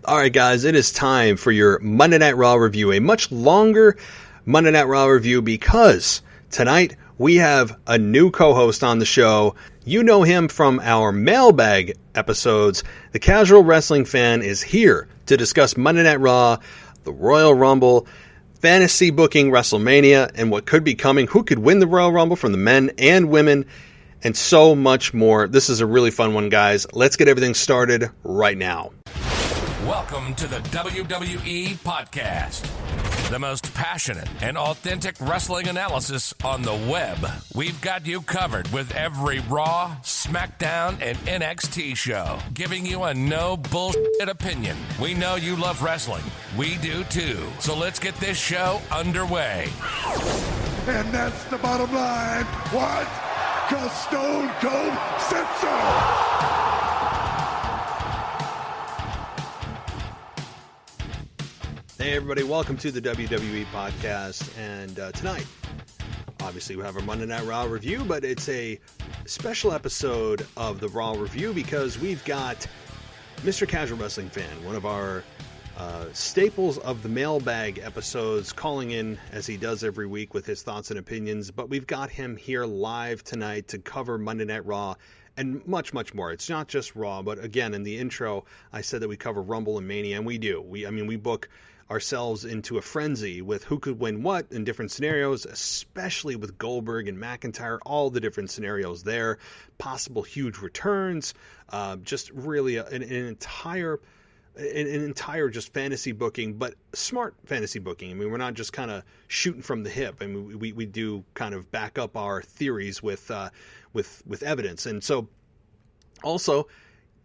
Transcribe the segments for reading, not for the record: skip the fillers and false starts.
All right, guys, it is time for your Monday Night Raw review, a much longer Monday Night Raw review because tonight we have a new co-host on the show. You know him from our mailbag episodes. The casual wrestling fan is here to discuss Monday Night Raw, the Royal Rumble, fantasy booking WrestleMania, and what could be coming, who could win the Royal Rumble from the men and women, and so much more. This is a really fun one, guys. Let's get everything started right now. Welcome to the WWE Podcast, the most passionate and authentic wrestling analysis on the web. We've got you covered with every Raw, SmackDown, and NXT show, giving you a no bullshit opinion. We know you love wrestling. We do too. So let's get this show underway. And that's the bottom line. What? 'Cause Stone Cold said so. Hey everybody, welcome to the WWE Podcast, and tonight, obviously we have our Monday Night Raw review, but it's a special episode of the Raw review because we've got Mr. Casual Wrestling Fan, one of our staples of the mailbag episodes, calling in as he does every week with his thoughts and opinions, but we've got him here live tonight to cover Monday Night Raw and much, much more. It's not just Raw, but again, in the intro, I said that we cover Rumble and Mania, and we do. We book ourselves into a frenzy with who could win what in different scenarios, especially with Goldberg and McIntyre, all the different scenarios there, possible huge returns, just really an entire just fantasy booking, but smart fantasy booking. I mean, we're not just kind of shooting from the hip. I mean, we do kind of back up our theories with evidence. And so also,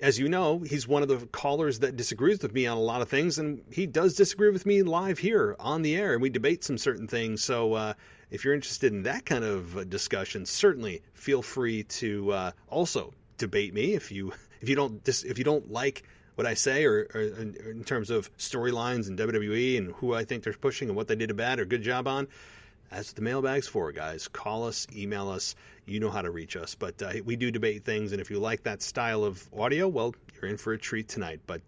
as you know, he's one of the callers that disagrees with me on a lot of things, and he does disagree with me live here on the air, and we debate some certain things. So if you're interested in that kind of discussion, certainly feel free to also debate me if you don't like what I say or in terms of storylines and WWE and who I think they're pushing and what they did a bad or good job on. That's what the mailbag's for, guys. Call us, email us. You know how to reach us. But we do debate things, and if you like that style of audio, well, you're in for a treat tonight. But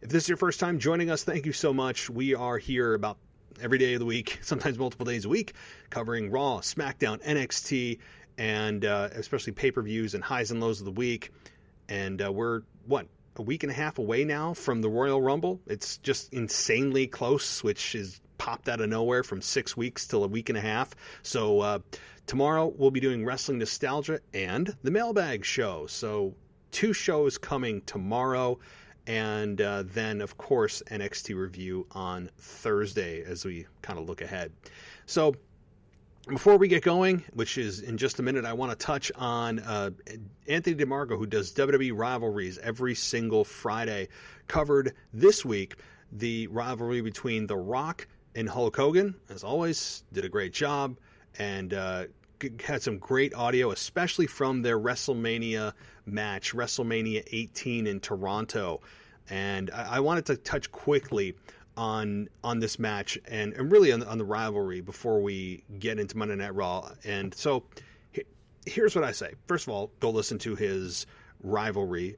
if this is your first time joining us, thank you so much. We are here about every day of the week, sometimes multiple days a week, covering Raw, SmackDown, NXT, and especially pay-per-views and highs and lows of the week. And we're, a week and a half away now from the Royal Rumble. It's just insanely close, which is popped out of nowhere from 6 weeks till a week and a half. So tomorrow we'll be doing Wrestling Nostalgia and the Mailbag Show. So 2 shows coming tomorrow, and then of course NXT review on Thursday as we kind of look ahead. So before we get going, which is in just a minute, I want to touch on Anthony DeMarco, who does WWE Rivalries every single Friday, covered this week the rivalry between The Rock and Hulk Hogan. As always, did a great job and had some great audio, especially from their WrestleMania match, WrestleMania 18 in Toronto. And I wanted to touch quickly on this match and really on the rivalry before we get into Monday Night Raw. And so here's what I say. First of all, go listen to his rivalry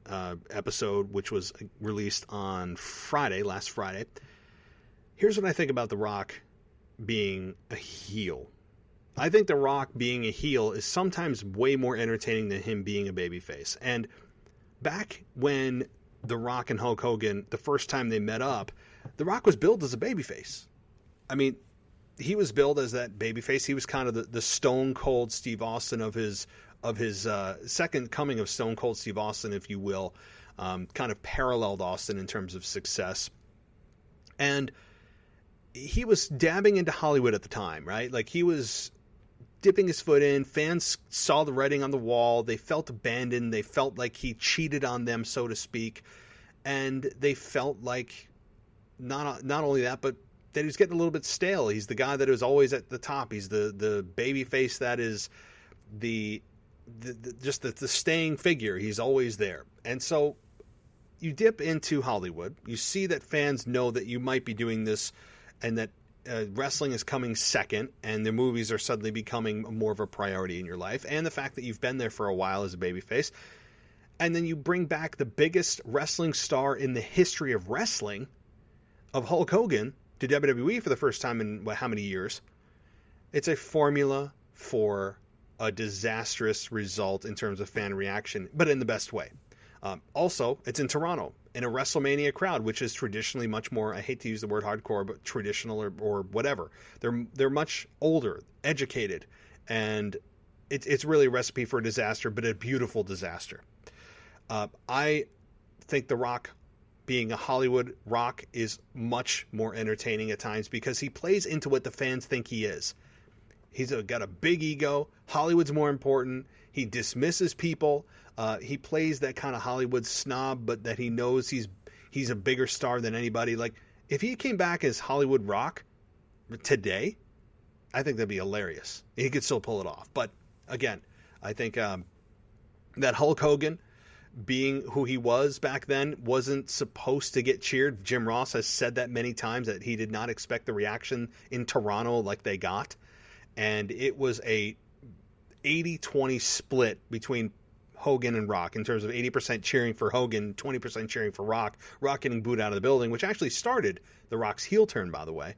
episode, which was released on last Friday. Here's what I think about The Rock being a heel. I think The Rock being a heel is sometimes way more entertaining than him being a babyface. And back when The Rock and Hulk Hogan, the first time they met up, The Rock was billed as a babyface. I mean, he was billed as that babyface. He was kind of the Stone Cold Steve Austin of his second coming of Stone Cold Steve Austin, if you will. Kind of paralleled Austin in terms of success. And he was dabbing into Hollywood at the time, right? Like, he was dipping his foot in. Fans saw the writing on the wall. They felt abandoned. They felt like he cheated on them, so to speak. And they felt like not only that, but that he was getting a little bit stale. He's the guy that was always at the top. He's the baby face that is the staying figure. He's always there. And so you dip into Hollywood. You see that fans know that you might be doing this and that wrestling is coming second and the movies are suddenly becoming more of a priority in your life. And the fact that you've been there for a while as a babyface. and then you bring back the biggest wrestling star in the history of wrestling, of Hulk Hogan, to WWE for the first time in how many years. It's a formula for a disastrous result in terms of fan reaction, but in the best way. Also, it's in Toronto, in a WrestleMania crowd, which is traditionally much more, I hate to use the word hardcore, but traditional or whatever. They're much older, educated, and it's really a recipe for a disaster, but a beautiful disaster. I think The Rock, being a Hollywood Rock, is much more entertaining at times because he plays into what the fans think he is. He's got a big ego. Hollywood's more important. He dismisses people. He plays that kind of Hollywood snob, but that he knows he's a bigger star than anybody. Like, if he came back as Hollywood Rock today, I think that'd be hilarious. He could still pull it off. But again, I think that Hulk Hogan, being who he was back then, wasn't supposed to get cheered. Jim Ross has said that many times, that he did not expect the reaction in Toronto like they got. And it was a 80-20 split between Hogan and Rock in terms of 80% cheering for Hogan, 20% cheering for Rock. Rock getting booed out of the building, which actually started The Rock's heel turn, by the way.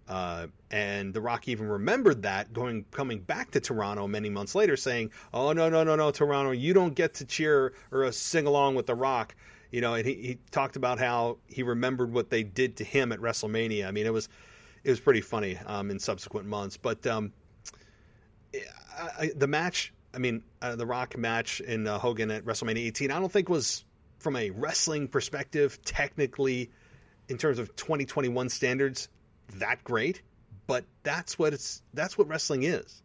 And The Rock even remembered that, coming back to Toronto many months later, saying, "Oh, no, Toronto, you don't get to cheer or sing along with The Rock." You know, and he talked about how he remembered what they did to him at WrestleMania. I mean, it was pretty funny in subsequent months. But the match, the Rock match in Hogan at WrestleMania 18, I don't think was, from a wrestling perspective, technically, in terms of 2021 standards, that great. But that's what wrestling is,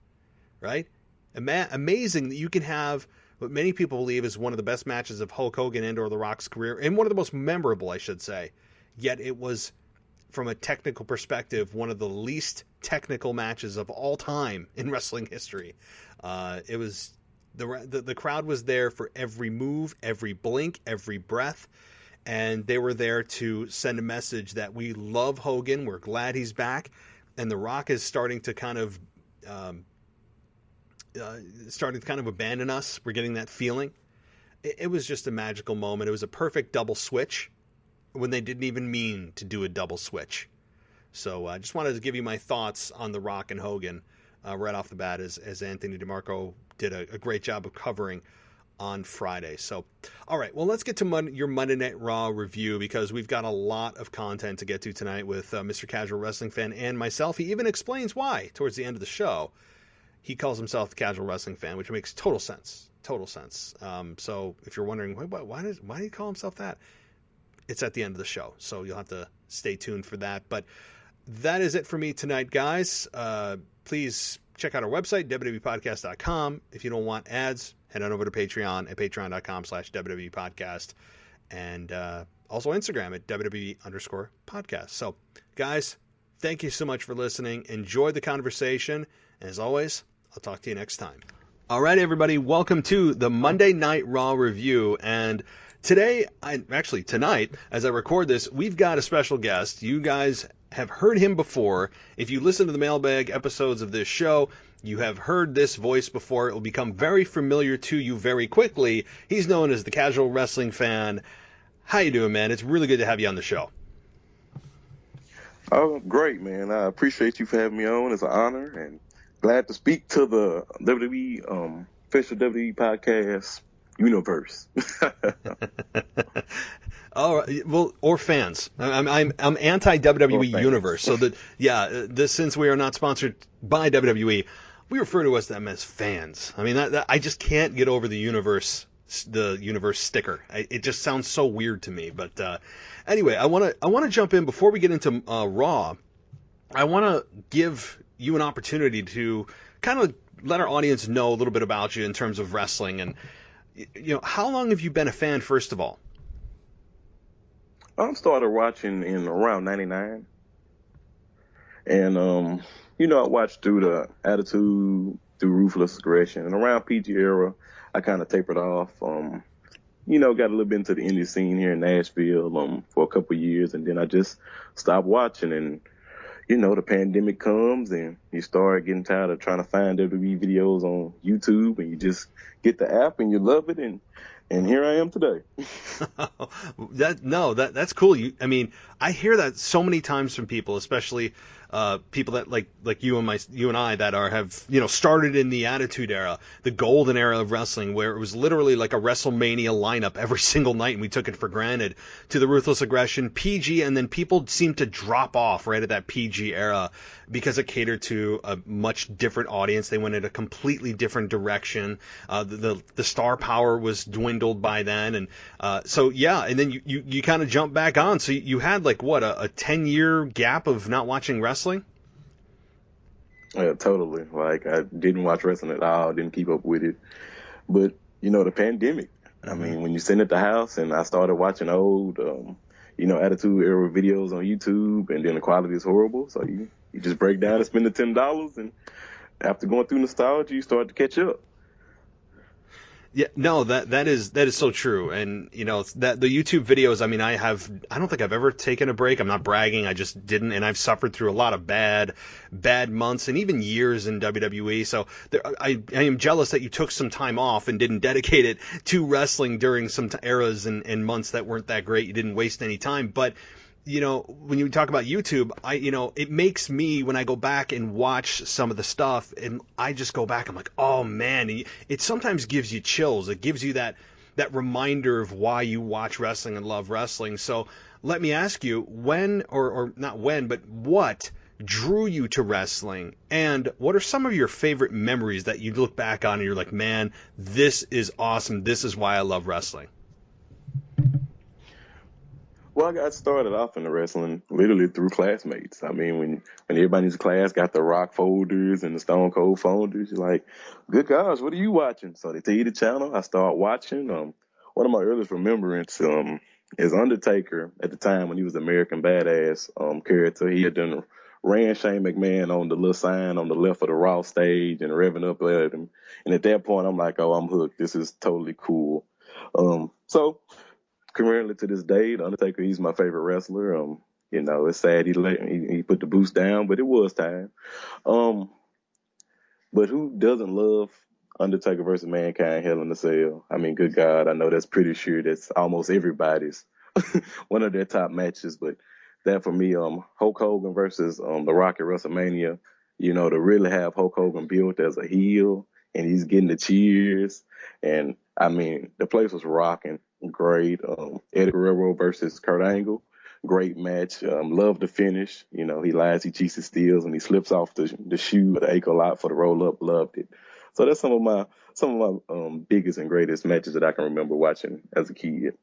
right? Amazing that you can have what many people believe is one of the best matches of Hulk Hogan and or The Rock's career, and one of the most memorable, I should say. Yet it was, from a technical perspective, one of the least technical matches of all time in wrestling history. It was the crowd was there for every move, every blink, every breath, and they were there to send a message that we love Hogan, we're glad he's back, and The Rock is starting to kind of abandon us. We're getting that feeling. It was just a magical moment. It was a perfect double switch when they didn't even mean to do a double switch. So I just wanted to give you my thoughts on The Rock and Hogan right off the bat, as Anthony DeMarco did a great job of covering on Friday. So, all right, well, let's get to your Monday Night Raw review, because we've got a lot of content to get to tonight with Mr. Casual Wrestling Fan and myself. He even explains why towards the end of the show he calls himself the Casual Wrestling Fan, which makes total sense. So if you're wondering, why did he call himself that? It's at the end of the show, so you'll have to stay tuned for that. But that is it for me tonight, guys. Please check out our website, WWEpodcast.com. If you don't want ads, head on over to Patreon at patreon.com/WWEpodcast. And also Instagram at WWE_podcast. So, guys, thank you so much for listening. Enjoy the conversation. And as always, I'll talk to you next time. All right, everybody, welcome to the Monday Night Raw review. And tonight, as I record this, we've got a special guest. You guys have heard him before. If you listen to the mailbag episodes of this show, you have heard this voice before. It will become very familiar to you very quickly. He's known as the Casual Wrestling Fan. How you doing, man? It's really good to have you on the show. Oh, great, man. I appreciate you for having me on. It's an honor, and glad to speak to the WWE, official WWE podcast universe. All right. Well, or fans. I'm anti WWE universe. So that since we are not sponsored by WWE, we refer to them as fans. I mean, I just can't get over the universe sticker. It just sounds so weird to me. But anyway, I want to jump in before we get into Raw. I want to give you an opportunity to kind of let our audience know a little bit about you in terms of wrestling. And how long have you been a fan, first of all? I started watching in around 99. And, I watched through the Attitude, through Ruthless Aggression. And around PG era, I kind of tapered off. Got a little bit into the indie scene here in Nashville for a couple of years. And then I just stopped watching. And, the pandemic comes and You start getting tired of trying to find WWE videos on YouTube, and you just get the app and you love it, and here I am today. That's cool. I mean, I hear that so many times from people, especially people that like you and I that have started in the Attitude Era, the golden era of wrestling, where it was literally like a WrestleMania lineup every single night, and we took it for granted. To the Ruthless Aggression, PG, and then people seem to drop off right at that PG era because it catered to a much different audience. They went in a completely different direction. The star power was dwindled by then, and and then you kind of jump back on. So you had like what a 10-year gap of not watching wrestling. Yeah, totally. Like, I didn't watch wrestling at all, didn't keep up with it. But, the pandemic. I mean, when you're sitting at the house and I started watching old, Attitude Era videos on YouTube, and then the quality is horrible. So you just break down and spend the $10, and after going through nostalgia, you start to catch up. Yeah, no, that is so true. And that the YouTube videos, I mean, I don't think I've ever taken a break. I'm not bragging, I just didn't, and I've suffered through a lot of bad months and even years in WWE. So I am jealous that you took some time off and didn't dedicate it to wrestling during some eras and months that weren't that great. You didn't waste any time, but when you talk about YouTube, it makes me, when I go back and watch some of the stuff, and I just go back, I'm like, oh man, it sometimes gives you chills. It gives you that reminder of why you watch wrestling and love wrestling. So let me ask you, when, or not when, but what drew you to wrestling, and what are some of your favorite memories that you look back on and you're like, man, this is awesome. This is why I love wrestling. Well, I got started off in the wrestling literally through classmates. I mean, when everybody's class got the Rock folders and the Stone Cold folders, you're like, good gosh, what are you watching? So they tell you the channel. I start watching. One of my earliest remembrance is Undertaker at the time when he was American Badass character. He had done ran Shane McMahon on the little sign on the left of the Raw stage and revving up at him. And at that point, I'm like, oh, I'm hooked. This is totally cool. So currently to this day, the Undertaker, he's my favorite wrestler. It's sad he put the boost down, but it was time. But who doesn't love Undertaker versus Mankind Hell in a Cell? I mean, good God, I know that's pretty sure that's almost everybody's one of their top matches. But that for me, Hulk Hogan versus The Rock at WrestleMania, to really have Hulk Hogan built as a heel and he's getting the cheers. And I mean, the place was rocking. Great. Eddie Guerrero versus Kurt Angle. Great match. Love the finish. He lies, he cheats, he steals, and he slips off the shoe at the ankle lock for the roll up. Loved it. So that's some of my biggest and greatest matches that I can remember watching as a kid.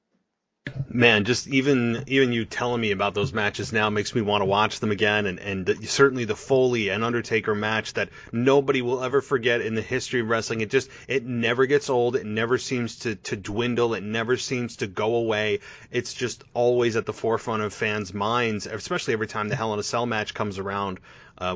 Man, just even you telling me about those matches now makes me want to watch them again, and certainly the Foley and Undertaker match that nobody will ever forget in the history of wrestling. It never gets old. It never seems to dwindle. It never seems to go away. It's just always at the forefront of fans' minds, especially every time the Hell in a Cell match comes around.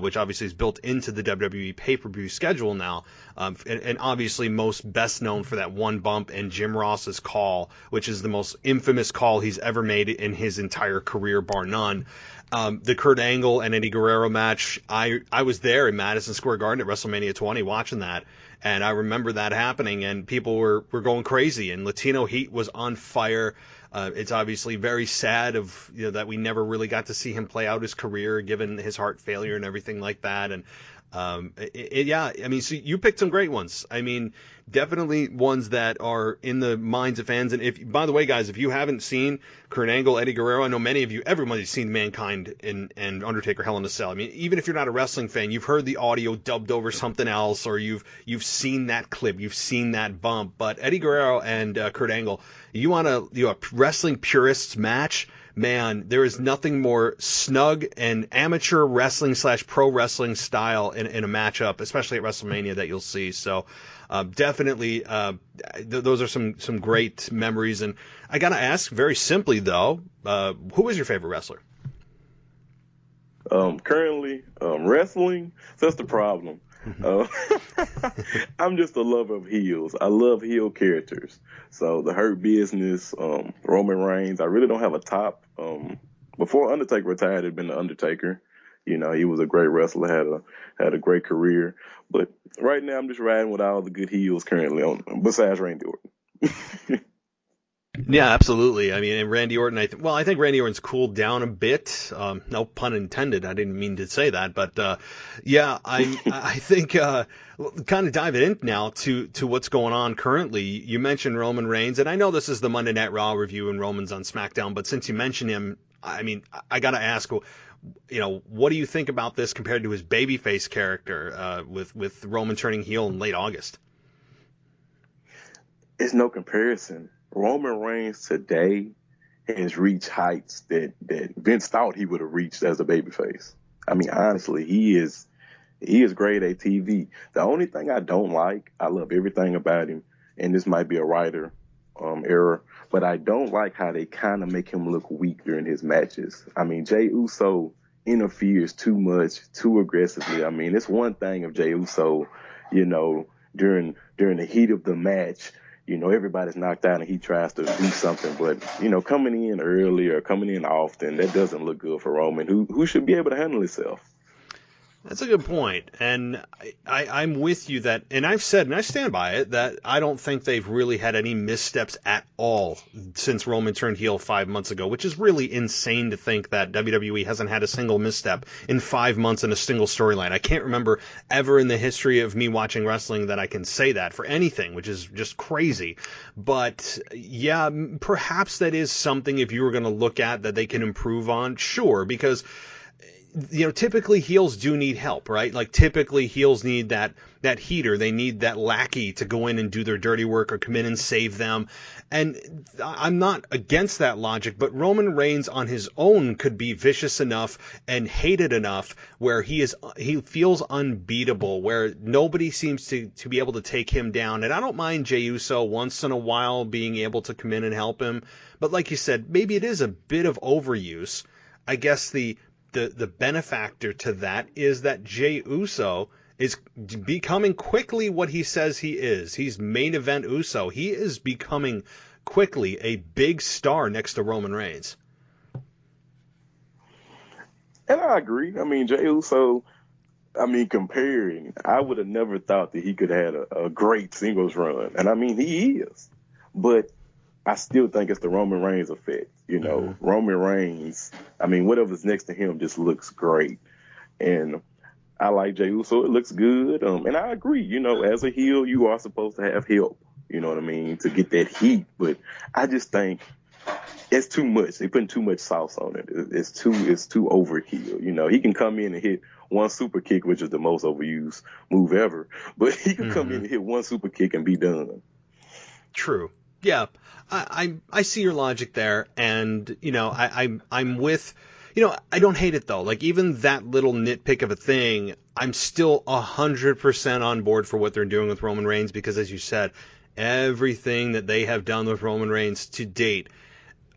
Which obviously is built into the WWE pay-per-view schedule now, and obviously most best known for that one bump and Jim Ross's call, which is the most infamous call he's ever made in his entire career, bar none. The Kurt Angle and Eddie Guerrero match, I was there in Madison Square Garden at WrestleMania 20 watching that, and I remember that happening, and people were going crazy, and Latino Heat was on fire. It's obviously very sad that we never really got to see him play out his career, given his heart failure and everything like that. And so you picked some great ones. I mean, definitely ones that are in the minds of fans. And by the way, guys, if you haven't seen Kurt Angle, Eddie Guerrero, I know many of you, everybody's seen Mankind and Undertaker Hell in a Cell. I mean, even if you're not a wrestling fan, you've heard the audio dubbed over something else, or you've seen that clip, you've seen that bump. But Eddie Guerrero and Kurt Angle, you want a wrestling purists match? Man, there is nothing more snug and amateur wrestling / pro wrestling style in a matchup, especially at WrestleMania, that you'll see. So definitely those are some great memories. And I got to ask very simply, though, who is your favorite wrestler? Currently, wrestling, so that's the problem. I'm just a lover of heels. I love heel characters. So the Hurt Business, Roman Reigns. I really don't have a top. Before Undertaker retired, it had been the Undertaker. You know, he was a great wrestler, had a great career. But right now, I'm just riding with all the good heels currently on, besides Randy Orton. Yeah, absolutely. I mean, and Randy Orton, I think Randy Orton's cooled down a bit. No pun intended. I didn't mean to say that, but yeah, I think kind of diving in now to what's going on currently. You mentioned Roman Reigns, and I know this is the Monday Night Raw review and Roman's on SmackDown, but since you mentioned him, I mean, I got to ask, you know, what do you think about this compared to his babyface character with Roman turning heel in late August? It's no comparison. Roman Reigns today has reached heights that Vince thought he would have reached as a babyface. I mean, honestly, he is grade A TV. The only thing I don't like, I love everything about him, and this might be a writer error, but I don't like how they kind of make him look weak during his matches. I mean, Jey Uso interferes too much, too aggressively. I mean, it's one thing if Jey Uso, you know, during the heat of the match, you know, everybody's knocked out and he tries to do something. But, you know, coming in early or coming in often, that doesn't look good for Roman, who should be able to handle himself. That's a good point. And I'm with you that, and I've said, and I stand by it, that I don't think they've really had any missteps at all since Roman turned heel 5 months ago, which is really insane to think that WWE hasn't had a single misstep in 5 months in a single storyline. I can't remember ever in the history of me watching wrestling that I can say that for anything, which is just crazy. But yeah, perhaps that is something if you were going to look at that they can improve on, sure, because you know, typically heels do need help, right? Like typically heels need that heater. They need that lackey to go in and do their dirty work or come in and save them. And I'm not against that logic, but Roman Reigns on his own could be vicious enough and hated enough where he feels unbeatable, where nobody seems to be able to take him down. And I don't mind Jey Uso once in a while being able to come in and help him. But like you said, maybe it is a bit of overuse. I guess the benefactor to that is that Jey Uso is becoming quickly what he says he is. He's main event Uso. He is becoming quickly a big star next to Roman Reigns. And I agree. I mean, Jey Uso, I mean, comparing, I would have never thought that he could have had a great singles run. And I mean, he is. But I still think it's the Roman Reigns effect. You know, Roman Reigns, I mean, whatever's next to him just looks great. And I like Jey Uso. It looks good. And I agree, you know, as a heel, you are supposed to have help, you know what I mean, to get that heat. But I just think it's too much. They're putting too much sauce on it. It's too overkill. You know, he can come in and hit one super kick, which is the most overused move ever. But he can come in and hit one super kick and be done. True. Yeah, I see your logic there, and you know I'm with, you know, I don't hate it though. Like even that little nitpick of a thing, I'm still 100% on board for what they're doing with Roman Reigns because, as you said, everything that they have done with Roman Reigns to date,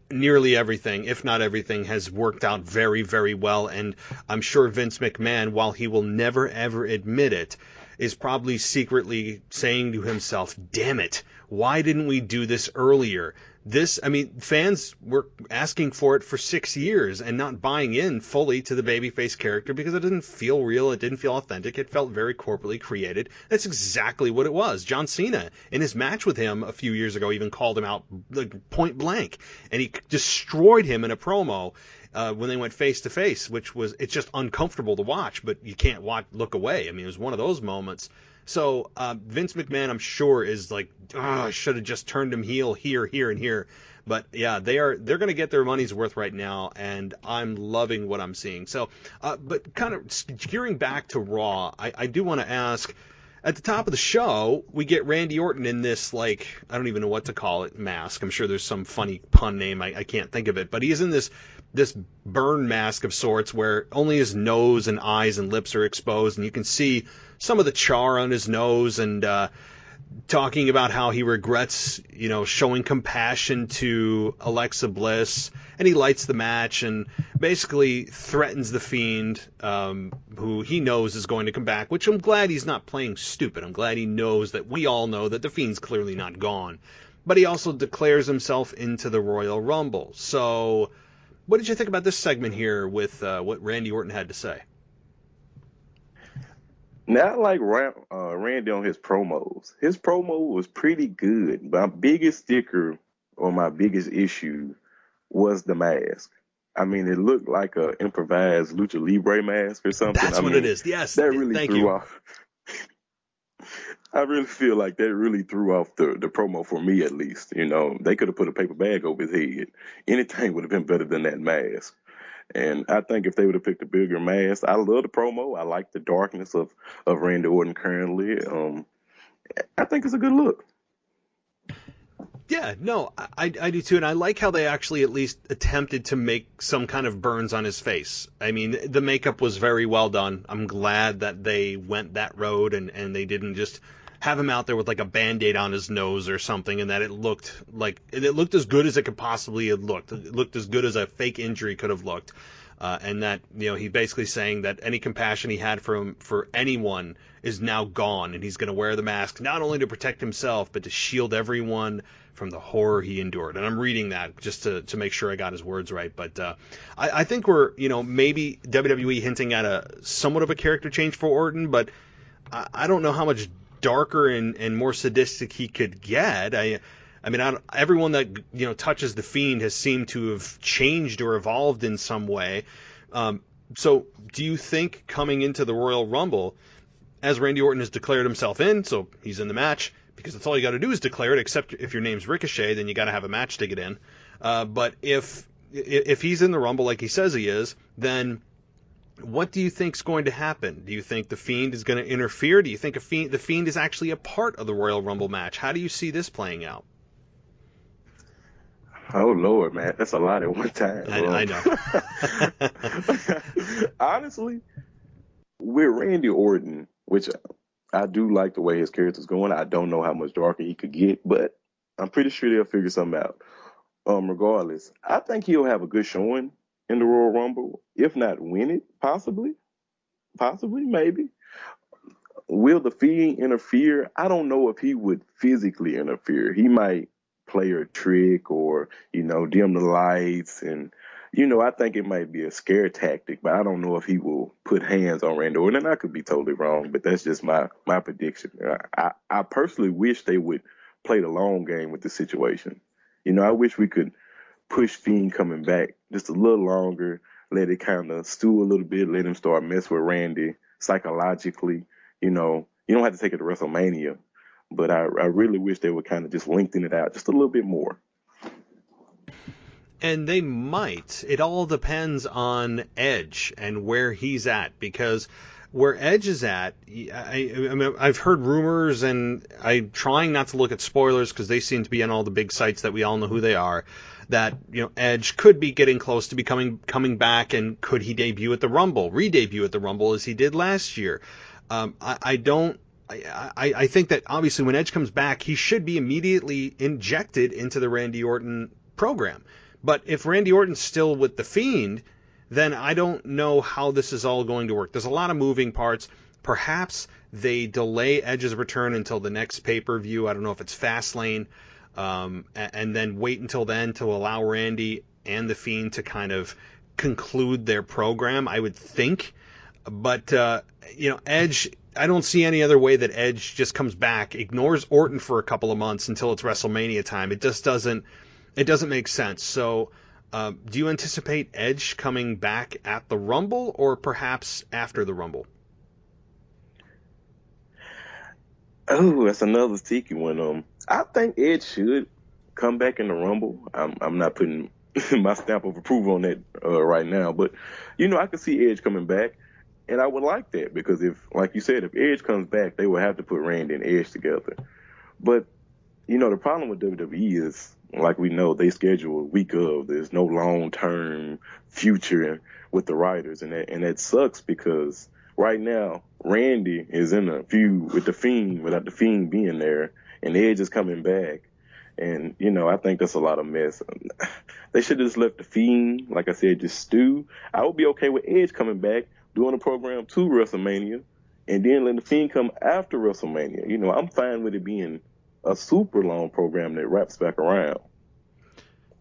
nearly everything, if not everything, has worked out very, very well. And I'm sure Vince McMahon, while he will never ever admit it, is probably secretly saying to himself, damn it, why didn't we do this earlier? This, I mean, fans were asking for it for 6 years and not buying in fully to the babyface character because it didn't feel real, it didn't feel authentic, it felt very corporately created. That's exactly what it was. John Cena, in his match with him a few years ago, even called him out like point blank, and he destroyed him in a promo when they went face to face, it's just uncomfortable to watch, but you can't look away. I mean, it was one of those moments. So Vince McMahon, I'm sure, is like, I should have just turned him heel here, and here. But yeah, they're going to get their money's worth right now, and I'm loving what I'm seeing. So, but kind of gearing back to Raw, I do want to ask. At the top of the show, we get Randy Orton in this, like, I don't even know what to call it, mask. I'm sure there's some funny pun name. I can't think of it. But he's in this burn mask of sorts where only his nose and eyes and lips are exposed, and you can see some of the char on his nose, and talking about how he regrets, you know, showing compassion to Alexa Bliss, and he lights the match and basically threatens the Fiend, who he knows is going to come back, which I'm glad he's not playing stupid. I'm glad he knows that we all know that the Fiend's clearly not gone. But he also declares himself into the Royal Rumble. So what did you think about this segment here with what Randy Orton had to say? Now I like Randy on his promos. His promo was pretty good. My biggest sticker or my biggest issue was the mask. I mean, it looked like a improvised lucha libre mask or something. That's what it is. Yes, that really thank threw you. off. I really feel like that really threw off the promo for me, at least. You know, they could have put a paper bag over his head. Anything would have been better than that mask. And I think if they would have picked a bigger mask, I love the promo. I like the darkness of Randy Orton currently. I think it's a good look. Yeah, no, I do too, and I like how they actually at least attempted to make some kind of burns on his face. I mean, the makeup was very well done. I'm glad that they went that road and they didn't just have him out there with like a Band-Aid on his nose or something, and that it looked as good as it could possibly have looked. It looked as good as a fake injury could have looked. And that, you know, he's basically saying that any compassion he had for anyone is now gone, and he's going to wear the mask not only to protect himself, but to shield everyone from the horror he endured. And I'm reading that just to make sure I got his words right. But I think we're, you know, maybe WWE hinting at a somewhat of a character change for Orton, but I don't know how much darker and more sadistic he could get. I mean, everyone that, you know, touches the Fiend has seemed to have changed or evolved in some way. So do you think coming into the Royal Rumble, as Randy Orton has declared himself in, so he's in the match, because that's all you got to do is declare it, except if your name's Ricochet, then you got to have a match to get in. But if he's in the Rumble like he says he is, then what do you think's going to happen? Do you think the Fiend is going to interfere? Do you think the Fiend is actually a part of the Royal Rumble match? How do you see this playing out? Oh, Lord, man. That's a lot at one time. I know. Honestly, with Randy Orton, which I do like the way his character's going, I don't know how much darker he could get, but I'm pretty sure they'll figure something out. Regardless, I think he'll have a good showing in the Royal Rumble, if not win it, possibly, maybe. Will the Fiend interfere? I don't know if he would physically interfere. He might play a trick or, you know, dim the lights. And, you know, I think it might be a scare tactic, but I don't know if he will put hands on Randy Orton. And I could be totally wrong, but that's just my prediction. I personally wish they would play the long game with the situation. You know, I wish we could push Fiend coming back just a little longer, let it kind of stew a little bit, let him start mess with Randy psychologically. You know, you don't have to take it to WrestleMania, but I really wish they would kind of just lengthen it out just a little bit more. And they might. It all depends on Edge and where he's at, because where Edge is at, I mean, I've heard rumors, and I'm trying not to look at spoilers because they seem to be on all the big sites that we all know who they are, that, you know, Edge could be getting close to coming back, and could he re-debut at the Rumble as he did last year? I think that obviously when Edge comes back, he should be immediately injected into the Randy Orton program. But if Randy Orton's still with the Fiend, then I don't know how this is all going to work. There's a lot of moving parts. Perhaps they delay Edge's return until the next pay-per-view. I don't know if it's Fastlane, and then wait until then to allow Randy and the Fiend to kind of conclude their program, I would think. But, you know, Edge, I don't see any other way that Edge just comes back, ignores Orton for a couple of months until it's WrestleMania time. It just doesn't make sense. So do you anticipate Edge coming back at the Rumble or perhaps after the Rumble? Oh, that's another sticky one. I think Edge should come back in the Rumble. I'm not putting my stamp of approval on that right now, but, you know, I could see Edge coming back. And I would like that because if, like you said, if Edge comes back, they would have to put Randy and Edge together. But, you know, the problem with WWE is, like we know, they schedule a week of. There's no long-term future with the writers. And that sucks because right now, Randy is in a feud with the Fiend without the Fiend being there. And Edge is coming back. And, you know, I think that's a lot of mess. They should have just left the Fiend, like I said, just stew. I would be okay with Edge coming back, doing a program to WrestleMania, and then letting the Fiend come after WrestleMania. You know, I'm fine with it being a super long program that wraps back around.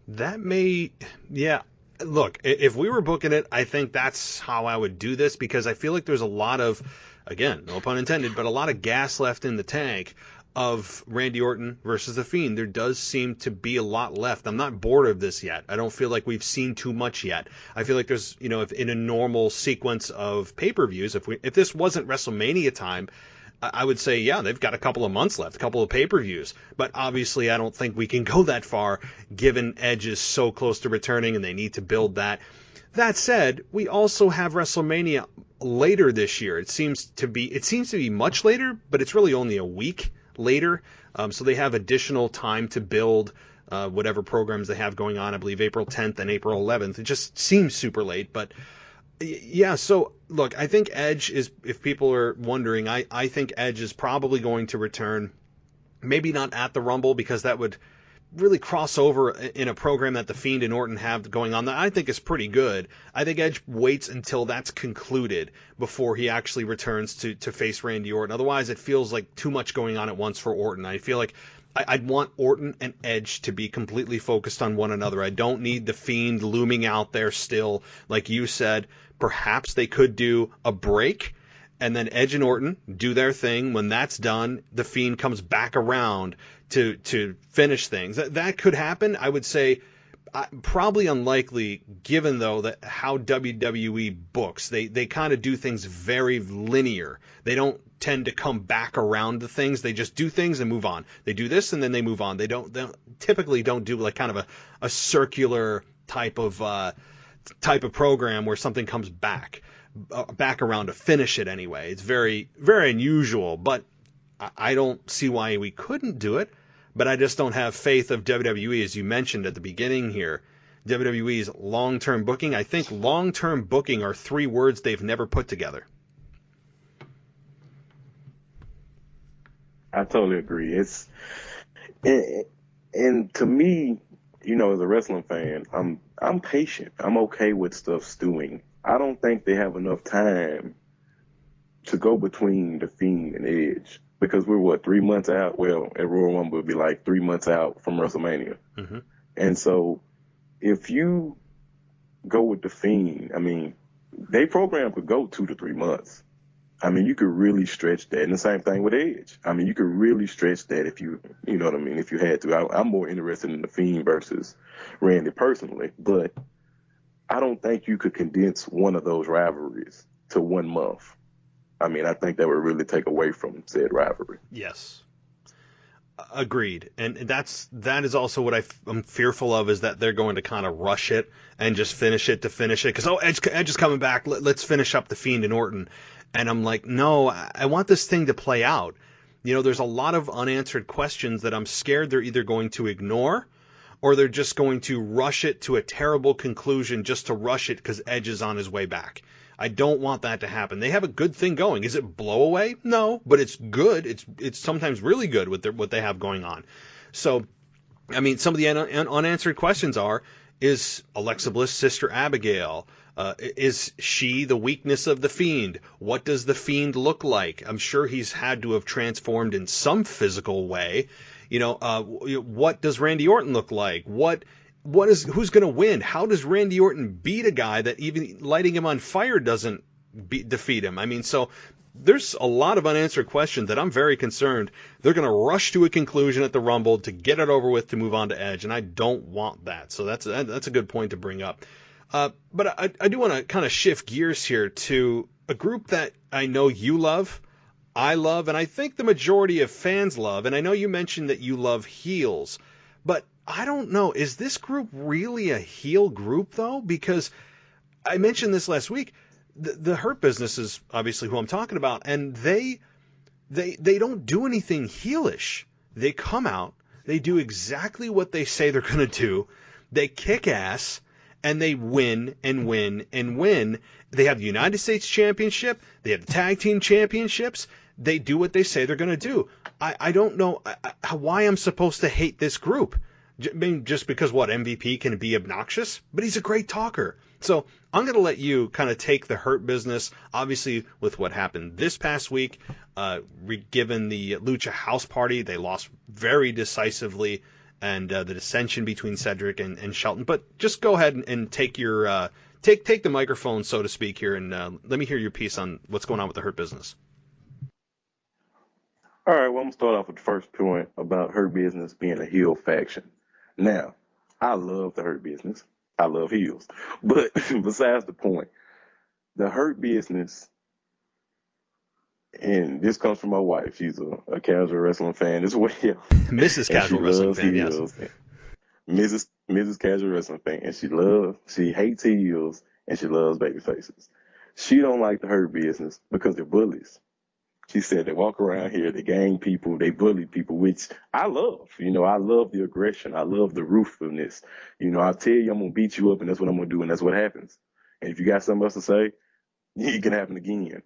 That may, yeah. Look, if we were booking it, I think that's how I would do this, because I feel like there's a lot of again, no pun intended, but a lot of gas left in the tank of Randy Orton versus The Fiend. There does seem to be a lot left. I'm not bored of this yet. I don't feel like we've seen too much yet. I feel like there's, if in a normal sequence of pay-per-views, if this wasn't WrestleMania time, I would say, yeah, they've got a couple of months left, a couple of pay-per-views. But obviously, I don't think we can go that far, given Edge is so close to returning and they need to build that. That said, we also have WrestleMania later this year. It seems to be much later, but it's really only a week later. So they have additional time to build whatever programs they have going on. I believe April 10th and April 11th. It just seems super late, but yeah. So look, I think Edge is, if people are wondering, I think Edge is probably going to return. Maybe not at the Rumble, because that would really cross over in a program that The Fiend and Orton have going on that I think is pretty good. I think Edge waits until that's concluded before he actually returns to face Randy Orton. Otherwise, it feels like too much going on at once for Orton. I feel like I'd want Orton and Edge to be completely focused on one another. I don't need The Fiend looming out there still. Like you said, perhaps they could do a break, and then Edge and Orton do their thing. When that's done, The Fiend comes back around to finish things. That could happen. I would say probably unlikely, given, though, that how WWE books. They kind of do things very linear. They don't tend to come back around to things. They just do things and move on. They do this and then they move on. They typically don't do like kind of a circular type of program where something comes back around to finish it anyway. It's very, very unusual, but I don't see why we couldn't do it. But I just don't have faith of WWE, as you mentioned at the beginning here. WWE's long-term booking. I think long-term booking are three words they've never put together. I totally agree. And to me, as a wrestling fan, I'm patient. I'm okay with stuff stewing. I don't think they have enough time to go between The Fiend and Edge, because we're 3 months out? Well, at Royal Rumble would be like 3 months out from WrestleMania. Mm-hmm. And so if you go with The Fiend, they program could go 2 to 3 months. You could really stretch that. And the same thing with Edge. You could really stretch that if you know what I mean, if you had to. I'm more interested in The Fiend versus Randy personally, but I don't think you could condense one of those rivalries to 1 month. I think that would really take away from said rivalry. Yes. Agreed. And that is also what I'm fearful of, is that they're going to kind of rush it and just finish it to finish it. Because, Edge is coming back. Let's finish up The Fiend and Orton. And I'm like, no, I want this thing to play out. There's a lot of unanswered questions that I'm scared they're either going to ignore, or they're just going to rush it to a terrible conclusion just to rush it because Edge is on his way back. I don't want that to happen. They have a good thing going. Is it blow away? No, but it's good. It's sometimes really good with what they have going on. So, some of the unanswered questions are, is Alexa Bliss' sister Abigail? Is she the weakness of The Fiend? What does The Fiend look like? I'm sure he's had to have transformed in some physical way. What does Randy Orton look like? Who's going to win? How does Randy Orton beat a guy that even lighting him on fire doesn't defeat him? So there's a lot of unanswered questions that I'm very concerned they're going to rush to a conclusion at the Rumble to get it over with to move on to Edge, and I don't want that. So that's a good point to bring up. But I do want to kind of shift gears here to a group that I know you love, I love, and I think the majority of fans love. And I know you mentioned that you love heels, but I don't know. Is this group really a heel group, though? Because I mentioned this last week. The Hurt Business is obviously who I'm talking about, and they don't do anything heelish. They come out, they do exactly what they say they're going to do. They kick ass, and they win and win and win. They have the United States Championship. They have the Tag Team Championships. They do what they say they're going to do. I don't know why I'm supposed to hate this group. Just because, MVP can be obnoxious? But he's a great talker. So I'm going to let you kind of take the Hurt Business, obviously, with what happened this past week. Given the Lucha House Party, they lost very decisively, and the dissension between Cedric and Shelton. But just go ahead and take your take the microphone, so to speak, here, and let me hear your piece on what's going on with the Hurt Business. All right, well, I'm going to start off with the first point about Hurt Business being a heel faction. Now, I love the Hurt Business. I love heels. But besides the point, the Hurt Business, and this comes from my wife. She's a casual wrestling fan as well. Mrs. Casual Wrestling Fan, heels. Yes. Mrs. Casual Wrestling Fan. And she hates heels, and she loves baby faces. She don't like the Hurt Business because they're bullies. She said they walk around here, they gang people, they bully people, which I love. You know, I love the aggression. I love the ruthlessness. You know, I tell you I'm going to beat you up, and that's what I'm going to do, and that's what happens. And if you got something else to say, it can happen again.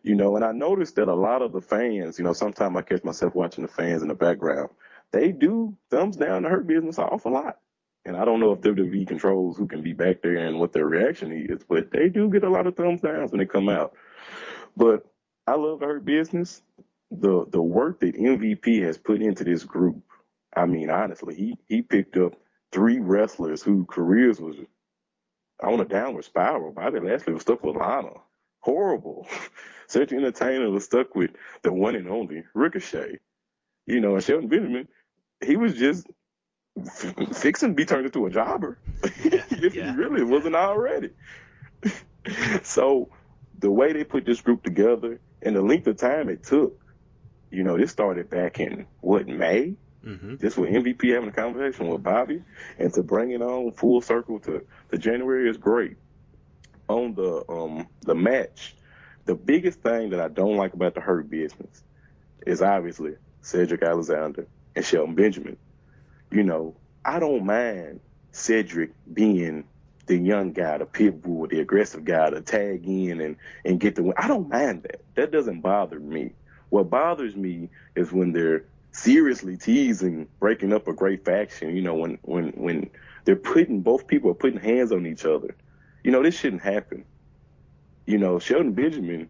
You know, and I noticed that a lot of the fans, you know, sometimes I catch myself watching the fans in the background. They do thumbs down the Hurt Business an awful lot. And I don't know if WWE controls who can be back there and what their reaction is, but they do get a lot of thumbs downs when they come out. But I love the Hurt Business. The work that MVP has put into this group, I mean, honestly, he picked up 3 wrestlers whose careers was on a downward spiral. Bobby Lashley was stuck with Lana. Horrible. Cedric Entertainer was stuck with the one and only Ricochet. You know, and Shelton Benjamin, he was just fixing to be turned into a jobber. If he really wasn't already. So the way they put this group together and the length of time it took, you know, this started back in, May? Mm-hmm. This was MVP having a conversation with Bobby, and to bring it on full circle to January is great. On the match, the biggest thing that I don't like about the Hurt Business is obviously Cedric Alexander and Shelton Benjamin. You know, I don't mind Cedric being the young guy, the pit bull, the aggressive guy, to tag in and get the win. I don't mind that. That doesn't bother me. What bothers me is when they're seriously teasing breaking up a great faction. You know, when they're both people are putting hands on each other. You know, this shouldn't happen. You know, Shelton Benjamin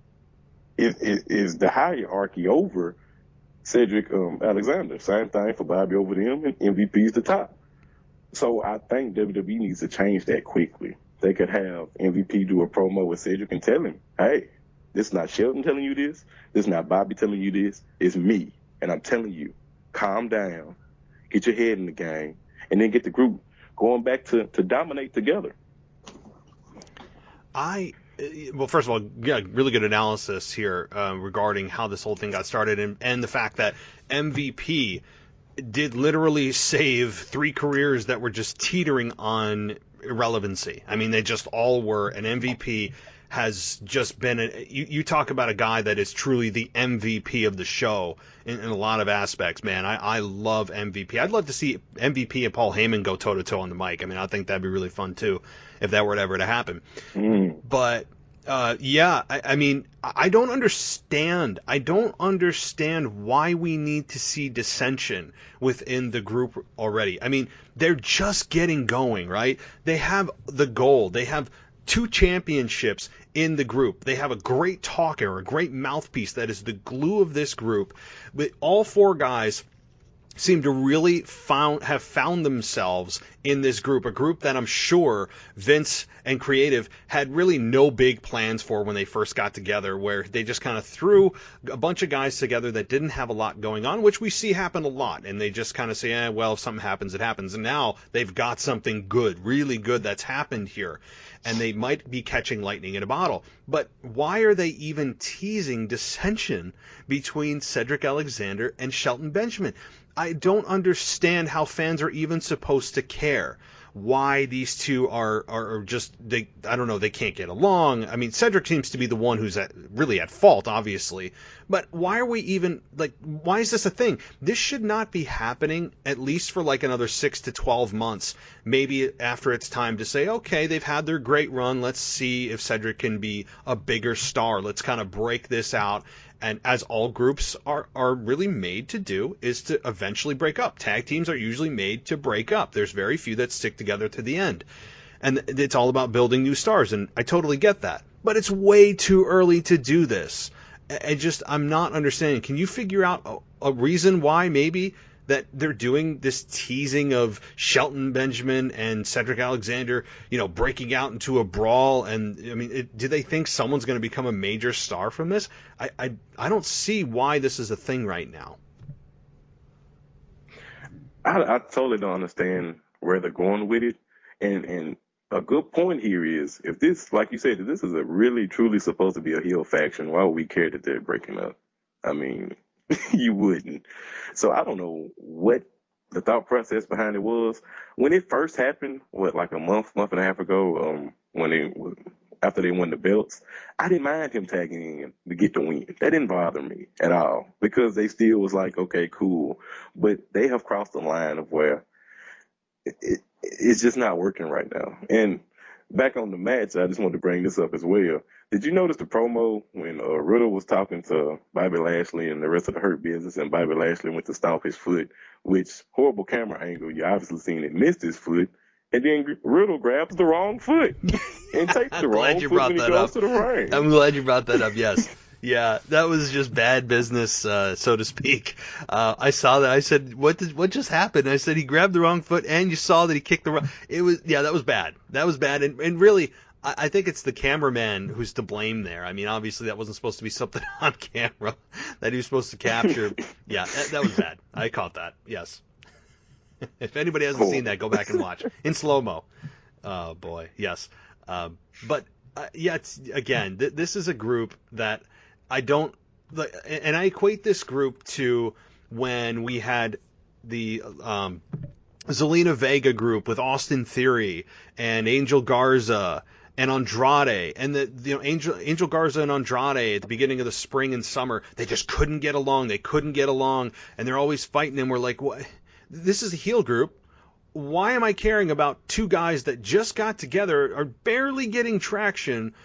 is the hierarchy over Cedric Alexander. Same thing for Bobby over them, and MVP's the top. So I think WWE needs to change that quickly. They could have MVP do a promo with Cedric and tell him, hey, this is not Shelton telling you this. This is not Bobby telling you this. It's me. And I'm telling you, calm down, get your head in the game, and then get the group going back to dominate together. Well, first of all, yeah, really good analysis here regarding how this whole thing got started and the fact that MVP did literally save 3 careers that were just teetering on irrelevancy. I mean, they just all were. And MVP has just been you talk about a guy that is truly the MVP of the show in a lot of aspects, man. I love MVP. I'd love to see MVP and Paul Heyman go toe-to-toe on the mic. I mean, I think that'd be really fun, too, if that were ever to happen. But, I mean, I don't understand. I don't understand why we need to see dissension within the group already. I mean, they're just getting going, right? They have the goal. They have 2 championships in the group. They have a great talker, a great mouthpiece that is the glue of this group. But all 4 guys seem to really have found themselves in this group, a group that I'm sure Vince and creative had really no big plans for when they first got together, where they just kind of threw a bunch of guys together that didn't have a lot going on, which we see happen a lot, and they just kind of say, well, if something happens, it happens. And now they've got something good, really good that's happened here, and they might be catching lightning in a bottle. But why are they even teasing dissension between Cedric Alexander and Shelton Benjamin? I don't understand how fans are even supposed to care why these two are just, they can't get along. I mean, Cedric seems to be the one who's really at fault, obviously. But why are we even, why is this a thing? This should not be happening, at least for another 6 to 12 months. Maybe after it's time to say, okay, they've had their great run. Let's see if Cedric can be a bigger star. Let's kind of break this out. And as all groups are really made to do, is to eventually break up. Tag teams are usually made to break up. There's very few that stick together to the end. And it's all about building new stars, and I totally get that. But it's way too early to do this. I'm not understanding. Can you figure out a reason why maybe that they're doing this teasing of Shelton Benjamin and Cedric Alexander, breaking out into a brawl. And I mean, do they think someone's going to become a major star from this? I don't see why this is a thing right now. I totally don't understand where they're going with it. And a good point here is, if this, like you said, if this is a really, truly supposed to be a heel faction, why would we care that they're breaking up? I mean, you wouldn't. So I don't know what the thought process behind it was. When it first happened, like a month and a half ago, after they won the belts, I didn't mind him tagging in to get the win. That didn't bother me at all, because they still was like, okay, cool. But they have crossed the line of where it's just not working right now. And back on the match, I just wanted to bring this up as well. Did you notice the promo when Riddle was talking to Bobby Lashley and the rest of the Hurt Business, and Bobby Lashley went to stomp his foot, which horrible camera angle, you obviously seen it, missed his foot, and then Riddle grabs the wrong foot and takes the wrong foot when he goes to the ring. I'm glad you brought that up, yes. Yeah, that was just bad business, so to speak. I saw that. I said, what just happened? I said, he grabbed the wrong foot, and you saw that he kicked the wrong... that was bad. That was bad, and really... I think it's the cameraman who's to blame there. I mean, obviously that wasn't supposed to be something on camera that he was supposed to capture. Yeah, that was bad. I caught that. Yes. If anybody hasn't seen that, go back and watch in slow-mo. Oh boy, yes. But it's again, this is a group that I don't, and I equate this group to when we had the Zelina Vega group with Austin Theory and Angel Garza and Andrade, and Angel Garza and Andrade at the beginning of the spring and summer, they just couldn't get along. They couldn't get along, and they're always fighting. And we're like, what? This is a heel group. Why am I caring about two guys that just got together, are barely getting traction,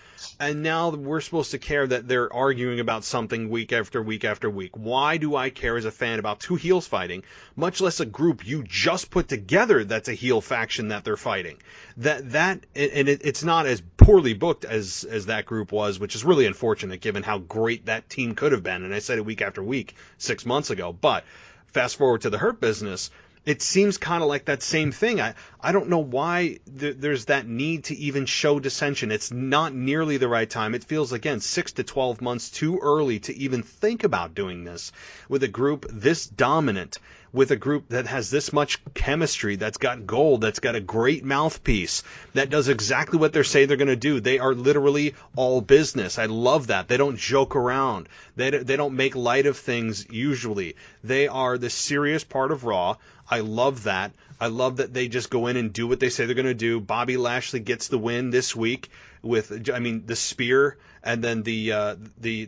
and now we're supposed to care that they're arguing about something week after week after week? Why do I care as a fan about two heels fighting, much less a group you just put together that's a heel faction that they're fighting? It's not as poorly booked as that group was, which is really unfortunate given how great that team could have been. And I said it week after week 6 months ago. But fast forward to the Hurt Business, it seems kind of like that same thing. I don't know why there's that need to even show dissension. It's not nearly the right time. It feels, again, 6 to 12 months too early to even think about doing this with a group this dominant, with a group that has this much chemistry, that's got gold, that's got a great mouthpiece, that does exactly what they say they're going to do. They are literally all business. I love that. They don't joke around. They don't make light of things usually. They are the serious part of Raw. I love that. I love that they just go in and do what they say they're going to do. Bobby Lashley gets the win this week with, the spear and then the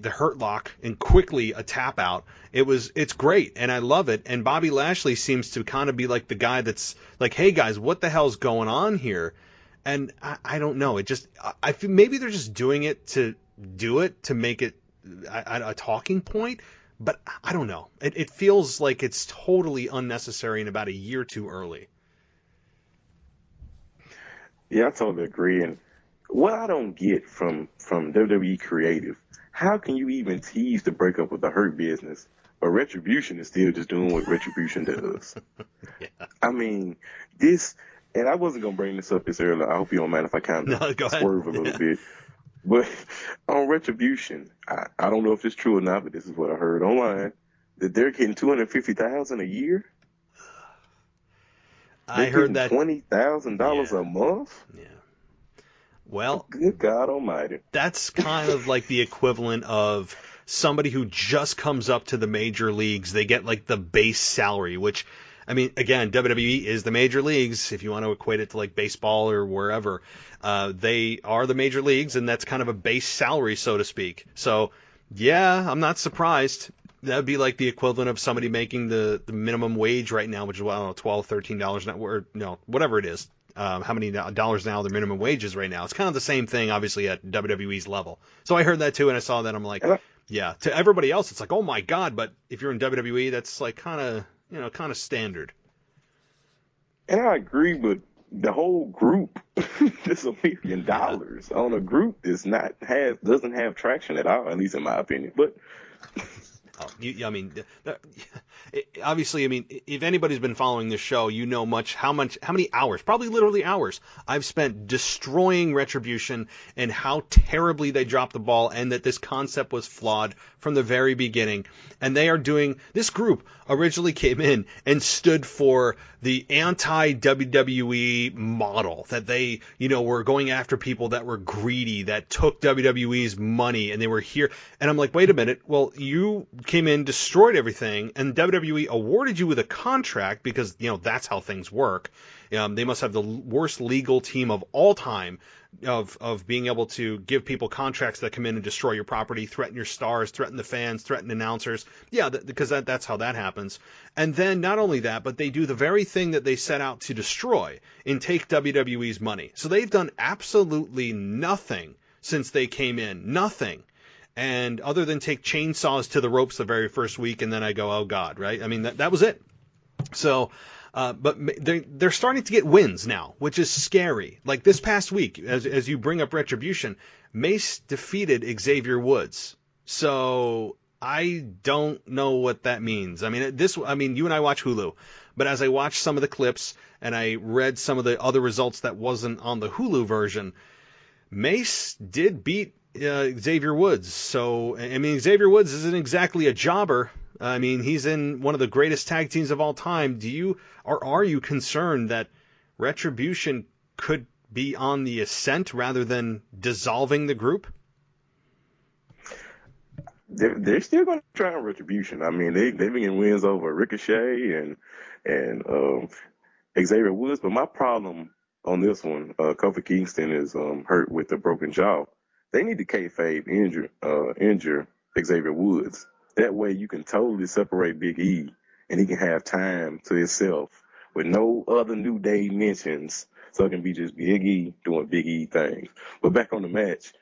hurt lock and quickly a tap out. It's great, and I love it. And Bobby Lashley seems to kind of be like the guy that's like, hey guys, what the hell's going on here? And I don't know. I feel maybe they're just doing it to make it a talking point. But I don't know. It feels like it's totally unnecessary and about a year too early. Yeah, I totally agree. And what I don't get from WWE Creative, how can you even tease the breakup of the Hurt Business? But Retribution is still just doing what Retribution does. Yeah. I mean, this, and I wasn't going to bring this up this early. I hope you don't mind if I kind of swerve a little bit. But on Retribution, I don't know if it's true or not, but this is what I heard online, that they're getting $250,000 a year. I heard that $20,000 a month. Yeah. Well, good God Almighty. That's kind of like the equivalent of somebody who just comes up to the major leagues. They get like the base salary, which, I mean, again, WWE is the major leagues. If you want to equate it to like baseball or wherever, they are the major leagues, and that's kind of a base salary, so to speak. So, yeah, I'm not surprised. That would be like the equivalent of somebody making the minimum wage right now, which is, well, I don't know, $12, $13 an hour, no, whatever it is. How many dollars now their minimum wage is right now. It's kind of the same thing, obviously, at WWE's level. So I heard that too, and I saw that. I'm like, yeah. To everybody else, it's like, oh my God. But if you're in WWE, that's like kind of standard. And I agree, but the whole group is $1 million on a group doesn't have traction at all, at least in my opinion. But Obviously, I mean, if anybody's been following this show, you know how many hours, probably literally hours, I've spent destroying Retribution and how terribly they dropped the ball, and that this concept was flawed from the very beginning. And this group originally came in and stood for the anti-WWE model, that they, were going after people that were greedy, that took WWE's money, and they were here. And I'm like, wait a minute, well, you came in, destroyed everything, and WWE awarded you with a contract because, that's how things work. They must have the worst legal team of all time of being able to give people contracts that come in and destroy your property, threaten your stars, threaten the fans, threaten announcers. Yeah, because that's how that happens. And then not only that, but they do the very thing that they set out to destroy and take WWE's money. So they've done absolutely nothing since they came in. Nothing. And other than take chainsaws to the ropes the very first week, and then I go, oh God, right? I mean, that was it. So, but they're starting to get wins now, which is scary. Like this past week, as you bring up Retribution, Mace defeated Xavier Woods. So I don't know what that means. I mean, you and I watch Hulu, but as I watched some of the clips and I read some of the other results that wasn't on the Hulu version, Mace did beat Xavier Woods. So, I mean, Xavier Woods isn't exactly a jobber. I mean, he's in one of the greatest tag teams of all time. Are you concerned that Retribution could be on the ascent rather than dissolving the group? They're still going to try on Retribution. I mean, they've been getting wins over Ricochet and Xavier Woods. But my problem on this one, Kofi Kingston is hurt with a broken jaw. They need to kayfabe injure Xavier Woods. That way you can totally separate Big E and he can have time to himself with no other New Day mentions. So it can be just Big E doing Big E things. But back on the match,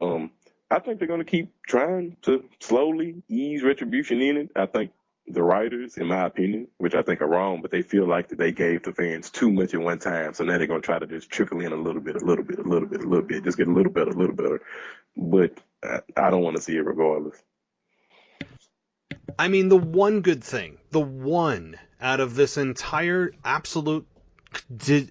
I think they're going to keep trying to slowly ease Retribution in it. I think the writers, in my opinion, which I think are wrong, but they feel like that they gave the fans too much at one time. So now they're going to try to just trickle in a little bit, just get a little better. But I don't want to see it regardless. I mean, the one good thing, out of this entire absolute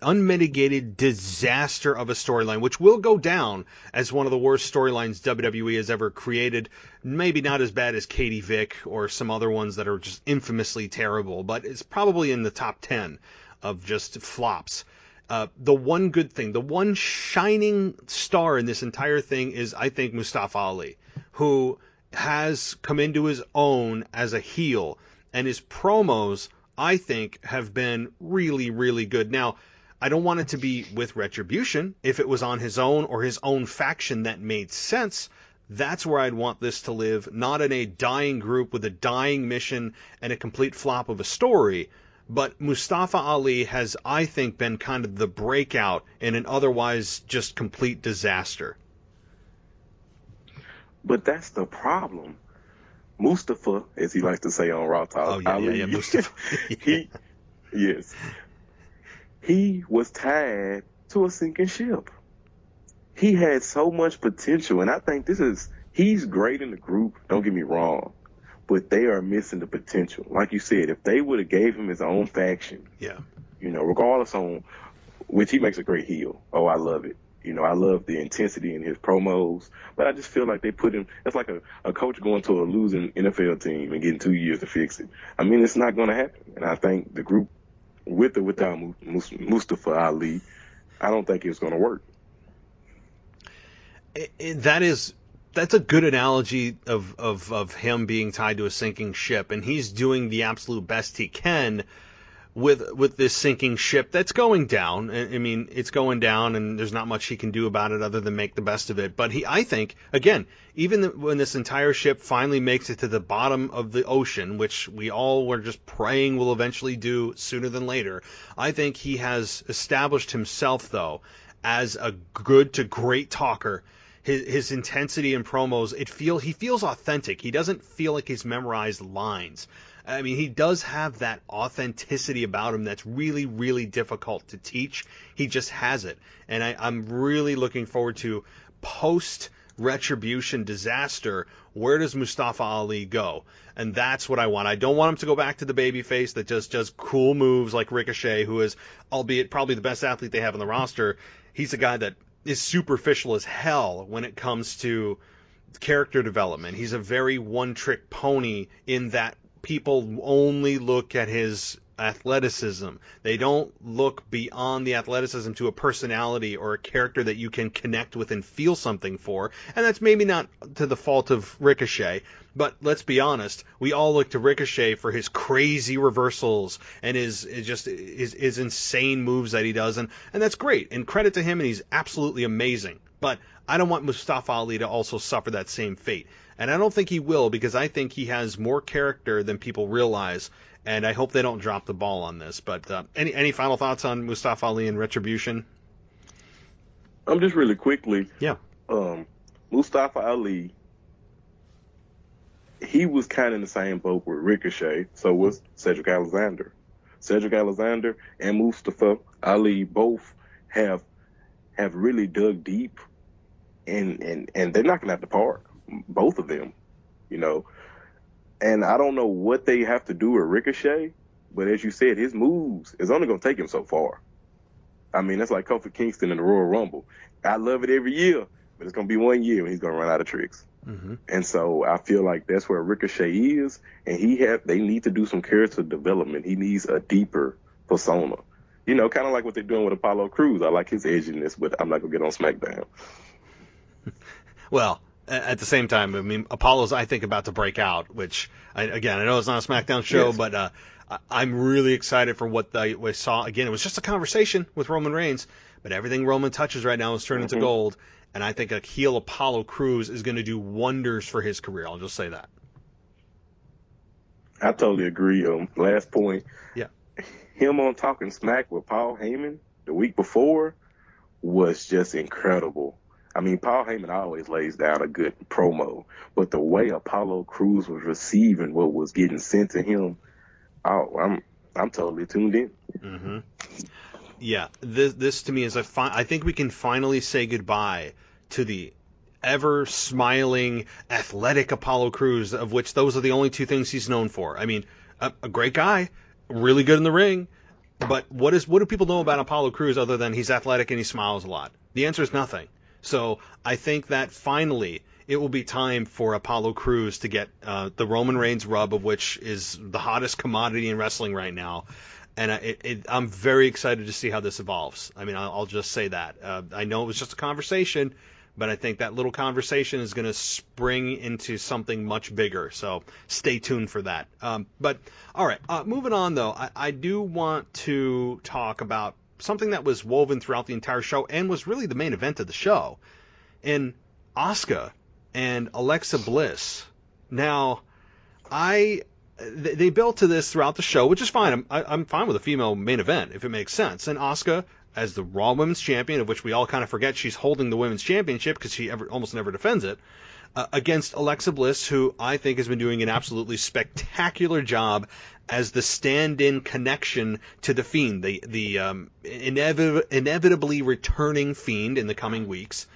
unmitigated disaster of a storyline, which will go down as one of the worst storylines WWE has ever created. Maybe not as bad as Katie Vick or some other ones that are just infamously terrible, but it's probably in the top 10 of just flops. The one good thing, the one shining star in this entire thing is, I think, Mustafa Ali, who has come into his own as a heel, and his promos, I think, have been really, really good. Now, I don't want it to be with Retribution. If it was on his own or his own faction that made sense, that's where I'd want this to live, not in a dying group with a dying mission and a complete flop of a story. But Mustafa Ali has, I think, been kind of the breakout in an otherwise just complete disaster. But that's the problem. Mustafa, as he likes to say on Raw Talk, Ali, Mustafa. He was tied to a sinking ship. He had so much potential, and I think he's great in the group, don't get me wrong, but they are missing the potential. Like you said, if they would have gave him his own faction, regardless on which he makes a great heel. Oh, I love it. I love the intensity in his promos, but I just feel like they put him, it's like a coach going to a losing NFL team and getting 2 years to fix it. I mean, it's not going to happen. And I think the group, with or without Mustafa Ali, I don't think it's going to work. That's a good analogy of him being tied to a sinking ship, and he's doing the absolute best he can with this sinking ship that's going down. I mean, it's going down, and there's not much he can do about it other than make the best of it. But I think, again, even when this entire ship finally makes it to the bottom of the ocean, which we all were just praying will eventually do sooner than later, I think he has established himself, though, as a good to great talker. His intensity in promos, he feels authentic. He doesn't feel like he's memorized lines. I mean, he does have that authenticity about him that's really, really difficult to teach. He just has it. And I'm really looking forward to post Retribution disaster, where does Mustafa Ali go? And that's what I want. I don't want him to go back to the babyface that just does cool moves like Ricochet, who is, albeit probably the best athlete they have on the roster. He's a guy that is superficial as hell when it comes to character development. He's a very one-trick pony in that people only look at his athleticism. They don't look beyond the athleticism to a personality or a character that you can connect with and feel something for. And that's maybe not to the fault of Ricochet, but let's be honest, we all look to Ricochet for his crazy reversals and his insane moves that he does, and that's great. And credit to him, and he's absolutely amazing. But I don't want Mustafa Ali to also suffer that same fate. And I don't think he will, because I think he has more character than people realize. And I hope they don't drop the ball on this. But any final thoughts on Mustafa Ali and Retribution? Just really quickly. Yeah. Mustafa Ali, he was kind of in the same boat with Ricochet. So was Cedric Alexander. Cedric Alexander and Mustafa Ali both have really dug deep, and they're knocking out the park. Both of them, you know. And I don't know what they have to do with Ricochet, but as you said, his moves is only going to take him so far. I mean, that's like Kofi Kingston in the Royal Rumble. I love it every year, but it's going to be 1 year when he's going to run out of tricks. Mm-hmm. And so I feel like that's where Ricochet is, and they need to do some character development. He needs a deeper persona. You know, kind of like what they're doing with Apollo Crews. I like his edginess, but I'm not going to get on SmackDown. Well, at the same time, I mean, Apollo's, I think, about to break out, which, I know it's not a SmackDown show, yes, but I'm really excited for what I saw. Again, it was just a conversation with Roman Reigns, but everything Roman touches right now is turning to gold, and I think a heel Apollo Crews is going to do wonders for his career. I'll just say that. I totally agree. Last point. Yeah. Him on Talking Smack with Paul Heyman the week before was just incredible. I mean, Paul Heyman always lays down a good promo, but the way Apollo Crews was receiving what was getting sent to him, I'm totally tuned in. Mm-hmm. Yeah, this to me is I think we can finally say goodbye to the ever smiling, athletic Apollo Crews, of which those are the only two things he's known for. I mean, a great guy, really good in the ring, but what do people know about Apollo Crews other than he's athletic and he smiles a lot? The answer is nothing. So I think that finally it will be time for Apollo Crews to get the Roman Reigns rub, of which is the hottest commodity in wrestling right now. And I'm very excited to see how this evolves. I mean, I'll just say that. I know it was just a conversation, but I think that little conversation is going to spring into something much bigger. So stay tuned for that. But all right, moving on, though, I do want to talk about something that was woven throughout the entire show and was really the main event of the show, in Asuka and Alexa Bliss. Now, they built to this throughout the show, which is fine. I'm fine with a female main event if it makes sense. And Asuka, as the Raw Women's Champion, of which we all kind of forget she's holding the Women's Championship because she almost never defends it, against Alexa Bliss, who I think has been doing an absolutely spectacular job as the stand-in connection to the Fiend, the inevitably returning Fiend in the coming weeks.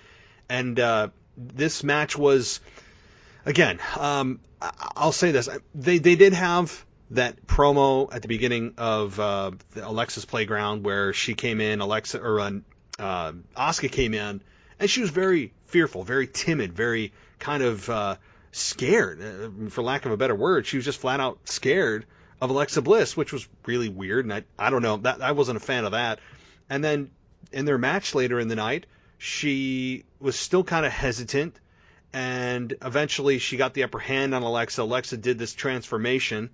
And this match was, again, I'll say this. They did have that promo at the beginning of Alexa's Playground where she came in, Asuka came in, and she was very fearful, very timid, very kind of scared, for lack of a better word. She was just flat out scared of Alexa Bliss, which was really weird, and I don't know, I wasn't a fan of that. And then in their match later in the night, she was still kind of hesitant, and eventually she got the upper hand on Alexa. Alexa did this transformation,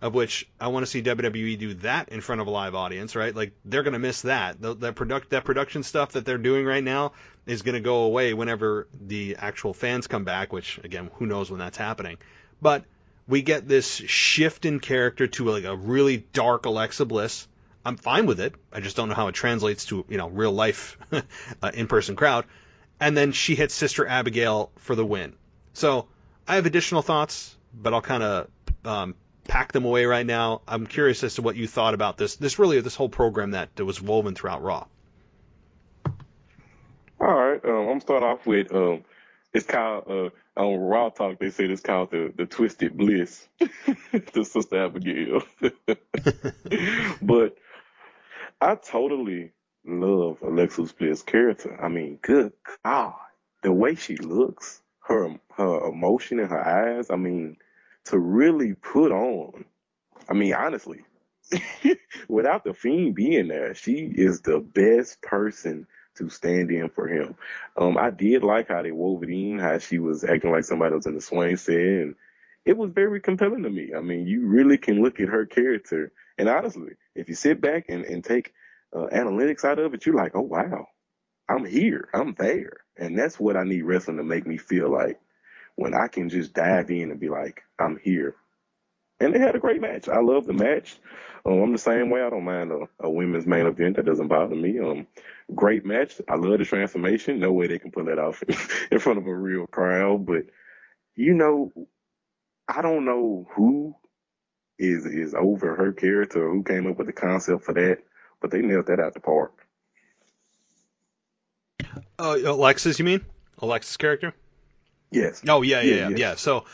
of which I want to see WWE do that in front of a live audience, right? Like, they're going to miss that. That production stuff that they're doing right now is going to go away whenever the actual fans come back, which, again, who knows when that's happening. But we get this shift in character to like a really dark Alexa Bliss. I'm fine with it. I just don't know how it translates to, real life in-person crowd. And then she hits Sister Abigail for the win. So I have additional thoughts, but I'll kind of pack them away right now. I'm curious as to what you thought about this whole program that was woven throughout Raw. All right. I'm start off with It's called on Raw Talk. They said it's called the Twisted Bliss. The Sister Abigail. But I totally love Alexa Bliss' character. I mean, good God, the way she looks, her emotion in her eyes. I mean, to really put on. I mean, honestly, without the Fiend being there, she is the best person to stand in for him. I did like how they wove it in, how she was acting like somebody was in the swing set, and it was very compelling to me. I mean, you really can look at her character, and honestly, if you sit back and take analytics out of it, you're like, oh wow, I'm here, I'm there, and that's what I need wrestling to make me feel like, when I can just dive in and be like, I'm here. And they had a great match. I love the match. I'm the same way. I don't mind a women's main event. That doesn't bother me. Great match. I love the transformation. No way they can pull that off in front of a real crowd. But, I don't know who is over her character or who came up with the concept for that, but they nailed that out the park. Alexa's, you mean? Alexa's character? Yes. Oh, yeah. So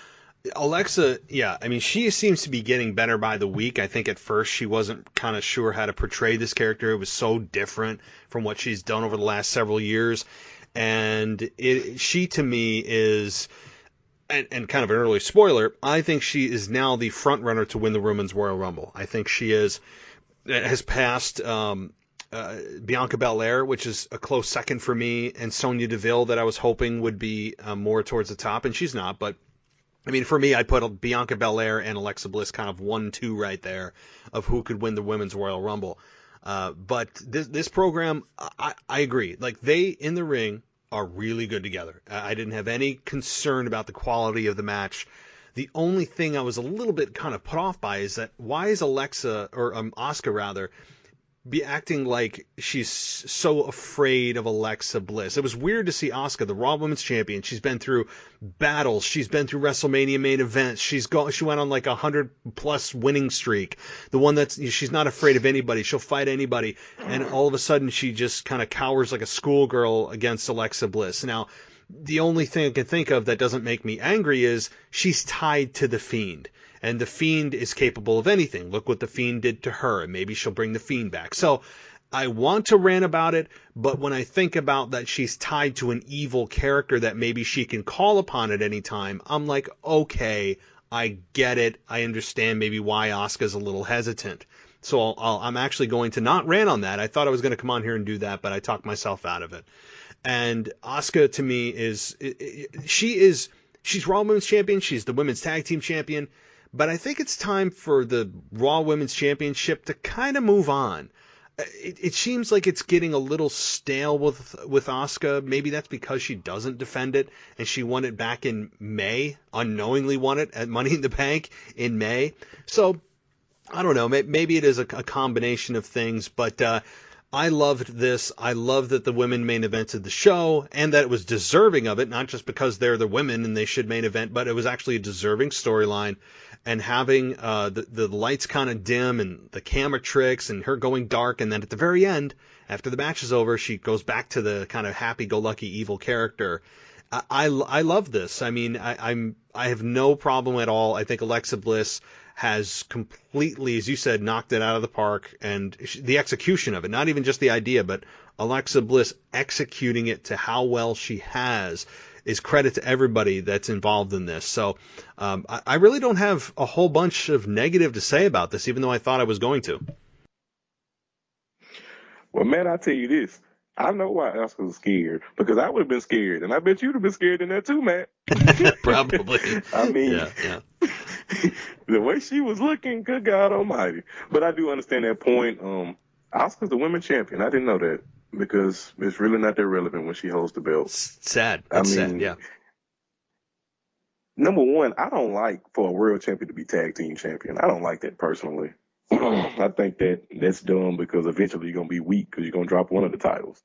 Alexa, I mean, she seems to be getting better by the week. I think at first she wasn't kind of sure how to portray this character. It was so different from what she's done over the last several years. And she, to me, is, and kind of an early spoiler, I think she is now the front runner to win the Women's Royal Rumble. I think she has passed Bianca Belair, which is a close second for me, and Sonya Deville, that I was hoping would be more towards the top, and she's not. But I mean, for me, I put Bianca Belair and Alexa Bliss kind of 1-2 right there of who could win the Women's Royal Rumble. But this program, I agree. Like, they in the ring are really good together. I didn't have any concern about the quality of the match. The only thing I was a little bit kind of put off by is that why is Alexa, or Asuka rather, be acting like she's so afraid of Alexa Bliss. It was weird to see Asuka, the Raw Women's Champion. She's been through battles. She's been through WrestleMania main events. She went on like 100+ winning streak. The one she's not afraid of anybody. She'll fight anybody. And all of a sudden she just kind of cowers like a schoolgirl against Alexa Bliss. Now, the only thing I can think of that doesn't make me angry is she's tied to the Fiend. And the Fiend is capable of anything. Look what the Fiend did to her, and maybe she'll bring the Fiend back. So I want to rant about it, but when I think about that she's tied to an evil character that maybe she can call upon at any time, I'm like, okay, I get it. I understand maybe why Asuka's a little hesitant. So I'm actually going to not rant on that. I thought I was going to come on here and do that, but I talked myself out of it. And Asuka, to me, she's Raw Women's Champion. She's the Women's Tag Team Champion. But I think it's time for the Raw Women's Championship to kind of move on. It seems like it's getting a little stale with Asuka. Maybe that's because she doesn't defend it, and she won it back in May, unknowingly won it at Money in the Bank in May. So, I don't know. Maybe it is a combination of things, but I loved this. I love that the women main evented the show, and that it was deserving of it, not just because they're the women and they should main event, but it was actually a deserving storyline. And having the lights kind of dim and the camera tricks and her going dark, and then at the very end, after the match is over, she goes back to the kind of happy-go-lucky evil character. I love this. I mean, I have no problem at all. I think Alexa Bliss has completely, as you said, knocked it out of the park, and the execution of it, not even just the idea, but Alexa Bliss executing it to how well she has is credit to everybody that's involved in this. So I really don't have a whole bunch of negative to say about this, even though I thought I was going to. Well, man, I tell you this. I know why Asuka was scared, because I would have been scared, and I bet you'd have been scared in that too, man. Probably. I mean, yeah. The way she was looking, good God almighty. But I do understand that point. Asuka's the women's champion. I didn't know that, because it's really not that relevant when she holds the belt. Sad. Sad, yeah. Number one, I don't like for a world champion to be tag team champion. I don't like that personally. I think that's dumb, because eventually you're going to be weak because you're going to drop one of the titles.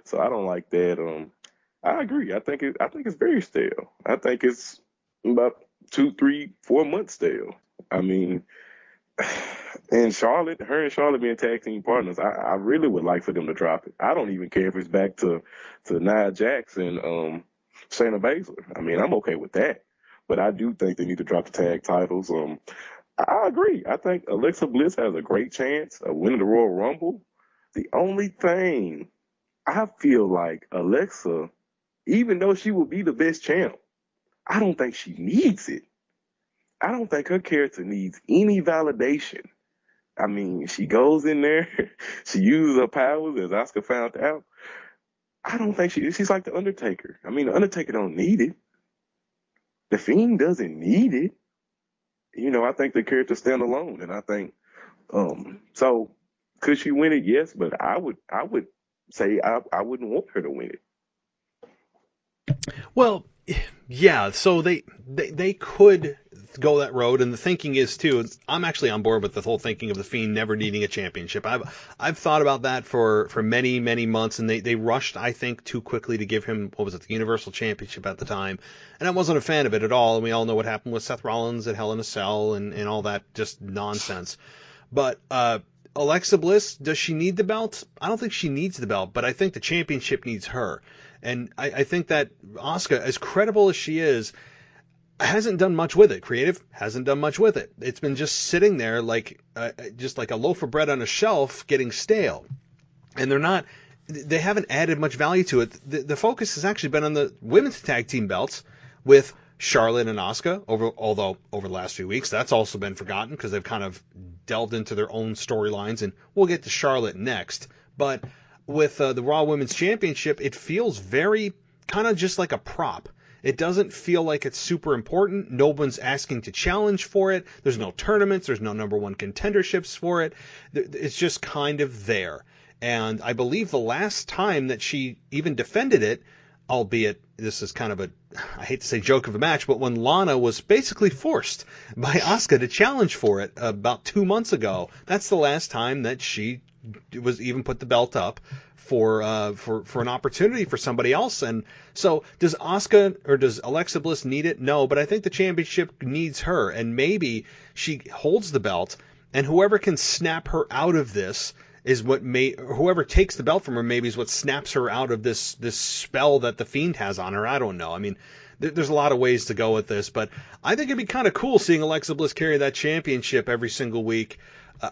So I don't like that. I agree. I think it's very stale. I think it's about 2, 3, 4 months stale. I mean, and her and Charlotte being tag team partners, I really would like for them to drop it. I don't even care if it's back to Nia Jax and Shayna Baszler. I mean, I'm okay with that. But I do think they need to drop the tag titles. I agree. I think Alexa Bliss has a great chance of winning the Royal Rumble. The only thing, I feel like Alexa, even though she will be the best champ, I don't think she needs it. I don't think her character needs any validation. I mean, she goes in there, she uses her powers, as Asuka found out. I don't think she's like the Undertaker. I mean, the Undertaker don't need it. The Fiend doesn't need it. You know, I think the character stand alone, and I think so. Could she win it? Yes, but I would say I wouldn't want her to win it. Well, yeah. So they could go that road, and the thinking is too. I'm actually on board with the whole thinking of the Fiend never needing a championship. I've thought about that for many months, and they rushed, I think, too quickly to give him, what was it, the Universal Championship at the time, and I wasn't a fan of it at all. And we all know what happened with Seth Rollins at Hell in a Cell and all that just nonsense. But Alexa Bliss, does she need the belt? I don't think she needs the belt, but I think the championship needs her. And I think that Asuka, as credible as she is, hasn't done much with it. Creative hasn't done much with it. It's been just sitting there just like a loaf of bread on a shelf getting stale. And they haven't added much value to it. The focus has actually been on the women's tag team belts with Charlotte and Asuka, although over the last few weeks that's also been forgotten because they've kind of delved into their own storylines, and we'll get to Charlotte next. But with the Raw Women's Championship, it feels very kind of just like a prop. It doesn't feel like it's super important. No one's asking to challenge for it. There's no tournaments. There's no number one contenderships for it. It's just kind of there. And I believe the last time that she even defended it, albeit this is kind of I hate to say joke of a match, but when Lana was basically forced by Asuka to challenge for it about 2 months ago, that's the last time that she was even put the belt up for an opportunity for somebody else. And so does Asuka or does Alexa Bliss need it? No, but I think the championship needs her, and maybe she holds the belt, and whoever can snap her out of this is whoever takes the belt from her maybe is what snaps her out of this spell that the Fiend has on her. I don't know. I mean, there's a lot of ways to go with this, but I think it'd be kind of cool seeing Alexa Bliss carry that championship every single week.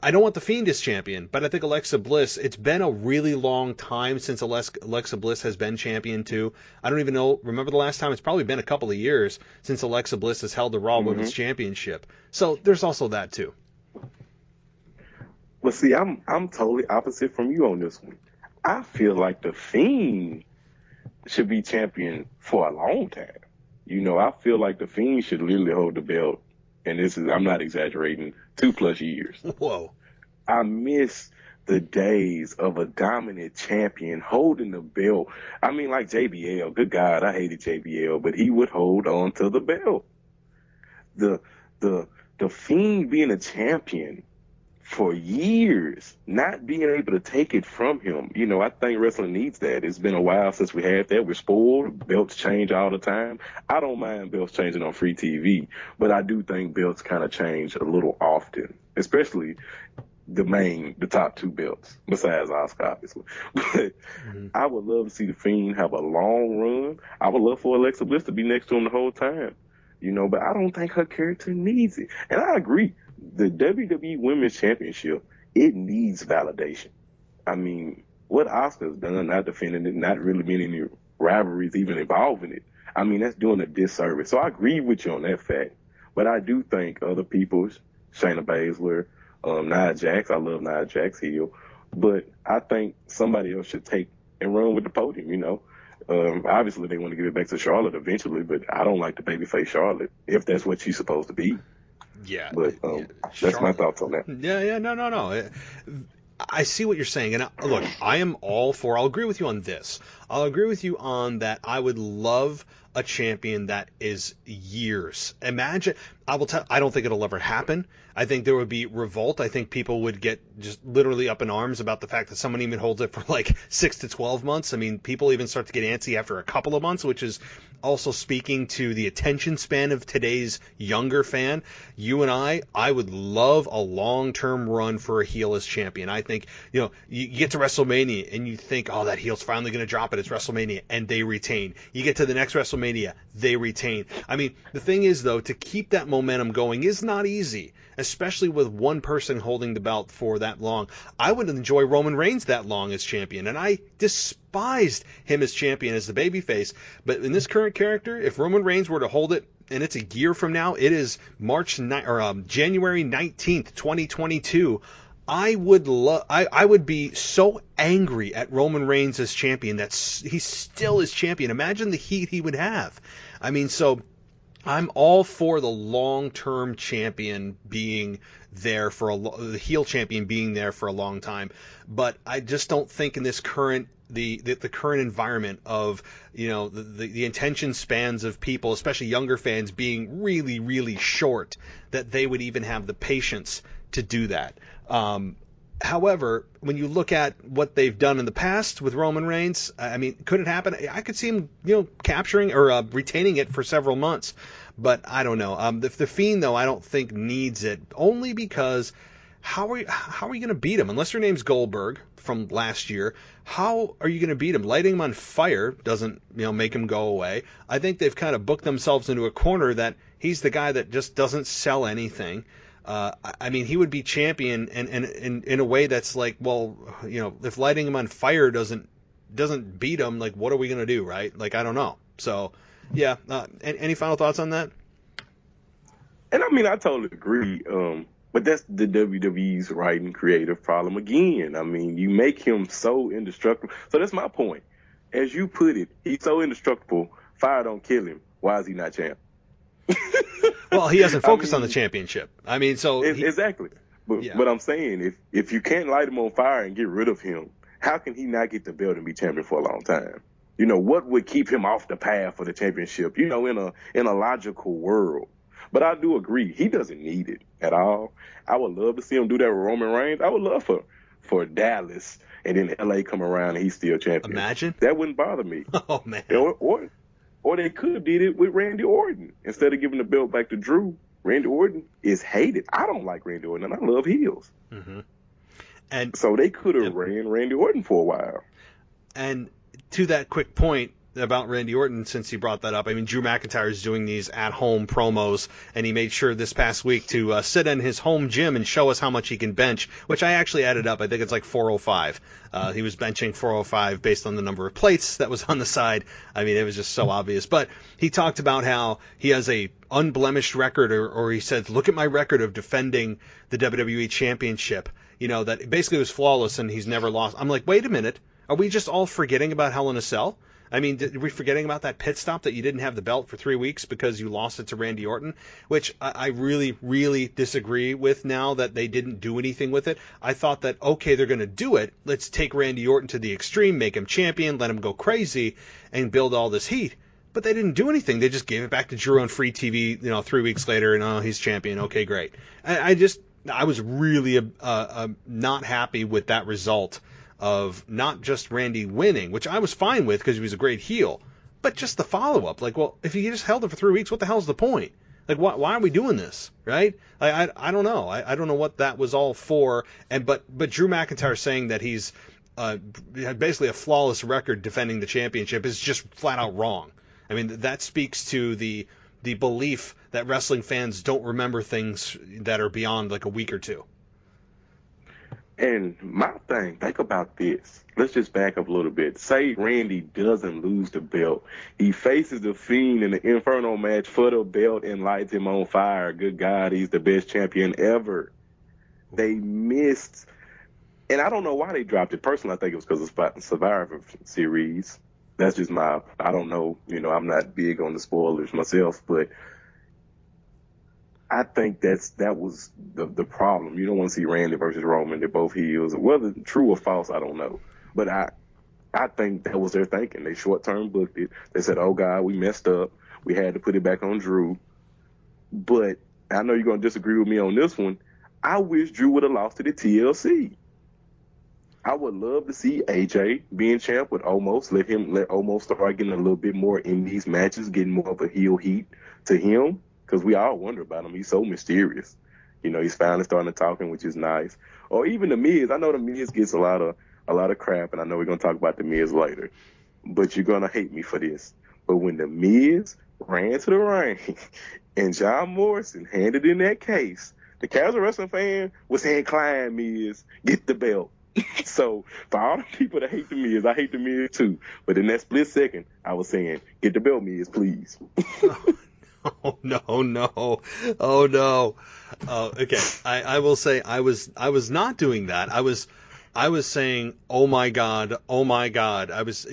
I don't want the Fiend as champion, but I think Alexa Bliss, it's been a really long time since Alexa Bliss has been champion too. I don't even remember the last time. It's probably been a couple of years since Alexa Bliss has held the Raw Women's Championship. So there's also that too. Well, see, I'm totally opposite from you on this one. I feel like the Fiend should be champion for a long time. You know, I feel like the Fiend should literally hold the belt, and I'm not exaggerating, 2+ years. Whoa. I miss the days of a dominant champion holding the belt. I mean, like JBL. Good God, I hated JBL, but he would hold on to the belt. The Fiend being a champion for years, not being able to take it from him. You know, I think wrestling needs that. It's been a while since we had that. We're spoiled. Belts change all the time. I don't mind belts changing on free TV, but I do think belts kind of change a little often, especially the top 2 belts, besides Asuka, obviously. But I would love to see the Fiend have a long run. I would love for Alexa Bliss to be next to him the whole time. You know, but I don't think her character needs it. And I agree. The WWE Women's Championship, it needs validation. I mean, what Asuka's done, not defending it, not really being any rivalries even involving it, I mean, that's doing a disservice. So I agree with you on that fact. But I do think other people, Shayna Baszler, Nia Jax, I love Nia Jax heel, but I think somebody else should take and run with the podium, you know. Obviously, they want to give it back to Charlotte eventually, but I don't like the babyface Charlotte, if that's what she's supposed to be. Yeah. But that's my thoughts on that. Yeah, no. I see what you're saying, and look, I am all for. I'll agree with you on this. I'll agree with you on that. I would love a champion that is years. Imagine. I don't think it'll ever happen. I think there would be revolt. I think people would get just literally up in arms about the fact that someone even holds it for like 6 to 12 months. I mean, people even start to get antsy after a couple of months, which is also speaking to the attention span of today's younger fan. You and I would love a long-term run for a heel as champion. I think, you know, you get to WrestleMania and you think, oh, that heel's finally going to drop but it's WrestleMania, and they retain. You get to the next WrestleMania, they retain. I mean, the thing is, though, to keep that momentum going is not easy, especially with one person holding the belt for that long. I would enjoy Roman Reigns that long as champion, and I despised him as champion as the babyface. But in this current character, if Roman Reigns were to hold it, and it's a year from now, it is January 19th, 2022. I would be so angry at Roman Reigns as champion that he still is champion. Imagine the heat he would have. I mean, so I'm all for the long-term champion being there for the heel champion being there for a long time, but I just don't think in this current the current environment of, you know, the attention spans of people, especially younger fans, being really, really short, that they would even have the patience to do that. However, when you look at what they've done in the past with Roman Reigns, I mean, could it happen? I could see him, you know, capturing or retaining it for several months, but I don't know. The Fiend, though, I don't think needs it, only because how are you going to beat him? Unless your name's Goldberg from last year, how are you going to beat him? Lighting him on fire doesn't, you know, make him go away. I think they've kind of booked themselves into a corner that he's the guy that just doesn't sell anything. I mean, he would be champion and in a way that's like, well, you know, if lighting him on fire doesn't beat him, like, what are we going to do, right? Like, I don't know. So, yeah. Any final thoughts on that? And I mean, I totally agree. But that's the WWE's writing creative problem again. I mean, you make him so indestructible. So that's my point. As you put it, he's so indestructible, fire don't kill him. Why is he not champ? Well, he hasn't focused on the championship. I mean, so exactly. But I'm saying, if you can't light him on fire and get rid of him, how can he not get the belt and be champion for a long time? You know, what would keep him off the path for the championship? You know, in a logical world. But I do agree, he doesn't need it at all. I would love to see him do that with Roman Reigns. I would love for Dallas and then LA come around and he's still champion. Imagine. That wouldn't bother me. Oh, man. Or they could have did it with Randy Orton. Instead of giving the belt back to Drew, Randy Orton is hated. I don't like Randy Orton, and I love heels. Mm-hmm. And so they could have ran Randy Orton for a while. And to that quick point about Randy Orton, since he brought that up, I mean, Drew McIntyre is doing these at-home promos, and he made sure this past week to sit in his home gym and show us how much he can bench, which I actually added up. I think it's like 405. He was benching 405 based on the number of plates that was on the side. I mean, it was just so obvious. But he talked about how he has a unblemished record, or he said, look at my record of defending the WWE Championship. You know, that basically was flawless and he's never lost. I'm like, wait a minute. Are we just all forgetting about Hell in a Cell? I mean, are we forgetting about that pit stop that you didn't have the belt for 3 weeks because you lost it to Randy Orton, which I really, really disagree with now that they didn't do anything with it. I thought that, okay, they're going to do it. Let's take Randy Orton to the extreme, make him champion, let him go crazy, and build all this heat. But they didn't do anything. They just gave it back to Drew on free TV, you know, 3 weeks later, and oh, he's champion. Okay, great. I was really not happy with that result of not just Randy winning, which I was fine with because he was a great heel, but just the follow-up. Like, well, if he just held it for 3 weeks, what the hell's the point? Like, why are we doing this, right? I don't know. I don't know what that was all for. But Drew McIntyre saying that he's basically a flawless record defending the championship is just flat out wrong. I mean, that speaks to the belief that wrestling fans don't remember things that are beyond like a week or two. And my thing, think about this. Let's just back up a little bit. Say Randy doesn't lose the belt. He faces the Fiend in the Inferno match for the belt and lights him on fire. Good God, he's the best champion ever. They missed, and I don't know why they dropped it. Personally, I think it was because of Survivor Series. That's just I don't know. You know, I'm not big on the spoilers myself, but I think that was the problem. You don't want to see Randy versus Roman. They're both heels. Whether true or false, I don't know. But I think that was their thinking. They short-term booked it. They said, oh, God, we messed up. We had to put it back on Drew. But I know you're going to disagree with me on this one. I wish Drew would have lost to the TLC. I would love to see AJ being champ with Omos. Let Omos start getting a little bit more in these matches, getting more of a heel heat to him. Because we all wonder about him. He's so mysterious. You know, he's finally starting to talking, which is nice. Or even The Miz. I know The Miz gets a lot of crap, and I know we're going to talk about The Miz later. but you're going to hate me for this. But when The Miz ran to the ring and John Morrison handed in that case, the casual wrestling fan was saying, "Climb, Miz, get the belt." So for all the people that hate The Miz, I hate The Miz too. But in that split second, I was saying, "Get the belt, Miz, please." Oh no! Oh no! Okay, I will say I was not doing that. I was saying, "Oh my God! Oh my God!" I was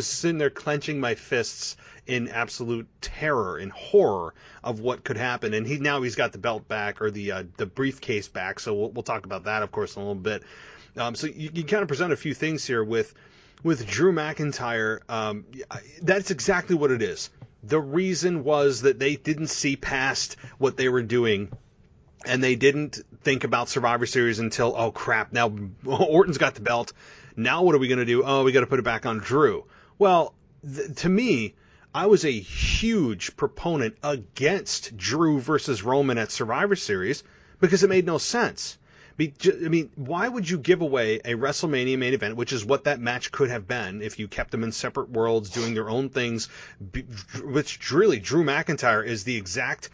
sitting there clenching my fists in absolute terror and horror of what could happen. And he's got the belt back, or the briefcase back. So we'll talk about that, of course, in a little bit. So you kind of present a few things here with Drew McIntyre. That's exactly what it is. The reason was that they didn't see past what they were doing, and they didn't think about Survivor Series until, oh crap, now Orton's got the belt. Now what are we going to do? Oh, we got to put it back on Drew. Well, to me, I was a huge proponent against Drew versus Roman at Survivor Series because it made no sense. I mean, why would you give away a WrestleMania main event, which is what that match could have been if you kept them in separate worlds doing their own things, which really Drew McIntyre is the exact,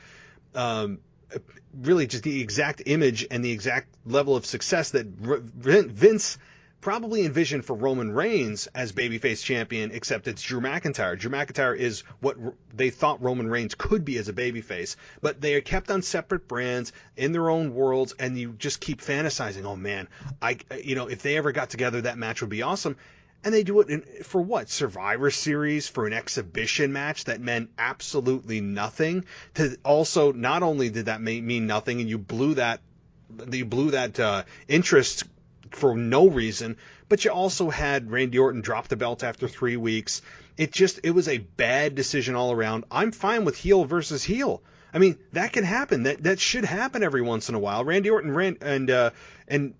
really just the exact image and the exact level of success that Vince probably envisioned for Roman Reigns as babyface champion, except it's Drew McIntyre. Drew McIntyre is what they thought Roman Reigns could be as a babyface, but they are kept on separate brands in their own worlds, and you just keep fantasizing, oh man, if they ever got together, that match would be awesome. And they do it for what? Survivor Series, for an exhibition match that meant absolutely nothing. Also, not only did that mean nothing, and you blew that interest for no reason, but you also had Randy Orton drop the belt after 3 weeks. It was a bad decision all around. I'm fine with heel versus heel. I mean, that can happen. That should happen every once in a while. Randy Orton and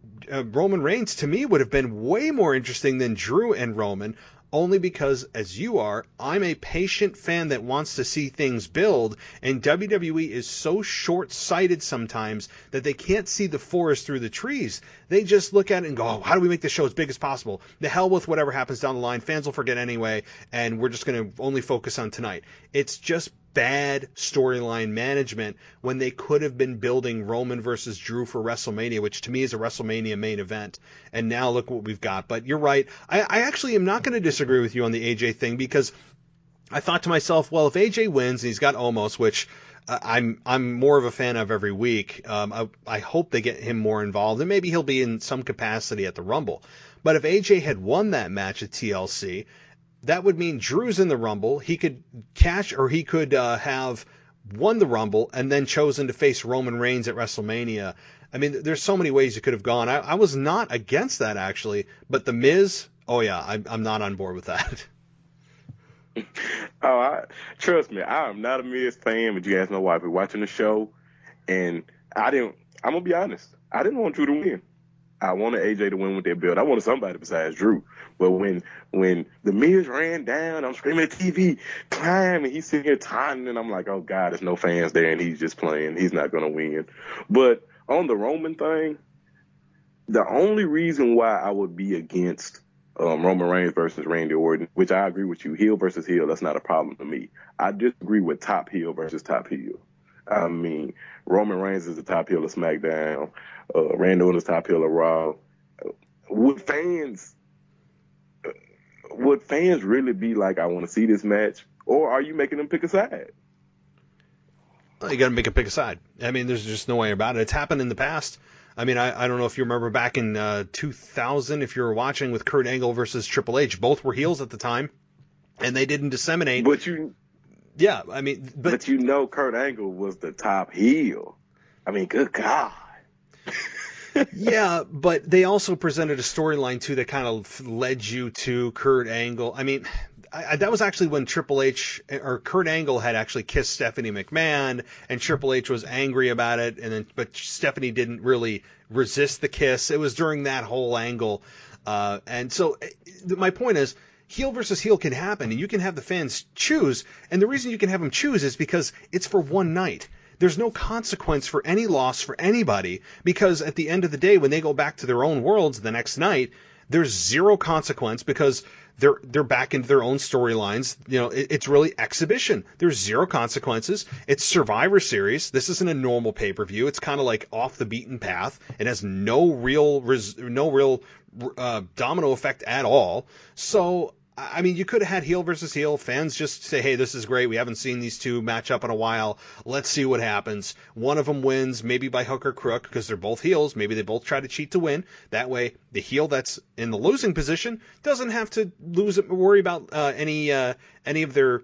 Roman Reigns, to me, would have been way more interesting than Drew and Roman, only because, as you are, I'm a patient fan that wants to see things build, and WWE is so short-sighted sometimes that they can't see the forest through the trees. They just look at it and go, oh, how do we make this show as big as possible? The hell with whatever happens down the line. Fans will forget anyway, and we're just going to only focus on tonight. It's just bad storyline management when they could have been building Roman versus Drew for WrestleMania, which to me is a WrestleMania main event. And now look what we've got. But you're right. I actually am not going to disagree with you on the AJ thing, because I thought to myself, well, if AJ wins and he's got Omos, which I'm more of a fan of every week, I hope they get him more involved, and maybe he'll be in some capacity at the Rumble. But if AJ had won that match at TLC, that would mean Drew's in the Rumble. He could cash, or he could have won the Rumble and then chosen to face Roman Reigns at WrestleMania. I mean, there's so many ways you could have gone. I was not against that, actually. But The Miz, oh yeah, I'm not on board with that. Trust me, I am not a Miz fan, but you ask my wife, we're watching the show, and I'm going to be honest, I didn't want Drew to win. I wanted AJ to win with that belt. I wanted somebody besides Drew. But when The Miz ran down, I'm screaming at TV, climb, and he's sitting here taunting, and I'm like, oh, God, there's no fans there, and he's just playing. He's not going to win. But on the Roman thing, the only reason why I would be against Roman Reigns versus Randy Orton, which I agree with you, heel versus heel, that's not a problem to me. I disagree with top heel versus top heel. I mean, Roman Reigns is the top heel of SmackDown. Randy Orton is top heel of Raw. Would fans really be like, I want to see this match? Or are you making them pick a side? Well, you got to make a pick a side. I mean, there's just no way about it. It's happened in the past. I mean, I don't know if you remember back in 2000, if you were watching with Kurt Angle versus Triple H. Both were heels at the time, and they didn't disseminate. Yeah, I mean, but you know, Kurt Angle was the top heel. I mean, good God. Yeah, but they also presented a storyline too that kind of led you to Kurt Angle. I mean, that was actually when Triple H or Kurt Angle had actually kissed Stephanie McMahon, and Triple H was angry about it, but Stephanie didn't really resist the kiss. It was during that whole angle, and so my point is, heel versus heel can happen, and you can have the fans choose. And the reason you can have them choose is because it's for one night. There's no consequence for any loss for anybody, because at the end of the day, when they go back to their own worlds the next night, There's zero consequence because they're back into their own storylines. It's really exhibition. There's zero consequences. It's Survivor Series. This isn't a normal pay-per-view. It's kind of like off the beaten path. It has no real domino effect at all. So, I mean, you could have had heel versus heel. Fans just say, hey, this is great. We haven't seen these two match up in a while. Let's see what happens. One of them wins, maybe by hook or crook, because they're both heels. Maybe they both try to cheat to win. That way, the heel that's in the losing position doesn't have to worry about any of their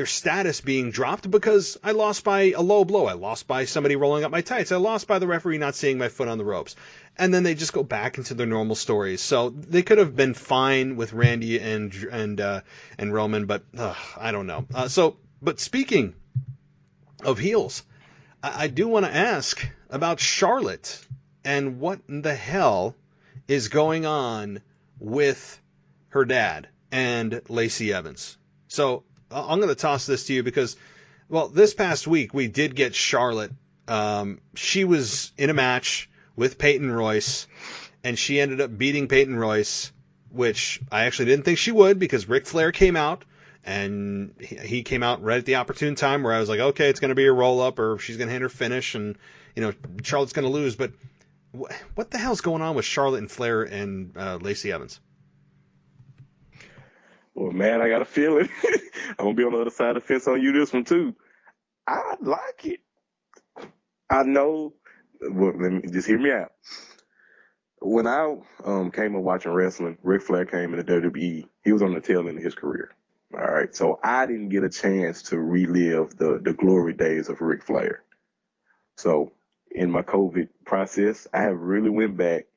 status being dropped because I lost by a low blow. I lost by somebody rolling up my tights. I lost by the referee not seeing my foot on the ropes. And then they just go back into their normal stories. So they could have been fine with Randy and Roman, but I don't know. But speaking of heels, I do want to ask about Charlotte and what the hell is going on with her dad and Lacey Evans. So I'm going to toss this to you because, well, this past week we did get Charlotte. She was in a match with Peyton Royce, and she ended up beating Peyton Royce, which I actually didn't think she would because Ric Flair came out, and he came out right at the opportune time where I was like, okay, it's going to be a roll-up or she's going to hit her finish, and Charlotte's going to lose. But what the hell's going on with Charlotte and Flair and Lacey Evans? Well, man, I got a feeling I'm going to be on the other side of the fence on you this one, too. I like it. I know. Well, let me just hear me out. When I came up watching wrestling, Ric Flair came into WWE. He was on the tail end of his career. All right. So I didn't get a chance to relive the glory days of Ric Flair. So in my COVID process, I have really went back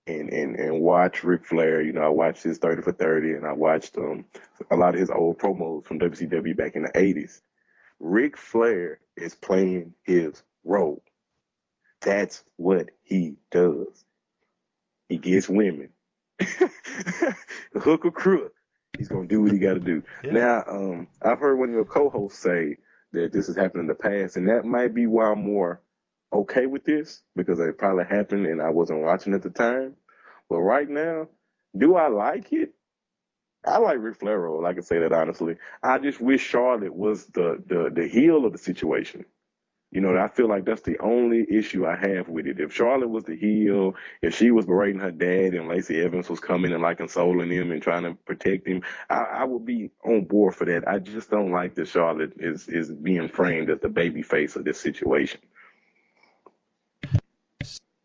and watched Ric Flair. I watched his 30 for 30, and I watched a lot of his old promos from WCW back in the 80s. Ric Flair is playing his role. That's what he does. He gets women. Hook or crook. He's going to do what he got to do. Yeah. Now, I've heard one of your co-hosts say that this has happened in the past, and that might be why I'm more okay with this, because it probably happened and I wasn't watching at the time. But right now, do I like it? I like Ric Flair role. I can say that honestly. I just wish Charlotte was the heel of the situation. I feel like that's the only issue I have with it. If Charlotte was the heel, if she was berating her dad and Lacey Evans was coming and like consoling him and trying to protect him, I would be on board for that. I just don't like that Charlotte is being framed as the baby face of this situation.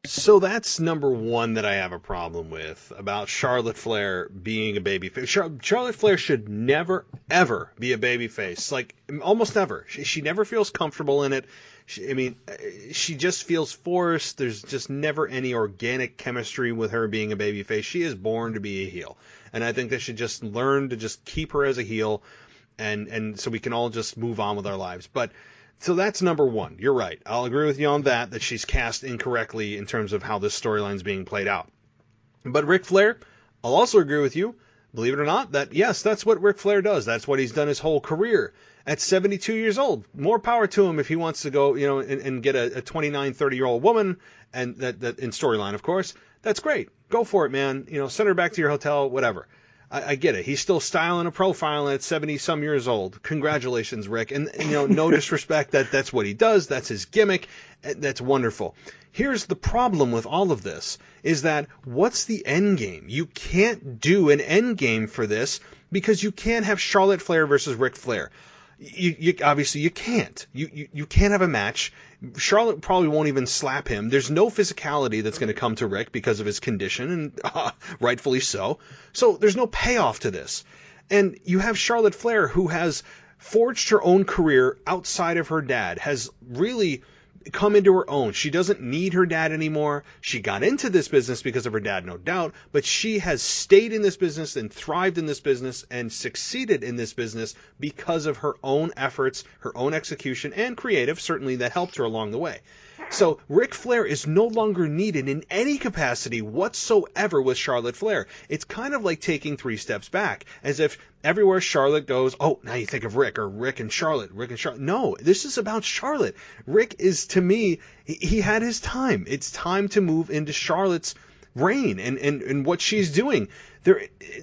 So that's number one that I have a problem with about Charlotte Flair being a babyface. Charlotte Flair should never, ever be a babyface. Like, almost never. She never feels comfortable in it. She just feels forced. There's just never any organic chemistry with her being a babyface. She is born to be a heel. And I think they should just learn to just keep her as a heel, and so we can all just move on with our lives. But so that's number one. You're right. I'll agree with you on that she's cast incorrectly in terms of how this storyline is being played out. But Ric Flair, I'll also agree with you, believe it or not, that yes, that's what Ric Flair does. That's what he's done his whole career. At 72 years old, more power to him if he wants to go, and get a 29, 30-year-old woman, and that in storyline, of course. That's great. Go for it, man. Send her back to your hotel, whatever. I get it. He's still styling and profiling at 70-some years old. Congratulations, Rick. And, no disrespect. That's what he does. That's his gimmick. That's wonderful. Here's the problem with all of this, is that what's the end game? You can't do an end game for this because you can't have Charlotte Flair versus Ric Flair. You obviously you can't. You can't have a match. Charlotte probably won't even slap him. There's no physicality that's going to come to Rick because of his condition, and rightfully so. So there's no payoff to this. And you have Charlotte Flair, who has forged her own career outside of her dad, has really come into her own. She doesn't need her dad anymore. She got into this business because of her dad, no doubt, but she has stayed in this business and thrived in this business and succeeded in this business because of her own efforts, her own execution, and creative, certainly, that helped her along the way. So Ric Flair is no longer needed in any capacity whatsoever with Charlotte Flair. It's kind of like taking 3 steps back, as if everywhere Charlotte goes, oh, now you think of Rick, or Rick and Charlotte. No, this is about Charlotte. Rick is, to me, he had his time. It's time to move into Charlotte's reign and what she's doing.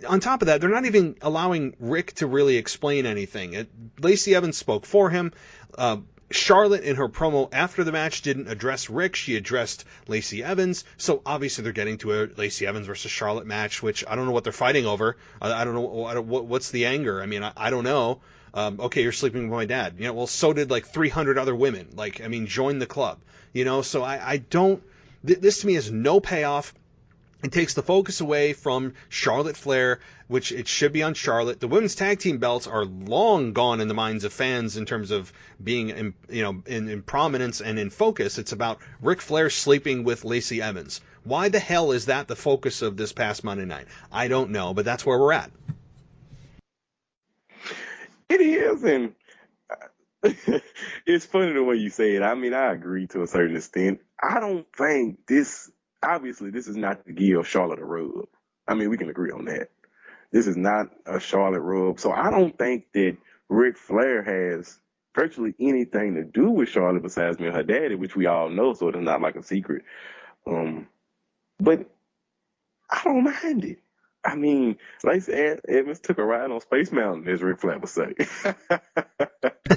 On top of that, they're not even allowing Rick to really explain anything. Lacey Evans spoke for him. Charlotte, in her promo after the match, didn't address Rick. She addressed Lacey Evans. So obviously they're getting to a Lacey Evans versus Charlotte match, which I don't know what they're fighting over. I don't know what's the anger. I mean, I don't know. Okay, you're sleeping with my dad. Well, so did like 300 other women. Join the club. So I don't. This to me has no payoff. It takes the focus away from Charlotte Flair, which it should be on Charlotte. The women's tag team belts are long gone in the minds of fans in terms of being, in prominence and in focus. It's about Ric Flair sleeping with Lacey Evans. Why the hell is that the focus of this past Monday night? I don't know, but that's where we're at. It is, and it's funny the way you say it. I mean, I agree to a certain extent. I don't think this. Obviously, this is not to give Charlotte a rub. I mean, we can agree on that. This is not a Charlotte rub. So I don't think that Ric Flair has virtually anything to do with Charlotte besides me and her daddy, which we all know, so it's not like a secret. But I don't mind it. I mean, Lacey Evans took a ride on Space Mountain, as Ric Flair would say.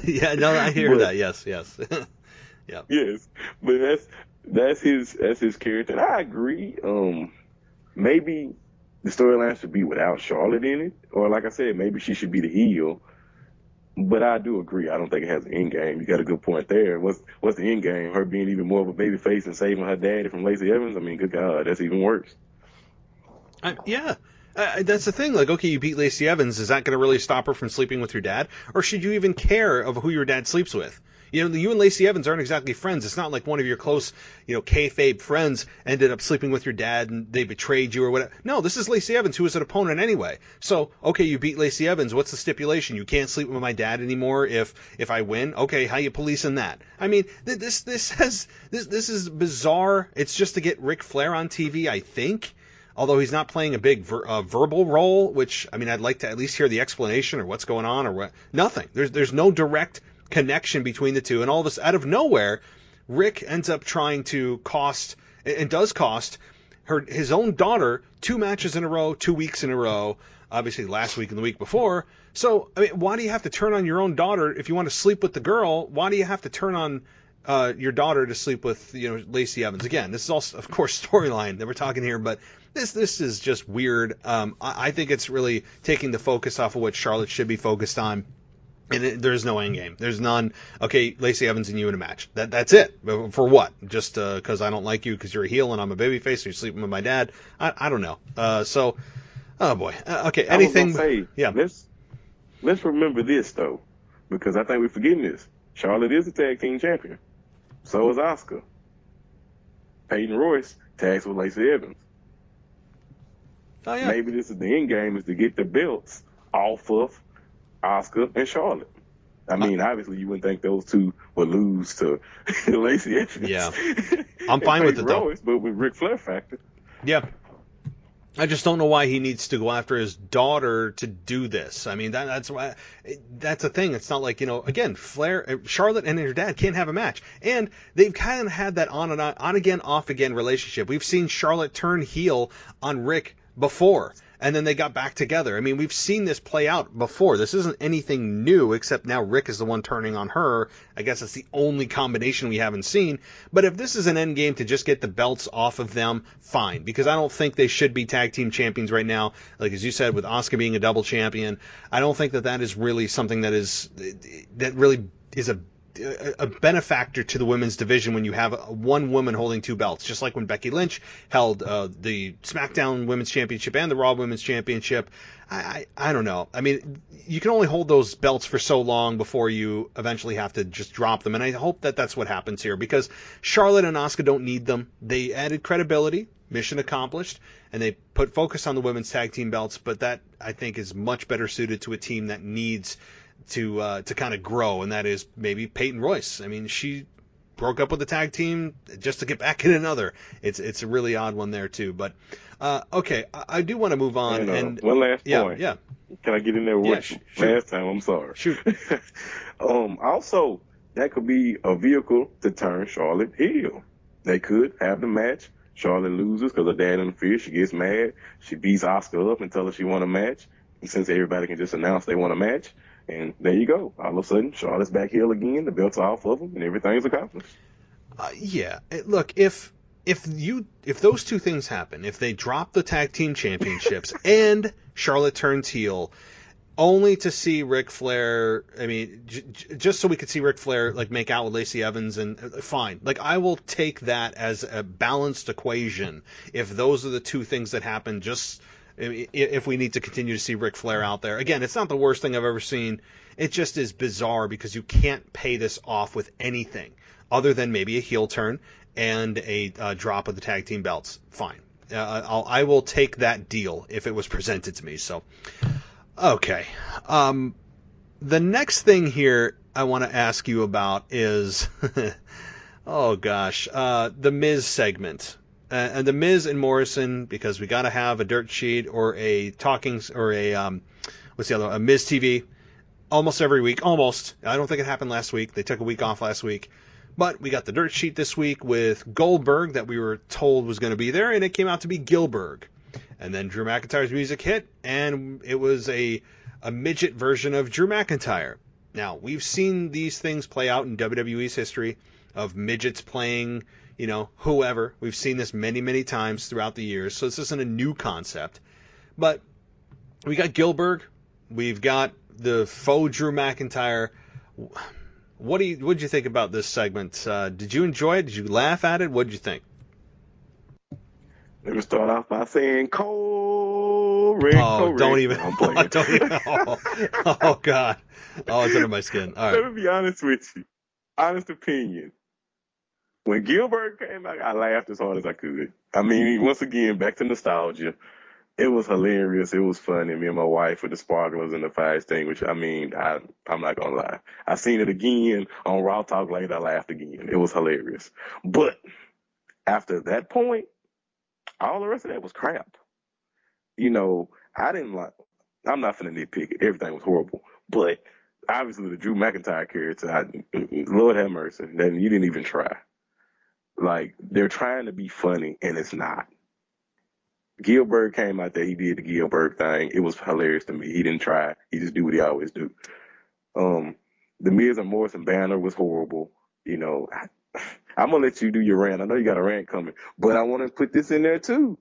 Yeah, no, I hear that. Yes. Yeah. Yes, but that's his character. And I agree. Maybe the storyline should be without Charlotte in it, or like I said, maybe she should be the heel. But I do agree. I don't think it has an end game. You got a good point there. What's the end game? Her being even more of a baby face and saving her daddy from Lacey Evans? I mean, good God, that's even worse. Yeah. That's the thing. Okay, you beat Lacey Evans. Is that going to really stop her from sleeping with your dad? Or should you even care of who your dad sleeps with? You and Lacey Evans aren't exactly friends. It's not like one of your close, kayfabe friends ended up sleeping with your dad and they betrayed you or whatever. No, this is Lacey Evans, who is an opponent anyway. So, okay, you beat Lacey Evans. What's the stipulation? You can't sleep with my dad anymore if I win? Okay, how you policing that? I mean, this is bizarre. It's just to get Ric Flair on TV, I think. Although he's not playing a big verbal role, which, I mean, I'd like to at least hear the explanation or what's going on or what. Nothing. There's no direct connection between the two. And all of this, out of nowhere, Rick ends up trying to cost, and does cost, his own daughter 2 matches in a row, 2 weeks in a row, obviously last week and the week before. So, I mean, why do you have to turn on your own daughter if you want to sleep with the girl? Why do you have to turn on your daughter to sleep with Lacey Evans? Again, this is also, of course, storyline that we're talking here, but this is just weird. I think it's really taking the focus off of what Charlotte should be focused on. And there's no end game. There's none. Okay, Lacey Evans and you in a match. That's it. For what? Just because I don't like you because you're a heel and I'm a babyface and you're sleeping with my dad? I don't know. Oh boy. Okay, anything. Yeah. Let's remember this though, because I think we're forgetting this. Charlotte is a tag team champion. So is Asuka. Peyton Royce tags with Lacey Evans. Oh yeah. Maybe this is the end game, is to get the belts off of Asuka and Charlotte. I mean, obviously, you wouldn't think those two would lose to Lacey Evans. Yeah, I'm fine with it though. But with Ric Flair factor. Yeah, I just don't know why he needs to go after his daughter to do this. I mean, that's why. That's a thing. It's not like again, Charlotte and her dad can't have a match, and they've kind of had that on again, off again relationship. We've seen Charlotte turn heel on Rick before. And then they got back together. I mean, we've seen this play out before. This isn't anything new, except now Rick is the one turning on her. I guess it's the only combination we haven't seen. But if this is an end game to just get the belts off of them, fine. Because I don't think they should be tag team champions right now. Like, as you said, with Asuka being a double champion, I don't think that is really something that really is a benefactor to the women's division when you have one woman holding 2 belts, just like when Becky Lynch held the SmackDown Women's Championship and the Raw Women's Championship. I don't know. I mean, you can only hold those belts for so long before you eventually have to just drop them, and I hope that that's what happens here, because Charlotte and Asuka don't need them. They added credibility, mission accomplished, and they put focus on the women's tag team belts, but that, I think, is much better suited to a team that needs to kind of grow, and that is maybe Peyton Royce. I mean, she broke up with the tag team just to get back in another. It's a really odd one there too. But okay, I do want to move on. And one last point. Yeah. Can I get in there with last time? I'm sorry. Shoot. Also, that could be a vehicle to turn Charlotte heel. They could have the match. Charlotte loses because her dad interferes. She gets mad. She beats Asuka up and tells her she won a match. And since everybody can just announce they want a match, and there you go. All of a sudden, Charlotte's back heel again. The belt's off of them, and everything's accomplished. Yeah. Look, if those two things happen, if they drop the tag team championships and Charlotte turns heel, only to see Ric Flair, I mean, just so we could see Ric Flair like make out with Lacey Evans, and fine. Like, I will take that as a balanced equation if those are the two things that happen. Just if we need to continue to see Ric Flair out there. Again, it's not the worst thing I've ever seen. It just is bizarre because you can't pay this off with anything other than maybe a heel turn and a drop of the tag team belts. Fine. I will take that deal if it was presented to me. So, okay. The next thing here I want to ask you about is, oh gosh, the Miz segment. And the Miz and Morrison, because we got to have a dirt sheet or a talking or a what's the other one? A Miz TV almost every week. Almost. I don't think it happened last week. They took a week off last week. But we got the dirt sheet this week with Goldberg that we were told was going to be there, and it came out to be Gilberg. And then Drew McIntyre's music hit, and it was a midget version of Drew McIntyre. Now, we've seen these things play out in WWE's history of midgets playing, you know, whoever. We've seen this many, many times throughout the years, so this isn't a new concept. But we got Gilberg. We've got the faux Drew McIntyre. What did you think about this segment? Did you enjoy it? Did you laugh at it? What did you think? Let me start off by saying Corey. Don't even. I'm playing. Don't even. Oh, God. Oh, it's under my skin. All right. Let me be honest with you. Honest opinion. When Gilbert came out, I laughed as hard as I could. I mean, once again, back to nostalgia. It was hilarious. It was funny. Me and my wife with the sparklers and the fire extinguisher. I mean, I'm not going to lie. I seen it again on Raw Talk later. I laughed again. It was hilarious. But after that point, all the rest of that was crap. You know, I'm not finna nitpick it. Everything was horrible. But obviously the Drew McIntyre character, Lord have mercy, you didn't even try. Like, they're trying to be funny, and it's not. Gilbert came out there. He did the Gilbert thing. It was hilarious to me. He didn't try. He just do what he always do. The Miz and Morrison banner was horrible. You know, I'm going to let you do your rant. I know you got a rant coming, but I want to put this in there too.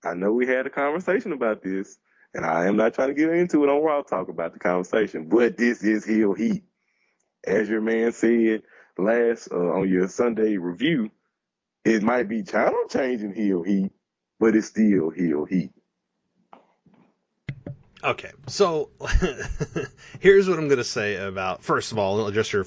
I know we had a conversation about this, and I am not trying to get into it on Raw Talk about the conversation, but this is heel heat. As your man said last on your Sunday review, it might be channel changing heel heat, but it's still heel heat. Okay, so here's what I'm going to say about, first of all, just your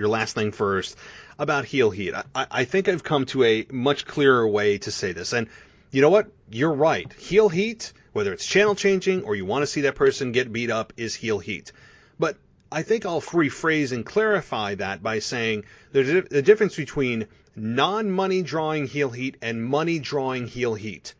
last thing first, about heel heat. I think I've come to a much clearer way to say this. And you know what? You're right. Heel heat, whether it's channel changing or you want to see that person get beat up, is heel heat. But I think I'll rephrase and clarify that by saying there's a difference between non-money drawing heel heat and money drawing heel heat.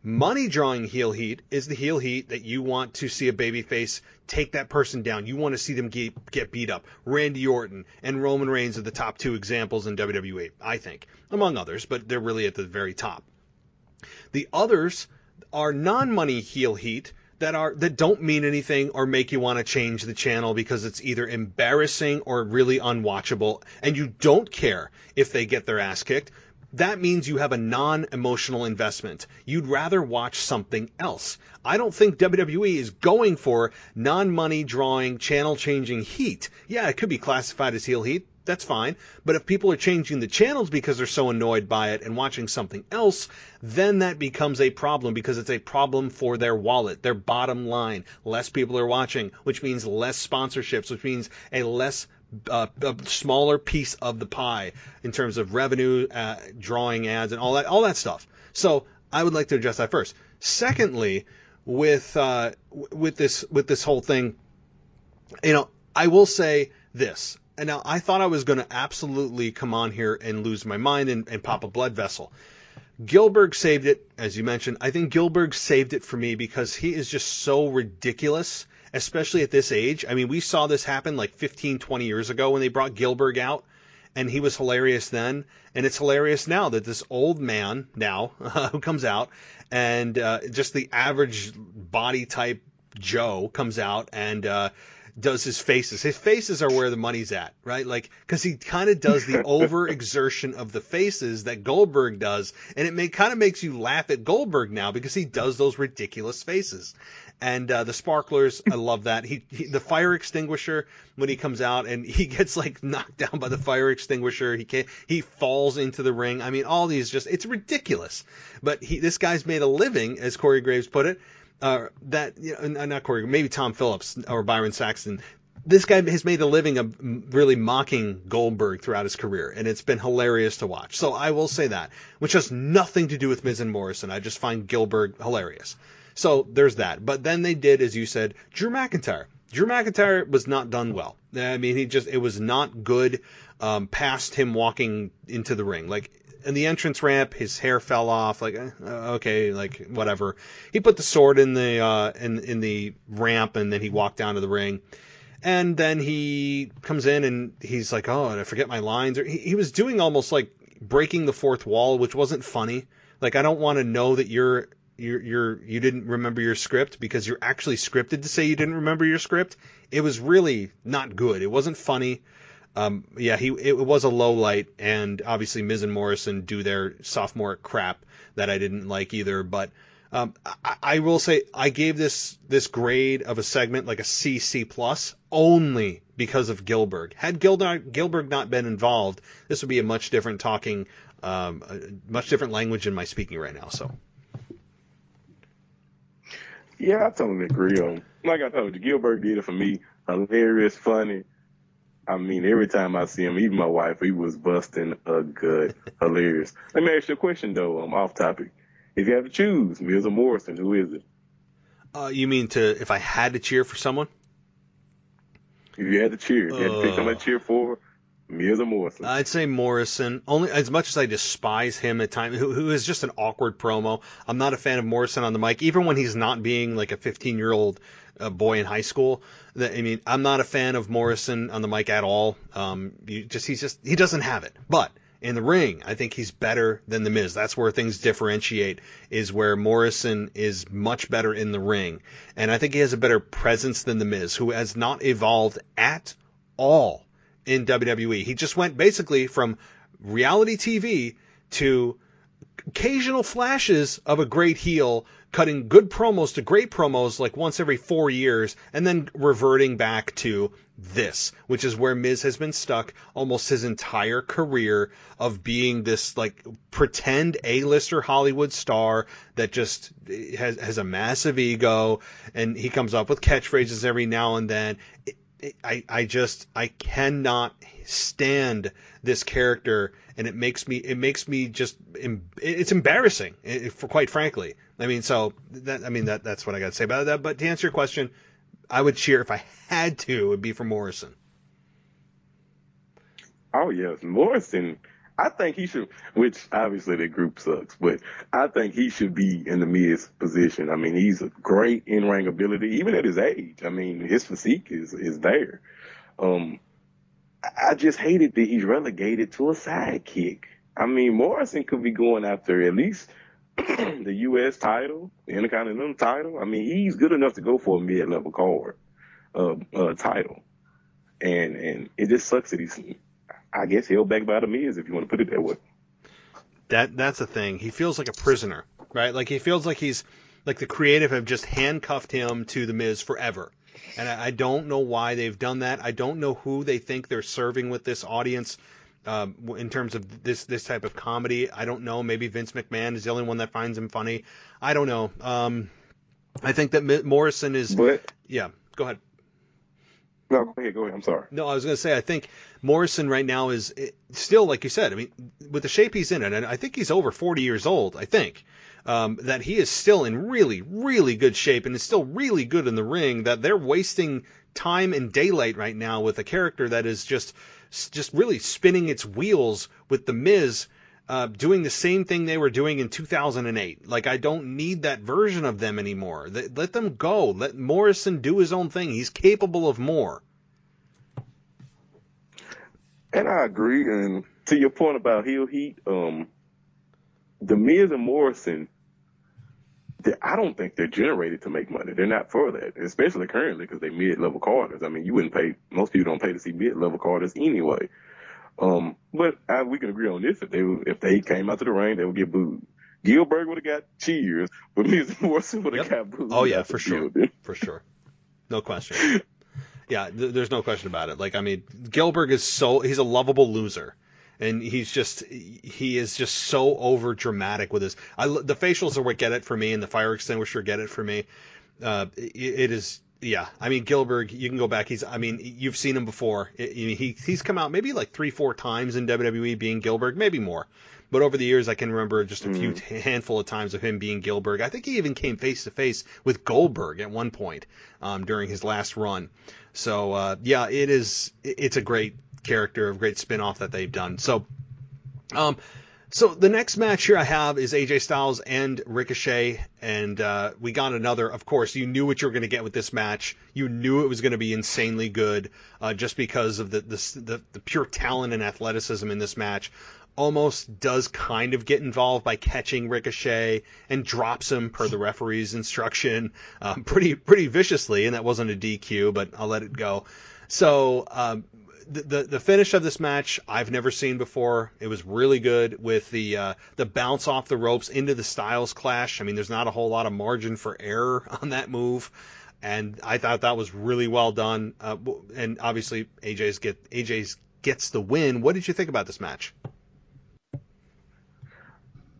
Money drawing heel heat is the heel heat that you want to see a babyface take that person down. You want to see them get beat up. Randy Orton and Roman Reigns are the top two examples in WWE, I think, among others, but they're really at the very top. The others are non-money heel heat that don't mean anything or make you want to change the channel because it's either embarrassing or really unwatchable, and you don't care if they get their ass kicked. That means you have a non-emotional investment. You'd rather watch something else. I don't think WWE is going for non-money drawing, channel-changing heat. Yeah, it could be classified as heel heat. That's fine. But if people are changing the channels because they're so annoyed by it and watching something else, then that becomes a problem because it's a problem for their wallet, their bottom line. Less people are watching, which means less sponsorships, which means a smaller piece of the pie in terms of revenue, drawing ads, and all that stuff. So I would like to address that first. Secondly, with this whole thing, you know, I will say this. And now I thought I was going to absolutely come on here and lose my mind and pop a blood vessel. Gilbert saved it, as you mentioned. I think Gilbert saved it for me because he is just so ridiculous, especially at this age. I mean, we saw this happen like 15, 20 years ago when they brought Gilbert out. and he was hilarious then, and it's hilarious now that this old man who comes out and just the average body type Joe comes out and does his faces. His faces are where the money's at, right? Like, because he kind of does the overexertion of the faces that Goldberg does, and it kind of makes you laugh at Goldberg now because he does those ridiculous faces. And the sparklers, I love that. The fire extinguisher, when he comes out and he gets like knocked down by the fire extinguisher, he falls into the ring. I mean, all these it's ridiculous. But this guy's made a living, as Corey Graves put it. Not Corey, maybe Tom Phillips or Byron Saxton. This guy has made a living of really mocking Goldberg throughout his career, and it's been hilarious to watch. So I will say that, which has nothing to do with Miz and Morrison. I just find Goldberg hilarious. So there's that. But then they did, as you said, Drew McIntyre. Drew McIntyre was not done well. I mean, it was not good past him walking into the ring. Like, in the entrance ramp, his hair fell off. Like, okay, like whatever. He put the sword in the in the ramp, and then he walked down to the ring. And then he comes in, and he's like, "Oh, and I forget my lines." Or he was doing almost like breaking the fourth wall, which wasn't funny. Like, I don't want to know that you didn't remember your script because you're actually scripted to say you didn't remember your script. It was really not good. It wasn't funny. It was a low light, and obviously Miz and Morrison do their sophomore crap that I didn't like either. But I will say I gave this grade of a segment like a C plus only because of Goldberg. Had Goldberg not been involved, this would be a much different much different language in my speaking right now. So. Yeah, I totally agree. Like I told you, Goldberg did it for me. Hilarious, funny. I mean, every time I see him, even my wife, he was busting a gut. Hilarious. Let me ask you a question, though, off topic. If you had to choose, Miz or Morrison, who is it? You mean if I had to cheer for someone? If you had to cheer, if you had to pick someone to cheer for, Miz or Morrison? I'd say Morrison. Only as much as I despise him at times, who is just an awkward promo. I'm not a fan of Morrison on the mic, even when he's not being like a 15-year-old boy in high school. I'm not a fan of Morrison on the mic at all. He doesn't have it. But in the ring, I think he's better than The Miz. That's where things differentiate, is where Morrison is much better in the ring. And I think he has a better presence than The Miz, who has not evolved at all in WWE. He just went basically from reality TV to occasional flashes of a great heel, cutting good promos to great promos like once every 4 years, and then reverting back to this, which is where Miz has been stuck almost his entire career, of being this like pretend A-lister Hollywood star that just has a massive ego, and he comes up with catchphrases every now and then. I cannot stand this character, and it makes me just, it's embarrassing, quite frankly. That's what I got to say about that. But to answer your question, I would cheer, if I had to, it would be for Morrison. Oh yes, Morrison. I think he should, which obviously the group sucks, but I think he should be in the Miz position. I mean, he's a great in-ring ability, even at his age. I mean, his physique is there. I just hated that he's relegated to a sidekick. I mean, Morrison could be going after at least the U.S. title, the Intercontinental title. I mean, he's good enough to go for a mid-level card title. And it just sucks that he's, I guess, held back by the Miz, if you want to put it that way. That's the thing. He feels like a prisoner, right? Like, he feels like he's, like the creative have just handcuffed him to the Miz forever. And I don't know why they've done that. I don't know who they think they're serving with this audience in terms of this type of comedy. I don't know. Maybe Vince McMahon is the only one that finds him funny. I don't know. I think that Morrison is... Yeah, go ahead. No, go ahead. I'm sorry. No, I was going to say, I think Morrison right now is still, like you said, I mean, with the shape he's in, and I think he's over 40 years old, I think, that he is still in really, really good shape and is still really good in the ring, that they're wasting time and daylight right now with a character that is just really spinning its wheels with The Miz, doing the same thing they were doing in 2008. Like, I don't need that version of them anymore. Let them go. Let Morrison do his own thing. He's capable of more. And I agree. And to your point about heel heat, the Miz and Morrison, I don't think they're generated to make money. They're not for that, especially currently because they're mid-level carders. I mean, you wouldn't pay, most people don't pay to see mid-level carders anyway. But we can agree on this. If they came out to the ring, they would get booed. Gilbert would have got cheers, but Miz and Morrison would have got booed. Oh, yeah, for sure. For sure. No question. Yeah, there's no question about it. Like, I mean, Gilbert he's a lovable loser. And he is just so over dramatic with his, the facials are what get it for me, and the fire extinguisher get it for me. It is, yeah. I mean, Gilbert, you can go back. You've seen him before. He's come out maybe like 3-4 times in WWE being Gilbert, maybe more. But over the years, I can remember just a few handful of times of him being Gilbert. I think he even came face to face with Goldberg at one point during his last run. So yeah, it's a great character, a great spin-off that they've done. So the next match here I have is AJ Styles and Ricochet, and we got another. Of course, you knew what you were going to get with this match. You knew it was going to be insanely good, just because of the pure talent and athleticism in this match. Almost does kind of get involved by catching Ricochet and drops him per the referee's instruction, pretty viciously, and that wasn't a DQ, but I'll let it go. So the finish of this match I've never seen before. It was really good with the bounce off the ropes into the Styles Clash. I mean, there's not a whole lot of margin for error on that move, and I thought that was really well done. And obviously AJ's gets the win. What did you think about this match?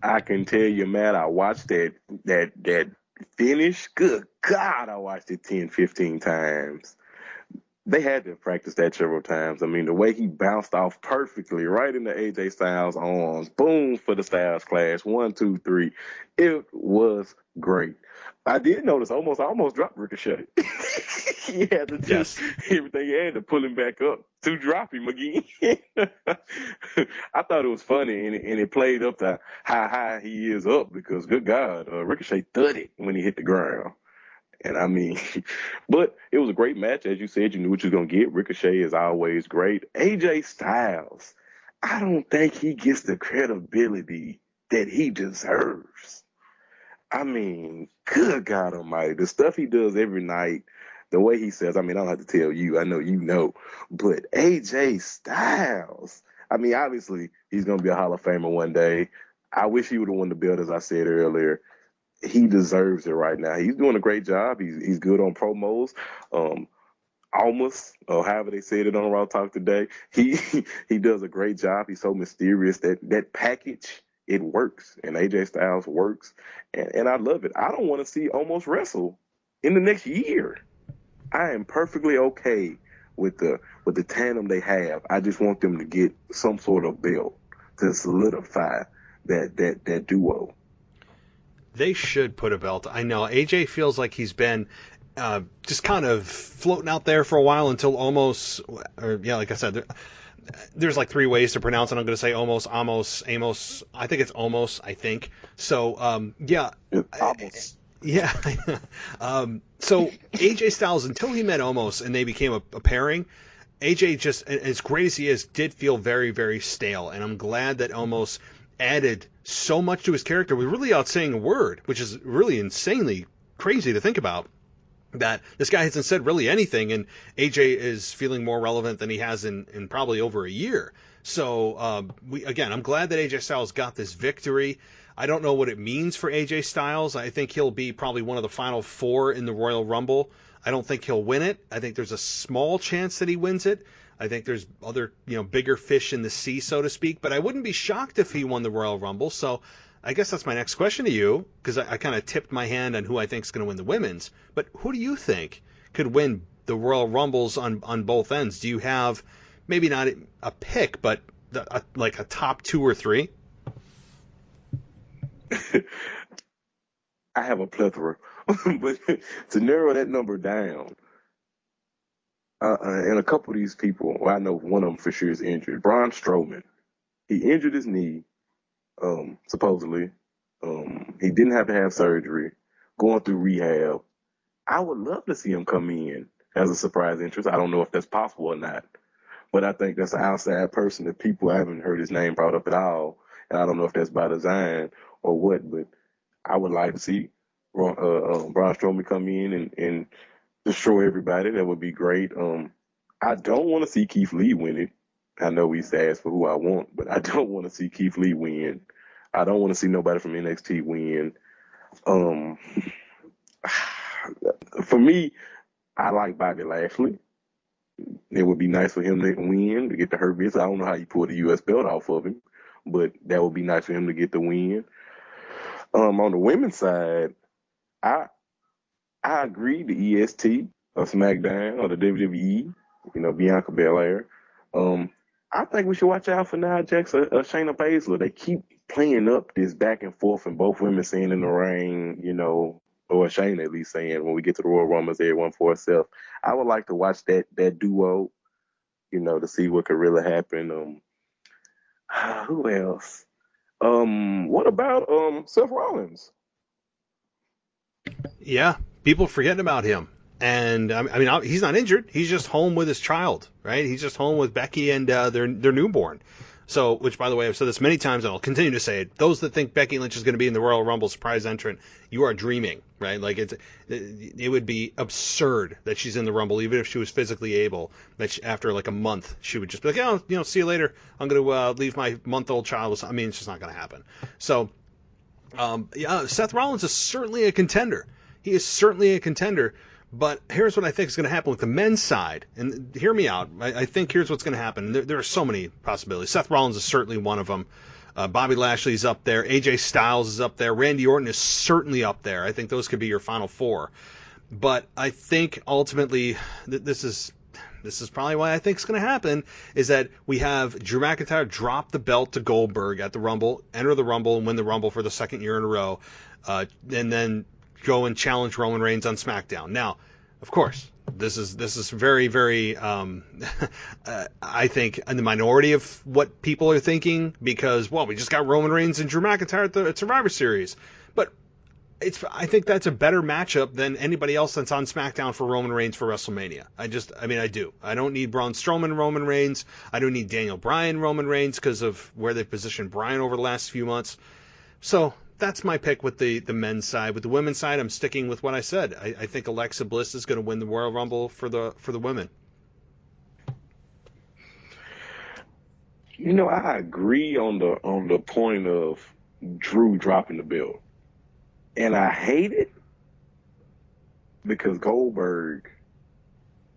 I can tell you, man, I watched that finish. Good God, I watched it 10, 15 times. They had to practice that several times. I mean, the way he bounced off perfectly right into AJ Styles' arms. Boom for the Styles Clash. 1, 2, 3. It was great. I did notice I almost dropped Ricochet. He had to do everything he had to pull him back up to drop him again. I thought it was funny, and it played up to how high he is up because, good God, Ricochet thudded when he hit the ground. And I mean, but it was a great match. As you said, you knew what you were going to get. Ricochet is always great. AJ Styles, I don't think he gets the credibility that he deserves. I mean, good God almighty, the stuff he does every night, the way he says, I mean, I don't have to tell you, I know you know, but AJ Styles, I mean, obviously, he's going to be a Hall of Famer one day. I wish he would have won the belt, as I said earlier. He deserves it right now. He's doing a great job. He's good on promos. Almost, or however they said it on Raw Talk today, he does a great job. He's so mysterious. That package, it works, and AJ Styles works, and I love it. I don't want to see Almost wrestle in the next year. I am perfectly okay with the tandem they have. I just want them to get some sort of belt to solidify that duo. They should put a belt. I know AJ feels like he's been just kind of floating out there for a while until Almost, or yeah, like I said, there's like 3 ways to pronounce it. I'm going to say Almost, Amos, Amos. I think it's Almost. I think so. Yeah. Almost. Yeah. So AJ Styles, until he met Almost and they became a pairing, AJ just, as great as he is, did feel very, very stale. And I'm glad that Almost added so much to his character without saying a word, which is really insanely crazy to think about. That this guy hasn't said really anything, and AJ is feeling more relevant than he has in probably over a year. So I'm glad that AJ Styles got this victory. I don't know what it means for AJ Styles. I think he'll be probably one of the final 4 in the Royal Rumble. I don't think he'll win it. I think there's a small chance that he wins it. I think there's other, bigger fish in the sea, so to speak. But I wouldn't be shocked if he won the Royal Rumble. So I guess that's my next question to you, because I kind of tipped my hand on who I think is going to win the women's. But who do you think could win the Royal Rumbles on both ends? Do you have maybe not a pick, but like a top 2 or 3? I have a plethora, but to narrow that number down, and a couple of these people, well, I know one of them for sure is injured. Braun Strowman, he injured his knee, supposedly. He didn't have to have surgery, going through rehab. I would love to see him come in as a surprise entrance. I don't know if that's possible or not, But I think that's an outside person that people haven't heard his name brought up at all. And I don't know if that's by design or what, but I would like to see Braun Strowman come in and destroy everybody. That would be great. I don't want to see Keith Lee win it. I know he's asked for who I want, but I don't want to see Keith Lee win. I don't want to see nobody from NXT win. For me, I like Bobby Lashley. It would be nice for him to win, to get the Hurt Business. I don't know how you pull the U.S. belt off of him, but that would be nice for him to get the win. On the women's side, I agree, the EST of SmackDown or the WWE, Bianca Belair. I think we should watch out for Nia Jax or Shayna Baszler. They keep playing up this back and forth, and both women saying in the ring, or Shayna at least saying when we get to the Royal Rumbles, everyone for herself. I would like to watch that duo, to see what could really happen. Who else? What about Seth Rollins? Yeah, people forgetting about him. And I mean, he's not injured. He's just home with his child, right? He's just home with Becky and their newborn. So, which, by the way, I've said this many times, and I'll continue to say it. Those that think Becky Lynch is going to be in the Royal Rumble surprise entrant, you are dreaming, right? Like, it would be absurd that she's in the Rumble, even if she was physically able, that after like a month, she would just be like, oh, see you later. I'm going to leave my month-old child. I mean, it's just not going to happen. So, Seth Rollins is certainly a contender. He is certainly a contender. But here's what I think is going to happen with the men's side. And hear me out. I think here's what's going to happen. There are so many possibilities. Seth Rollins is certainly one of them. Bobby Lashley's up there. AJ Styles is up there. Randy Orton is certainly up there. I think those could be your final four. But I think ultimately this is probably why I think it's going to happen, is that we have Drew McIntyre drop the belt to Goldberg at the Rumble, enter the Rumble, and win the Rumble for the second year in a row, and then go and challenge Roman Reigns on SmackDown. Now, of course, this is very, very, I think, in the minority of what people are thinking, because, well, we just got Roman Reigns and Drew McIntyre at Survivor Series. But I think that's a better matchup than anybody else that's on SmackDown for Roman Reigns for WrestleMania. I do. I don't need Braun Strowman Roman Reigns. I don't need Daniel Bryan Roman Reigns because of where they've positioned Bryan over the last few months. So that's my pick with the men's side. With the women's side, I'm sticking with what I said. I think Alexa Bliss is going to win the Royal Rumble for the women. I agree on the point of Drew dropping the belt, and I hate it because Goldberg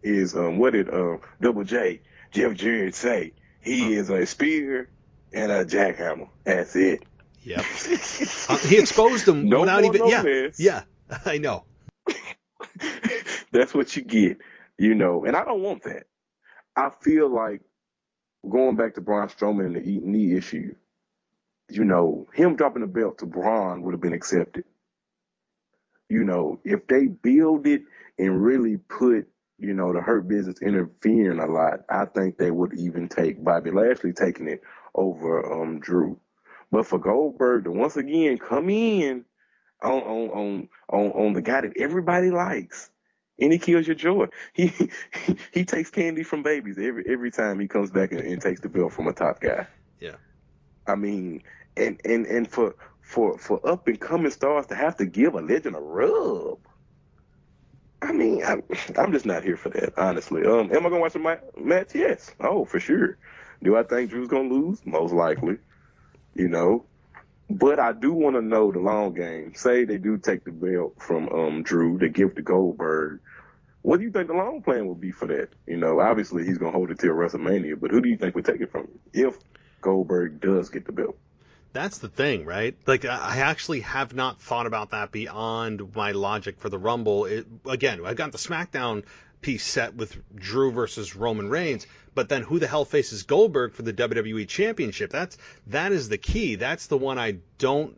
is what did Double J Jeff Jarrett say? He is a spear and a jackhammer. That's it. Yeah, he exposed them no without even. Less. Yeah, I know. That's what you get, and I don't want that. I feel like going back to Braun Strowman and the knee issue, him dropping the belt to Braun would have been accepted. If they build it and really put, the Hurt Business interfering a lot, I think they would even take Bobby Lashley taking it over Drew. But for Goldberg to once again come in on the guy that everybody likes, and he kills your joy. He takes candy from babies every time he comes back and takes the belt from a top guy. Yeah. I mean, and for up and coming stars to have to give a legend a rub. I mean, I'm just not here for that, honestly. Am I gonna watch the match? Yes. Oh, for sure. Do I think Drew's gonna lose? Most likely. But I do want to know the long game. Say they do take the belt from Drew, they give to Goldberg. What do you think the long plan would be for that? Obviously he's going to hold it till WrestleMania, but who do you think would take it from him if Goldberg does get the belt? That's the thing, right? Like, I actually have not thought about that beyond my logic for the Rumble. Again, I got the SmackDown piece set with Drew versus Roman Reigns, but then who the hell faces Goldberg for the WWE Championship? That is the key. That's the one I don't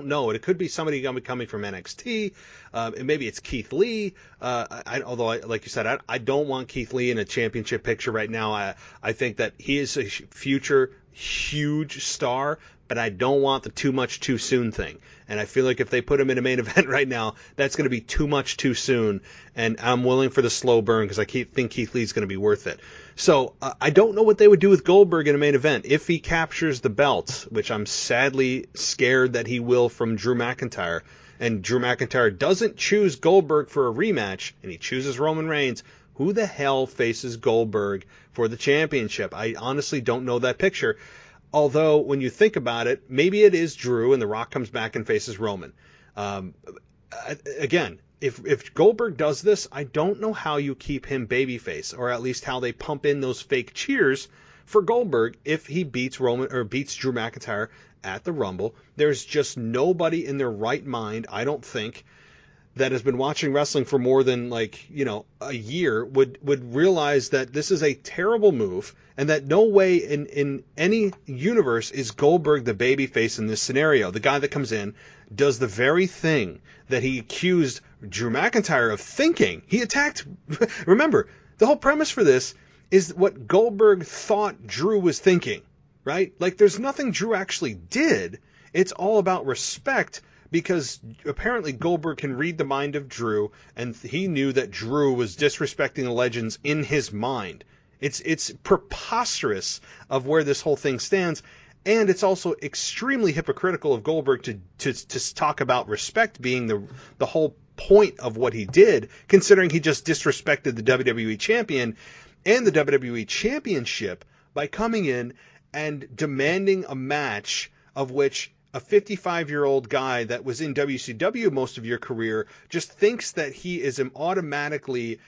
know. It could be somebody coming from NXT. And maybe it's Keith Lee. Although, like you said, I don't want Keith Lee in a championship picture right now. I think that he is a future huge star, but I don't want the too much too soon thing. And I feel like if they put him in a main event right now, that's going to be too much too soon. And I'm willing for the slow burn because I think Keith Lee's going to be worth it. So I don't know what they would do with Goldberg in a main event if he captures the belt, which I'm sadly scared that he will from Drew McIntyre. And Drew McIntyre doesn't choose Goldberg for a rematch, and he chooses Roman Reigns. Who the hell faces Goldberg for the championship? I honestly don't know that picture. Although, when you think about it, maybe it is Drew and The Rock comes back and faces Roman. Again, if Goldberg does this, I don't know how you keep him babyface, or at least how they pump in those fake cheers for Goldberg if he beats Roman or beats Drew McIntyre at the Rumble. There's just nobody in their right mind, I don't think, that has been watching wrestling for more than a year would realize that this is a terrible move and that no way in any universe is Goldberg the babyface in this scenario. The guy that comes in does the very thing that he accused Drew McIntyre of thinking. He attacked. Remember, the whole premise for this is what Goldberg thought Drew was thinking, right? Like, there's nothing Drew actually did. It's all about respect, because apparently Goldberg can read the mind of Drew, and he knew that Drew was disrespecting the legends in his mind. It's preposterous of where this whole thing stands, and it's also extremely hypocritical of Goldberg to talk about respect being the whole point of what he did, considering he just disrespected the WWE champion and the WWE championship by coming in and demanding a match of which a 55-year-old guy that was in WCW most of your career just thinks that he is automatically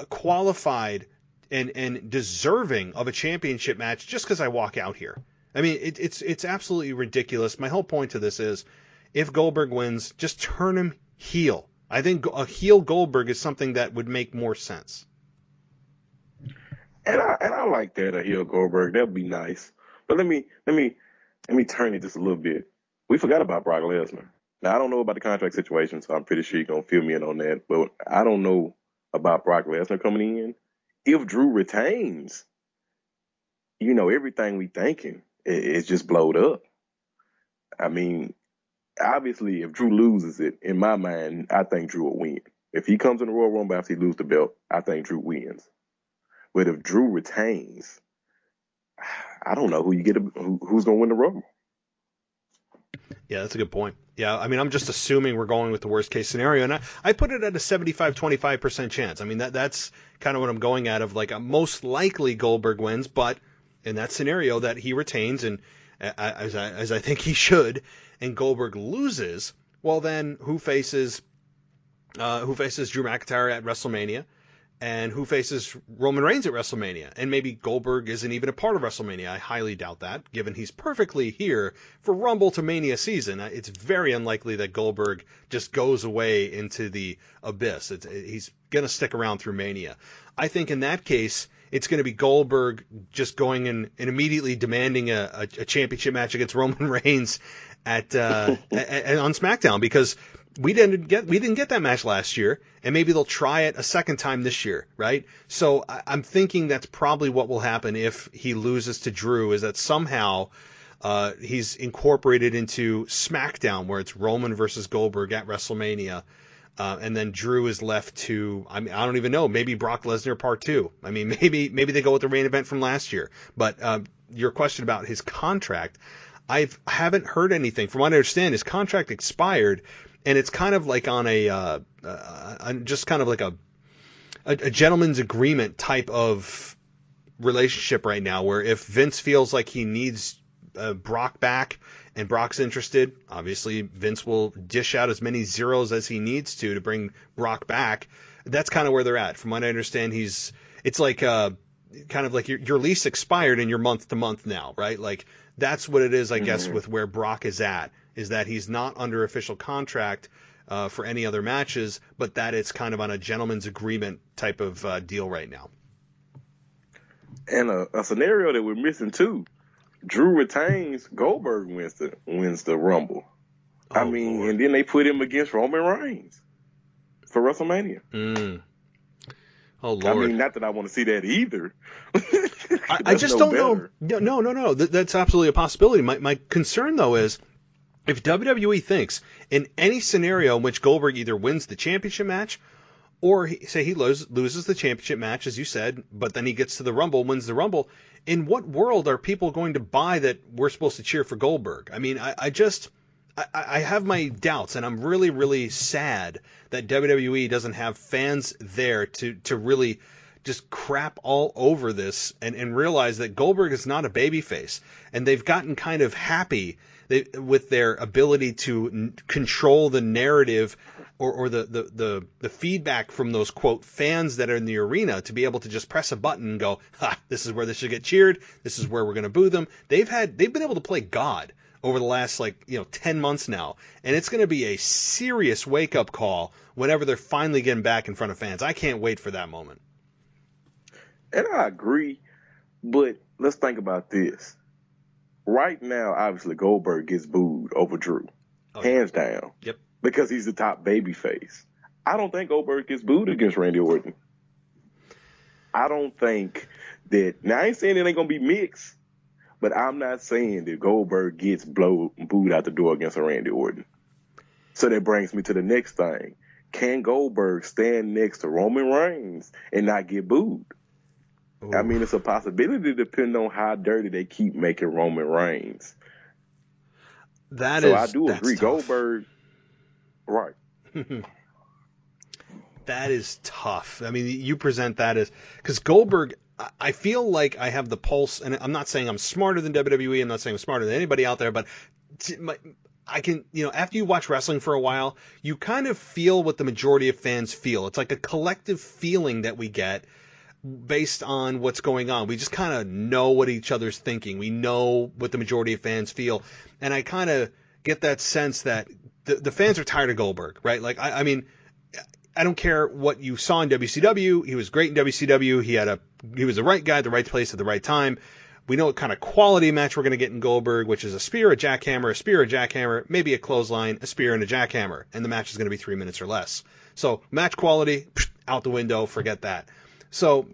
qualified and deserving of a championship match just because I walk out here. I mean, it's absolutely ridiculous. My whole point to this is, if Goldberg wins, just turn him heel. I think a heel Goldberg is something that would make more sense. And I like that, a heel Goldberg. That would be nice. But let me turn it just a little bit. We forgot about Brock Lesnar. Now, I don't know about the contract situation, so I'm pretty sure you're going to fill me in on that. But I don't know about Brock Lesnar coming in. If Drew retains, everything we thinking is just blowed up. I mean, obviously, if Drew loses it, in my mind, I think Drew will win. If he comes in the Royal Rumble after he loses the belt, I think Drew wins. But if Drew retains, I don't know who's going to win the Rumble. Yeah, that's a good point. Yeah, I mean, I'm just assuming we're going with the worst case scenario, and I put it at a 75-25% chance. I mean, that's kind of what I'm going at, of like a most likely Goldberg wins, but in that scenario that he retains, and as I think he should, and Goldberg loses, well then who faces Drew McIntyre at WrestleMania? And who faces Roman Reigns at WrestleMania? And maybe Goldberg isn't even a part of WrestleMania. I highly doubt that, given he's perfectly here for Rumble to Mania season. It's very unlikely that Goldberg just goes away into the abyss. He's going to stick around through Mania. I think in that case, it's going to be Goldberg just going and immediately demanding a championship match against Roman Reigns on SmackDown, because we didn't get that match last year, and maybe they'll try it a second time this year, right? So I'm thinking that's probably what will happen if he loses to Drew, is that somehow he's incorporated into SmackDown, where it's Roman versus Goldberg at WrestleMania, and then Drew is left to, I don't even know, maybe Brock Lesnar Part 2. I mean, maybe they go with the main event from last year. But your question about his contract, I haven't heard anything. From what I understand, his contract expired. And it's kind of like on just kind of like a gentleman's agreement type of relationship right now, where if Vince feels like he needs Brock back and Brock's interested, obviously Vince will dish out as many zeros as he needs to bring Brock back. That's kind of where they're at. From what I understand, it's like kind of like your lease expired and you're month to month now, right? Like that's what it is, I guess, with where Brock is at. Is that he's not under official contract for any other matches, but that it's kind of on a gentleman's agreement type of deal right now. And a scenario that we're missing too: Drew retains, Goldberg wins the Rumble. Oh, I mean, Lord. And then they put him against Roman Reigns for WrestleMania. Oh, Lord. I mean, not that I want to see that either. I just don't know. No. That's absolutely a possibility. My concern, though, is if WWE thinks in any scenario in which Goldberg either wins the championship match or he loses the championship match, as you said, but then he gets to the Rumble, wins the Rumble, in what world are people going to buy that we're supposed to cheer for Goldberg? I mean, I have my doubts, and I'm really, really sad that WWE doesn't have fans there to really just crap all over this and realize that Goldberg is not a babyface. And they've gotten kind of happy with their ability to control the narrative or the feedback from those, quote, fans that are in the arena to be able to just press a button and go, this is where this should get cheered. This is where we're going to boo them. They've been able to play God over the last 10 months now. And it's going to be a serious wake-up call whenever they're finally getting back in front of fans. I can't wait for that moment. And I agree, but let's think about this. Right now, obviously, Goldberg gets booed over Drew. Hands down. Yep. Because he's the top babyface. I don't think Goldberg gets booed against Randy Orton. I don't think that... Now, I ain't saying it ain't going to be mixed, but I'm not saying that Goldberg gets booed out the door against a Randy Orton. So that brings me to the next thing. Can Goldberg stand next to Roman Reigns and not get booed? Ooh. I mean, it's a possibility depending on how dirty they keep making Roman Reigns. I do agree. Tough. Goldberg, right. That is tough. I mean, you present that as... Because Goldberg... I feel like I have the pulse, and I'm not saying I'm smarter than WWE, I'm not saying I'm smarter than anybody out there, but I can, after you watch wrestling for a while, you kind of feel what the majority of fans feel. It's like a collective feeling that we get based on what's going on. We just kind of know what each other's thinking. We know what the majority of fans feel, and I kind of get that sense that the fans are tired of Goldberg, right? Like, I mean, I don't care what you saw in WCW. He was great in WCW. He was the right guy at the right place at the right time. We know what kind of quality match we're going to get in Goldberg, which is a spear, a jackhammer, maybe a clothesline, a spear, and a jackhammer. And the match is going to be 3 minutes or less. So match quality, out the window, forget that. So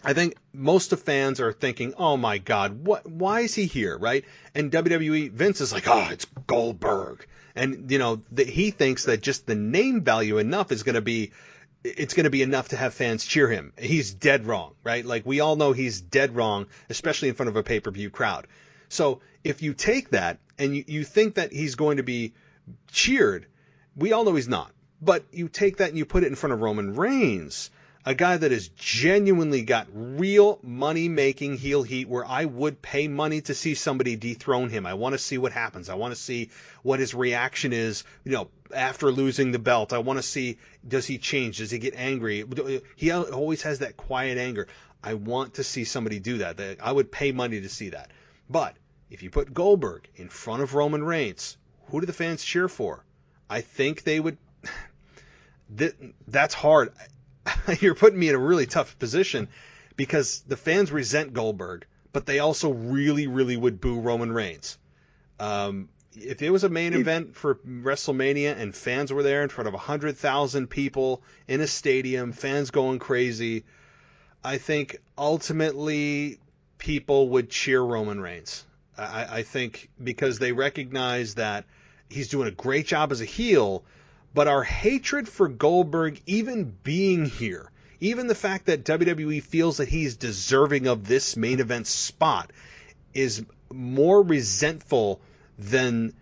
I think most of fans are thinking, oh my God, why is he here, right? And WWE, Vince is like, it's Goldberg. And, he thinks that just the name value enough is going to be enough to have fans cheer him. He's dead wrong, right? Like, we all know he's dead wrong, especially in front of a pay-per-view crowd. So if you take that and you think that he's going to be cheered, we all know he's not. But you take that and you put it in front of Roman Reigns, a guy that has genuinely got real money-making heel heat where I would pay money to see somebody dethrone him. I want to see what happens. I want to see what his reaction is, after losing the belt. I want to see, does he change? Does he get angry? He always has that quiet anger. I want to see somebody do that. I would pay money to see that. But if you put Goldberg in front of Roman Reigns, who do the fans cheer for? I think they would... That's hard. You're putting me in a really tough position because the fans resent Goldberg, but they also really, really would boo Roman Reigns. If it was a main event for WrestleMania and fans were there in front of 100,000 people in a stadium, fans going crazy, I think ultimately people would cheer Roman Reigns. I think because they recognize that he's doing a great job as a heel, but our hatred for Goldberg even being here, even the fact that WWE feels that he's deserving of this main event spot, is more resentful than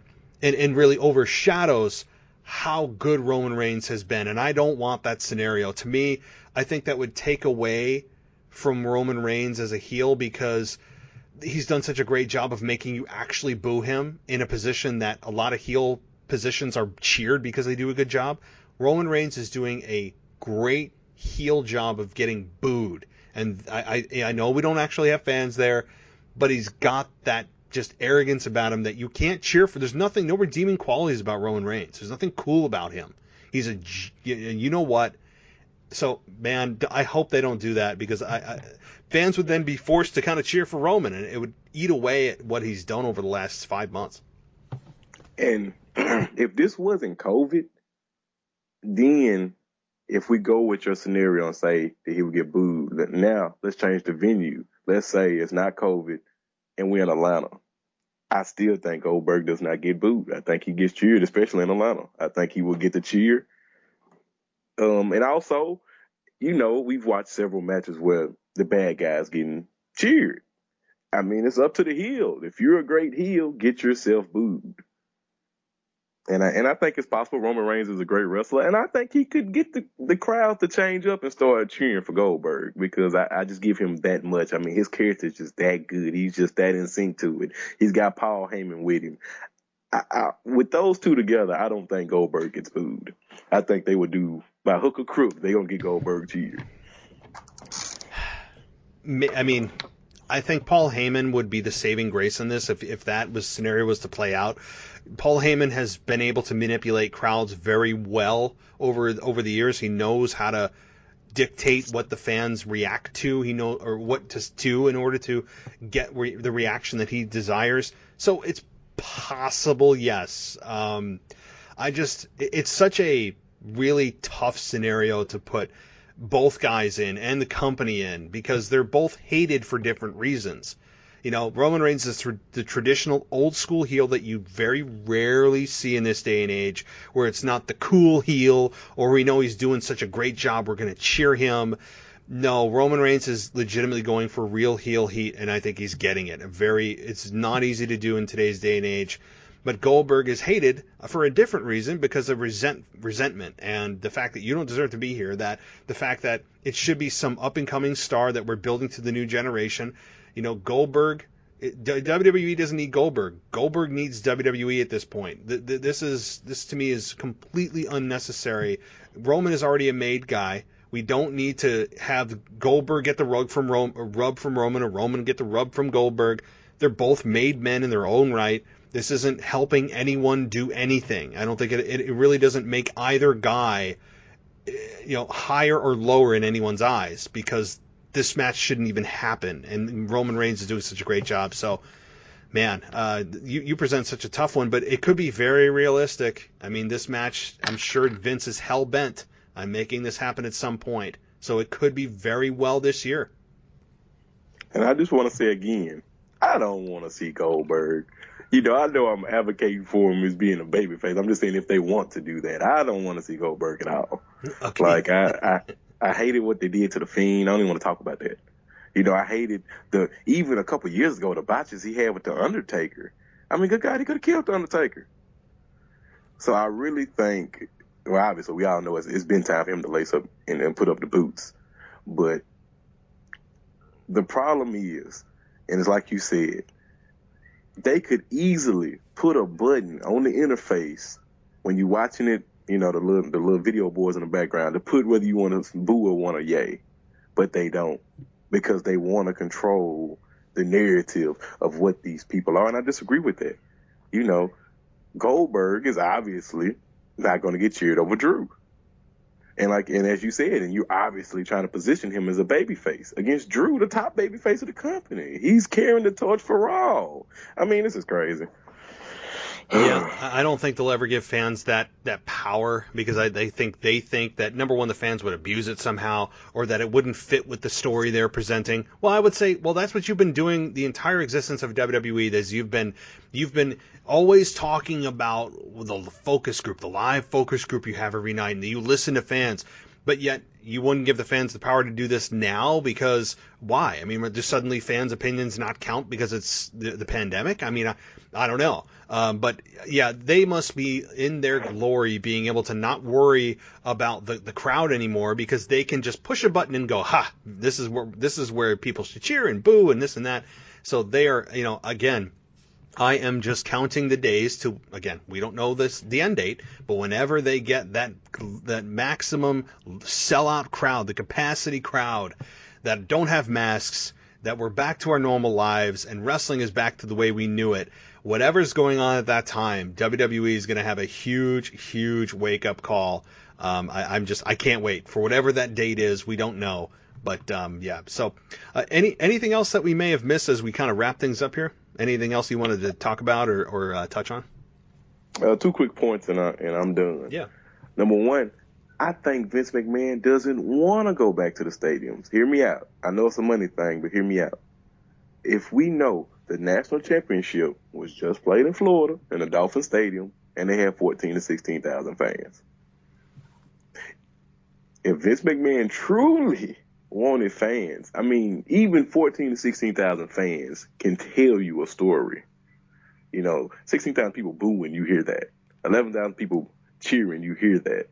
and really overshadows how good Roman Reigns has been. And I don't want that scenario. To me, I think that would take away from Roman Reigns as a heel because he's done such a great job of making you actually boo him in a position that a lot of heel positions are cheered because they do a good job. Roman Reigns is doing a great heel job of getting booed. And I know we don't actually have fans there, but he's got that just arrogance about him that you can't cheer for. There's no redeeming qualities about Roman Reigns. There's nothing cool about him. He's you know what? So, man, I hope they don't do that because fans would then be forced to kind of cheer for Roman, and it would eat away at what he's done over the last 5 months. And if this wasn't COVID, then if we go with your scenario and say that he would get booed, now let's change the venue. let's say it's not COVID and we're in Atlanta, I still think Goldberg does not get booed. I think he gets cheered, especially in Atlanta. I think he will get the cheer. And also, we've watched several matches where the bad guy's getting cheered. I mean, it's up to the heel. If you're a great heel, get yourself booed. And I think it's possible. Roman Reigns is a great wrestler, and I think he could get the crowd to change up and start cheering for Goldberg, because I just give him that much. I mean, his character is just that good. He's just that in sync to it. He's got Paul Heyman with him. With those two together, I don't think Goldberg gets booed. I think they would do, by hook or crook, they're going to get Goldberg cheered. I mean, I think Paul Heyman would be the saving grace in this if that scenario was to play out. Paul Heyman has been able to manipulate crowds very well over the years. He knows how to dictate what the fans react to. He knows or what to do in order to get the reaction that he desires. So it's possible, yes. It's such a really tough scenario to put both guys in and the company in, because they're both hated for different reasons. Roman Reigns is the traditional old school heel that you very rarely see in this day and age, where it's not the cool heel, or we know he's doing such a great job, we're going to cheer him. No, Roman Reigns is legitimately going for real heel heat, and I think he's getting it. It's not easy to do in today's day and age. But Goldberg is hated for a different reason, because of resentment and the fact that you don't deserve to be here, that the fact that it should be some up-and-coming star that we're building to the new generation. Goldberg, WWE doesn't need Goldberg. Goldberg needs WWE at this point. This to me is completely unnecessary. Roman is already a made guy. We don't need to have Goldberg get the rub from Roman, or Roman get the rub from Goldberg. They're both made men in their own right. This isn't helping anyone do anything. I don't think it really doesn't make either guy, higher or lower in anyone's eyes, because this match shouldn't even happen. And Roman Reigns is doing such a great job. So, man, you present such a tough one, but it could be very realistic. I mean, this match, I'm sure Vince is hell bent on making this happen at some point. So it could be very well this year. And I just want to say again, I don't want to see Goldberg. I know I'm advocating for him as being a babyface. I'm just saying, if they want to do that, I don't want to see Goldberg at all. Okay. Like, I hated what they did to The Fiend. I don't even want to talk about that. I hated even a couple years ago, the botches he had with The Undertaker. I mean, good God, he could have killed The Undertaker. So I really think, well, obviously, we all know it's been time for him to lace up and put up the boots. But the problem is, and it's like you said, they could easily put a button on the interface when you're watching it, the little video boards in the background, to put whether you want to boo or want to yay. But they don't, because they want to control the narrative of what these people are. And I disagree with that. Goldberg is obviously not going to get cheered over Drew. And as you said, and you're obviously trying to position him as a babyface against Drew, the top babyface of the company. He's carrying the torch for Raw. I mean, this is crazy. Yeah, I don't think they'll ever give fans that power, because they think that, number one, the fans would abuse it somehow, or that it wouldn't fit with the story they're presenting. Well, I would say, that's what you've been doing the entire existence of WWE. Is you've been always talking about the focus group, the live focus group you have every night, and you listen to fans. But yet you wouldn't give the fans the power to do this now, because why? I mean, just suddenly fans' opinions not count because it's the pandemic? I mean, I don't know. But yeah, they must be in their glory, being able to not worry about the crowd anymore, because they can just push a button and go, this is where people should cheer and boo and this and that. So they are, again, I am just counting the days to, again, we don't know the end date, but whenever they get that maximum sellout crowd, the capacity crowd that don't have masks, that we're back to our normal lives and wrestling is back to the way we knew it, whatever's going on at that time, WWE is going to have a huge, huge wake-up call. I can't wait for whatever that date is. We don't know. But, yeah. So anything else that we may have missed as we kind of wrap things up here? Anything else you wanted to talk about or touch on? 2 quick points and I'm done. Yeah. Number one, I think Vince McMahon doesn't want to go back to the stadiums. Hear me out. I know it's a money thing, but hear me out. if we know the national championship was just played in Florida in the Dolphin Stadium and they had 14 to 16,000 fans, if Vince McMahon truly wanted fans, I mean, even 14 to 16,000 fans can tell you a story. 16,000 people boo when you hear that. 11,000 people cheering, you hear that.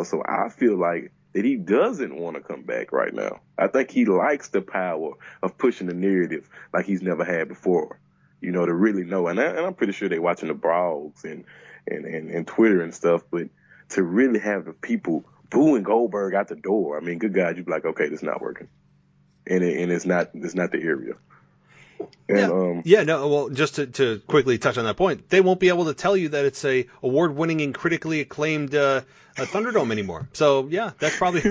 So I feel like that he doesn't want to come back right now. I think he likes the power of pushing the narrative like he's never had before, to really know. And I'm pretty sure they're watching the blogs and Twitter and stuff, but to really have the people booing Goldberg out the door, I mean, good God, you'd be like, okay, this is not working. And it's not the area. And, well, just to quickly touch on that point, they won't be able to tell you that it's a award-winning and critically acclaimed Thunderdome anymore. So, yeah, that's probably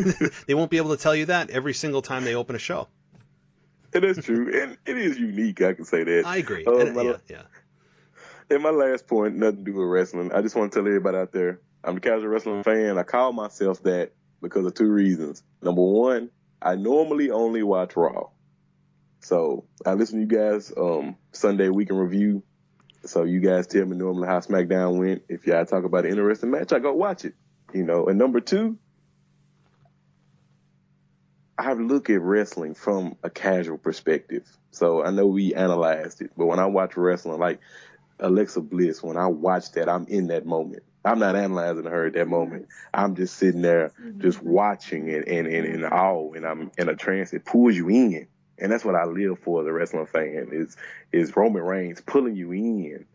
they won't be able to tell you that every single time they open a show. It is true, and it is unique, I can say that. I agree. And my last point, nothing to do with wrestling. I just want to tell everybody out there, I'm a casual wrestling fan. I call myself that because of two reasons. Number one, I normally only watch Raw. So I listen to you guys Sunday Week in Review. So you guys tell me normally how SmackDown went. If y'all talk about an interesting match, I go watch it. And number two, I look at wrestling from a casual perspective. So I know we analyzed it, but when I watch wrestling, like Alexa Bliss, when I watch that, I'm in that moment. I'm not analyzing her at that moment. I'm just sitting there just watching it and in awe, and I'm in a trance. It pulls you in. And that's what I live for as a wrestling fan is Roman Reigns pulling you in,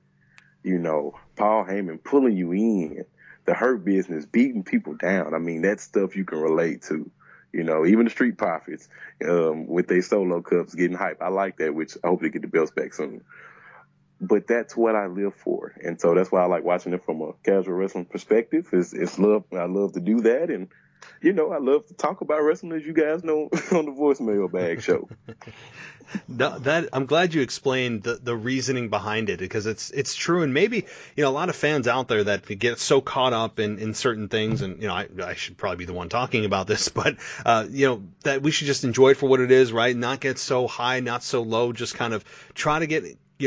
Paul Heyman pulling you in, the Hurt Business beating people down. I mean, that's stuff you can relate to, even the Street Profits with their solo cups getting hype. I like that, which I hope they get the belts back soon. But that's what I live for. And so that's why I like watching it from a casual wrestling perspective. It's love. I love to do that. And I love to talk about wrestling, as you guys know, on the Voicemail Bag Show. I'm glad you explained the reasoning behind it, because it's true. And maybe, a lot of fans out there that get so caught up in certain things, and, I should probably be the one talking about this, but, that we should just enjoy it for what it is, right? Not get so high, not so low, just kind of try to get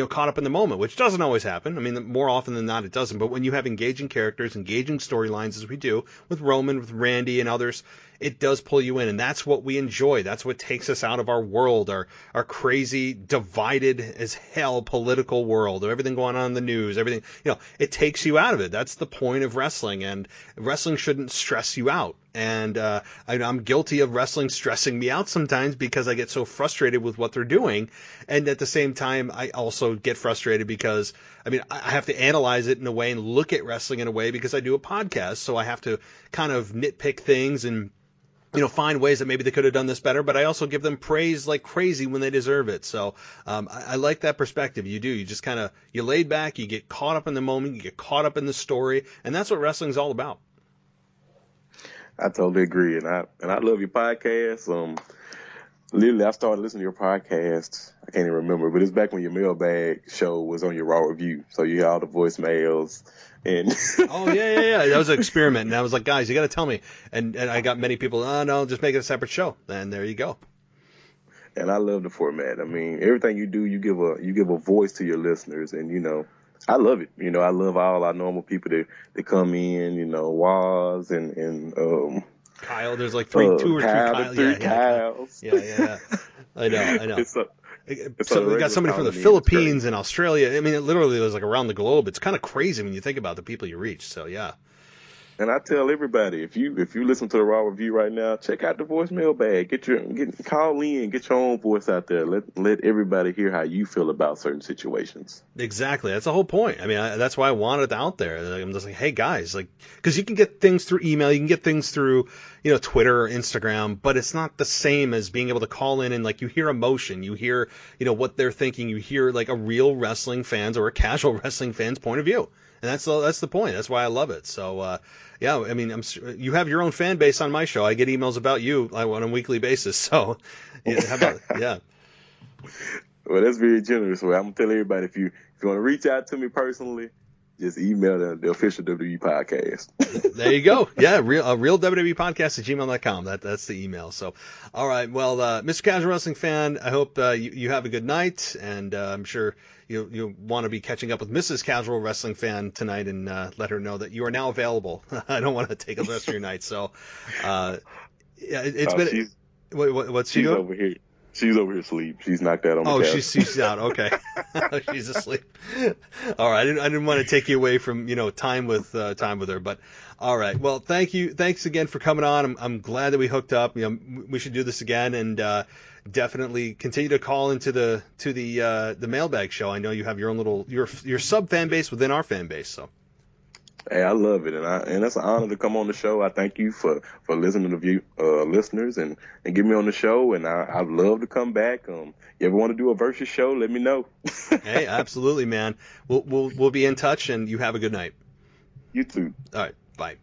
caught up in the moment, which doesn't always happen. I mean, more often than not, it doesn't. But when you have engaging characters, engaging storylines, as we do with Roman, with Randy, and others, it does pull you in, and that's what we enjoy. That's what takes us out of our world, our crazy, divided as hell political world, everything going on in the news, everything. It takes you out of it. That's the point of wrestling, and wrestling shouldn't stress you out. And I'm guilty of wrestling stressing me out sometimes because I get so frustrated with what they're doing. And at the same time, I also get frustrated because, I have to analyze it in a way and look at wrestling in a way because I do a podcast. So I have to kind of nitpick things and, find ways that maybe they could have done this better. But I also give them praise like crazy when they deserve it. So I like that perspective. You do. You just kind of, you laid back, you get caught up in the moment, you get caught up in the story. And that's what wrestling's all about. I totally agree, and I love your podcast. Literally, I started listening to your podcast. I can't even remember, but it's back when your mailbag show was on your Raw review. So you had all the voicemails and. Oh yeah. That was an experiment, and I was like, guys, you got to tell me. And I got many people. Oh no, just make it a separate show. And there you go. And I love the format. I mean, everything you do, you give a voice to your listeners, and I love it. I love all our normal people that come in, Waz and Kyle. There's like two or three Kyle. Kyles. Yeah. I know. So we got somebody from the Philippines and Australia. I mean, it literally was like around the globe. It's kind of crazy when you think about the people you reach. So yeah. And I tell everybody, if you listen to the Raw review right now, check out the voicemail bag. Call in, get your own voice out there. Let everybody hear how you feel about certain situations. Exactly, that's the whole point. I mean, that's why I want it out there. I'm just like, hey guys, because you can get things through email, you can get things through, Twitter or Instagram, but it's not the same as being able to call in and you hear emotion, you hear, what they're thinking, you hear a real wrestling fan's or a casual wrestling fan's point of view. And that's the point. That's why I love it. So, yeah, I mean, you have your own fan base on my show. I get emails about you on a weekly basis. So, how about, yeah. Well, that's very generous. Well, I'm going to tell everybody, if you want to reach out to me personally, just email the official WWE podcast. There you go. Yeah, a real WWE podcast at gmail.com. That's the email. So, all right. Well, Mr. Casual Wrestling Fan, I hope you have a good night, and I'm sure you'll want to be catching up with Mrs. Casual Wrestling Fan tonight and let her know that you are now available. I don't want to take up the rest of your night. So, yeah, it's been. What's she doing? Over here. She's over here asleep. She's knocked out on the couch. Oh, she's out. Okay. She's asleep. All right. I didn't want to take you away from, time with her, but all right. Well, thank you. Thanks again for coming on. I'm glad that we hooked up. We should do this again, and definitely continue to call into the mailbag show. I know you have your own little your sub fan base within our fan base, so. Hey, I love it, and it's an honor to come on the show. I thank you for listening to listeners and get me on the show, and I'd love to come back. You ever want to do a versus show? Let me know. Hey, absolutely, man. We'll be in touch, and you have a good night. You too. All right, bye.